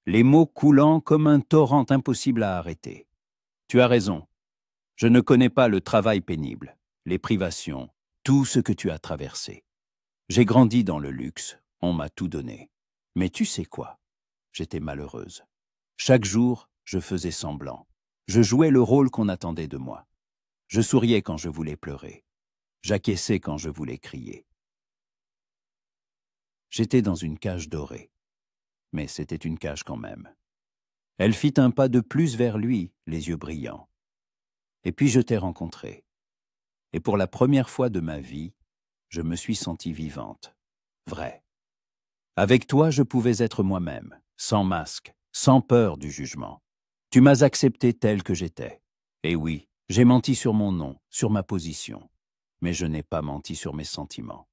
[SPEAKER 1] les mots coulant comme un torrent impossible à arrêter. « Tu as raison. Je ne connais pas le travail pénible, les privations, tout ce que tu as traversé. J'ai grandi dans le luxe, on m'a tout donné. Mais tu sais quoi? J'étais malheureuse. Chaque jour, je faisais semblant. Je jouais le rôle qu'on attendait de moi. Je souriais quand je voulais pleurer. J'acquiesçais quand je voulais crier. J'étais dans une cage dorée. Mais c'était une cage quand même. » Elle fit un pas de plus vers lui, les yeux brillants. « Et puis je t'ai rencontré. Et pour la première fois de ma vie, je me suis sentie vivante, vraie. Avec toi, je pouvais être moi-même, sans masque, sans peur du jugement. Tu m'as accepté tel que j'étais. Et oui, j'ai menti sur mon nom, sur ma position. Mais je n'ai pas menti sur mes sentiments.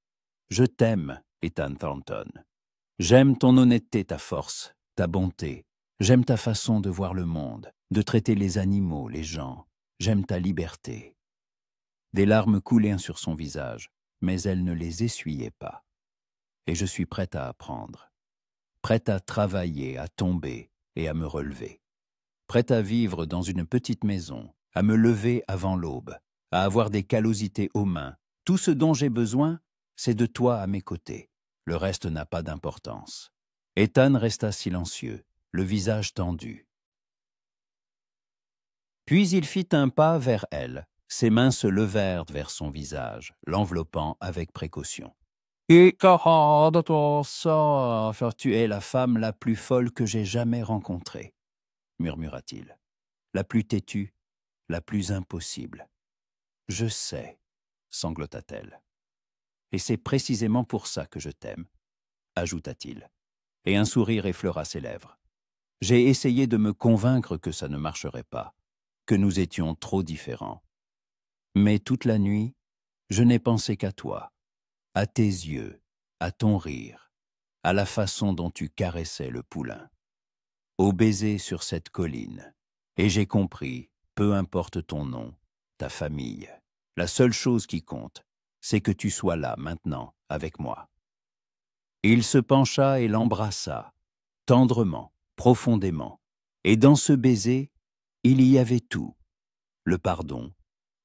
[SPEAKER 1] Je t'aime, Ethan Thornton. J'aime ton honnêteté, ta force, ta bonté. J'aime ta façon de voir le monde, de traiter les animaux, les gens. J'aime ta liberté. » Des larmes coulaient sur son visage, mais elle ne les essuyait pas. « Et je suis prête à apprendre, prête à travailler, à tomber et à me relever. prête à vivre dans une petite maison, à me lever avant l'aube, à avoir des callosités aux mains. Tout ce dont j'ai besoin, c'est de toi à mes côtés. Le reste n'a pas d'importance. » Ethan resta silencieux, le visage tendu. Puis il fit un pas vers elle. Ses mains se levèrent vers son visage, l'enveloppant avec précaution. « Tu es la femme la plus folle que j'ai jamais rencontrée, » murmura-t-il. « La plus têtue, la plus impossible. »« Je sais, » sanglota-t-elle. « Et c'est précisément pour ça que je t'aime, » ajouta-t-il, et un sourire effleura ses lèvres. « J'ai essayé de me convaincre que ça ne marcherait pas, que nous étions trop différents. Mais toute la nuit, je n'ai pensé qu'à toi, à tes yeux, à ton rire, à la façon dont tu caressais le poulain, au baiser sur cette colline. Et j'ai compris, peu importe ton nom, ta famille, la seule chose qui compte, c'est que tu sois là maintenant avec moi. » Il se pencha et l'embrassa, tendrement, profondément. Et dans ce baiser, il y avait tout, le pardon,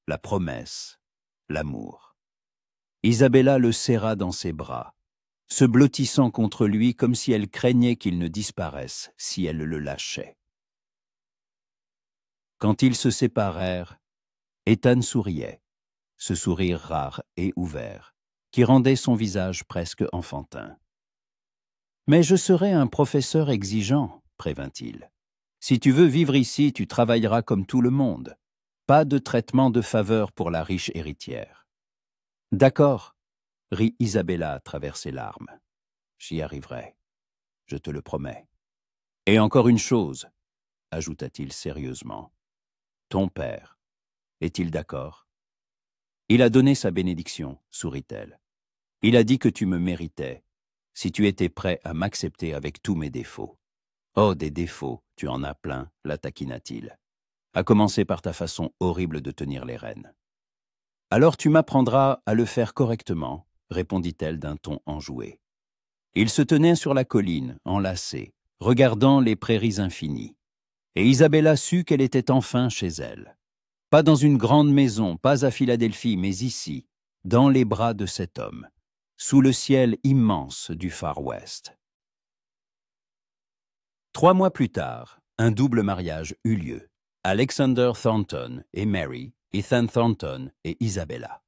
[SPEAKER 1] la promesse, l'amour. Isabella le serra dans ses bras, se blottissant contre lui comme si elle craignait qu'il ne disparaisse si elle le lâchait. Quand ils se séparèrent, Ethan souriait, ce sourire rare et ouvert, qui rendait son visage presque enfantin. « Mais je serai un professeur exigeant, » prévint-il. « Si tu veux vivre ici, tu travailleras comme tout le monde. Pas de traitement de faveur pour la riche héritière. »« D'accord, » rit Isabella à travers ses larmes. « J'y arriverai, je te le promets. »« Et encore une chose, » ajouta-t-il sérieusement. « Ton père, est-il d'accord ? » « Il a donné sa bénédiction, » sourit-elle. « Il a dit que tu me méritais, si tu étais prêt à m'accepter avec tous mes défauts. »« Oh, des défauts, tu en as plein, » la taquina-t-il. « À commencer par ta façon horrible de tenir les rênes. »« Alors tu m'apprendras à le faire correctement, » répondit-elle d'un ton enjoué. Ils se tenaient sur la colline, enlacés, regardant les prairies infinies. Et Isabella sut qu'elle était enfin chez elle. Pas dans une grande maison, pas à Philadelphie, mais ici, dans les bras de cet homme, sous le ciel immense du Far West. 3 mois plus tard, un double mariage eut lieu. Alexander Thornton et Mary, Ethan Thornton et Isabella.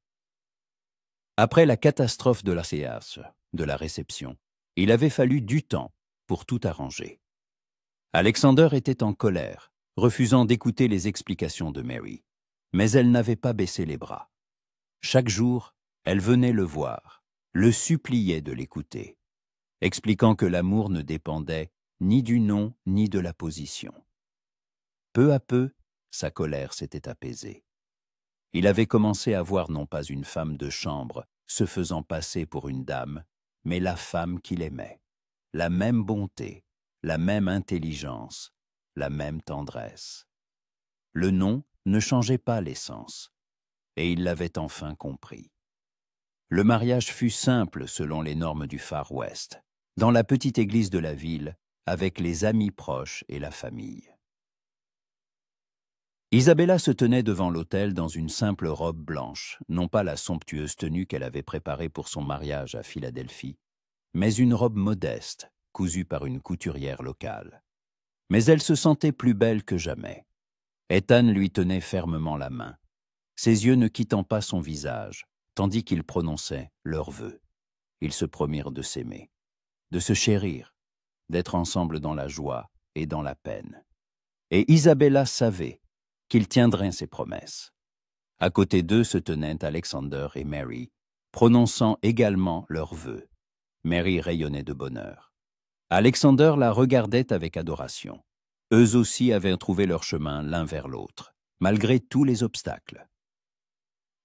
[SPEAKER 1] Après la catastrophe de la séance, de la réception, il avait fallu du temps pour tout arranger. Alexander était en colère, refusant d'écouter les explications de Mary. Mais elle n'avait pas baissé les bras. Chaque jour, elle venait le voir, le suppliait de l'écouter, expliquant que l'amour ne dépendait ni du nom ni de la position. Peu à peu, sa colère s'était apaisée. Il avait commencé à voir non pas une femme de chambre se faisant passer pour une dame, mais la femme qu'il aimait, la même bonté, la même intelligence, la même tendresse. Le nom ne changeait pas l'essence, et il l'avait enfin compris. Le mariage fut simple selon les normes du Far West, dans la petite église de la ville, avec les amis proches et la famille. Isabella se tenait devant l'autel dans une simple robe blanche, non pas la somptueuse tenue qu'elle avait préparée pour son mariage à Philadelphie, mais une robe modeste, cousue par une couturière locale. Mais elle se sentait plus belle que jamais. Ethan lui tenait fermement la main, ses yeux ne quittant pas son visage, tandis qu'ils prononçaient leurs vœux. Ils se promirent de s'aimer, de se chérir, d'être ensemble dans la joie et dans la peine. Et Isabella savait qu'ils tiendraient ses promesses. À côté d'eux se tenaient Alexander et Mary, prononçant également leurs vœux. Mary rayonnait de bonheur. Alexander la regardait avec adoration. Eux aussi avaient trouvé leur chemin l'un vers l'autre, malgré tous les obstacles.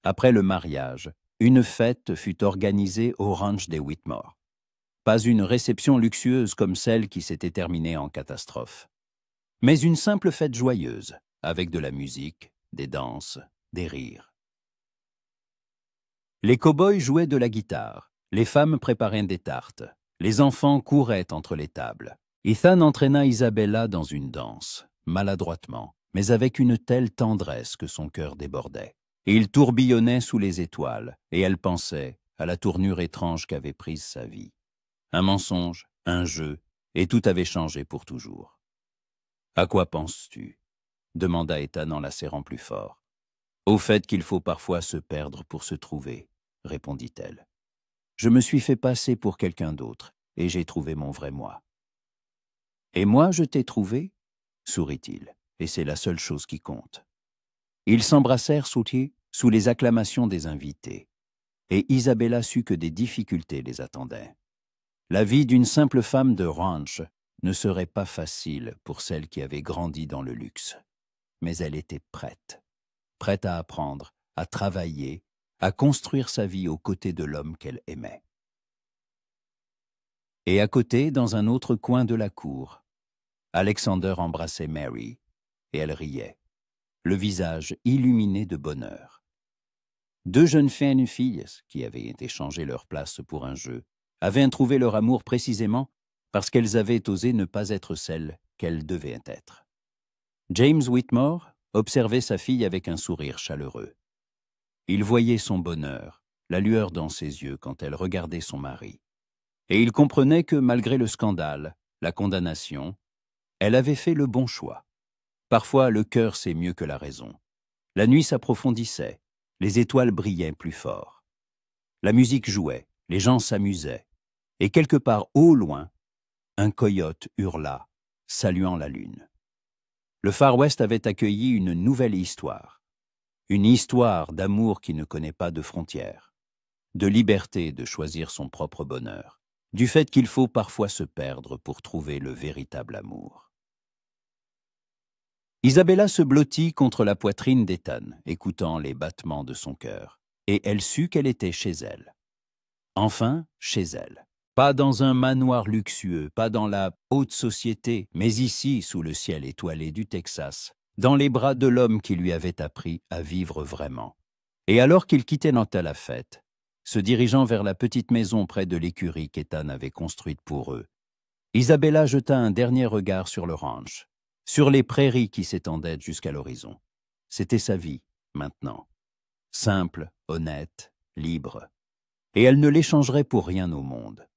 [SPEAKER 1] Après le mariage, une fête fut organisée au ranch des Whitmore. Pas une réception luxueuse comme celle qui s'était terminée en catastrophe, mais une simple fête joyeuse, avec de la musique, des danses, des rires. Les cow-boys jouaient de la guitare, les femmes préparaient des tartes, les enfants couraient entre les tables. Ethan entraîna Isabella dans une danse, maladroitement, mais avec une telle tendresse que son cœur débordait. Et il tourbillonnait sous les étoiles, et elle pensait à la tournure étrange qu'avait prise sa vie. Un mensonge, un jeu, et tout avait changé pour toujours. « À quoi penses-tu » demanda Ethan en la serrant plus fort. « Au fait qu'il faut parfois se perdre pour se trouver, répondit-elle. Je me suis fait passer pour quelqu'un d'autre, et j'ai trouvé mon vrai moi. Et moi, je t'ai trouvé, sourit-il, et c'est la seule chose qui compte. Ils s'embrassèrent sous les acclamations des invités, et Isabella sut que des difficultés les attendaient. La vie d'une simple femme de ranch ne serait pas facile pour celle qui avait grandi dans le luxe. Mais elle était prête à apprendre, à travailler, à construire sa vie aux côtés de l'homme qu'elle aimait. Et à côté, dans un autre coin de la cour, Alexander embrassait Mary, et elle riait, le visage illuminé de bonheur. Deux jeunes filles, qui avaient échangé leur place pour un jeu, avaient trouvé leur amour précisément parce qu'elles avaient osé ne pas être celles qu'elles devaient être. James Whitmore observait sa fille avec un sourire chaleureux. Il voyait son bonheur, la lueur dans ses yeux quand elle regardait son mari. Et il comprenait que malgré le scandale, la condamnation, elle avait fait le bon choix. Parfois, le cœur sait mieux que la raison. La nuit s'approfondissait, les étoiles brillaient plus fort. La musique jouait, les gens s'amusaient, et quelque part au loin, un coyote hurla, saluant la lune. Le Far West avait accueilli une nouvelle histoire. Une histoire d'amour qui ne connaît pas de frontières, de liberté de choisir son propre bonheur, du fait qu'il faut parfois se perdre pour trouver le véritable amour. Isabella se blottit contre la poitrine d'Ethan, écoutant les battements de son cœur, et elle sut qu'elle était chez elle. Enfin, chez elle. Pas dans un manoir luxueux, pas dans la haute société, mais ici, sous le ciel étoilé du Texas, dans les bras de l'homme qui lui avait appris à vivre vraiment. Et alors qu'il quittait la fête, se dirigeant vers la petite maison près de l'écurie qu'Ethan avait construite pour eux, Isabella jeta un dernier regard sur le ranch, sur les prairies qui s'étendaient jusqu'à l'horizon. C'était sa vie, maintenant. Simple, honnête, libre. Et elle ne l'échangerait pour rien au monde.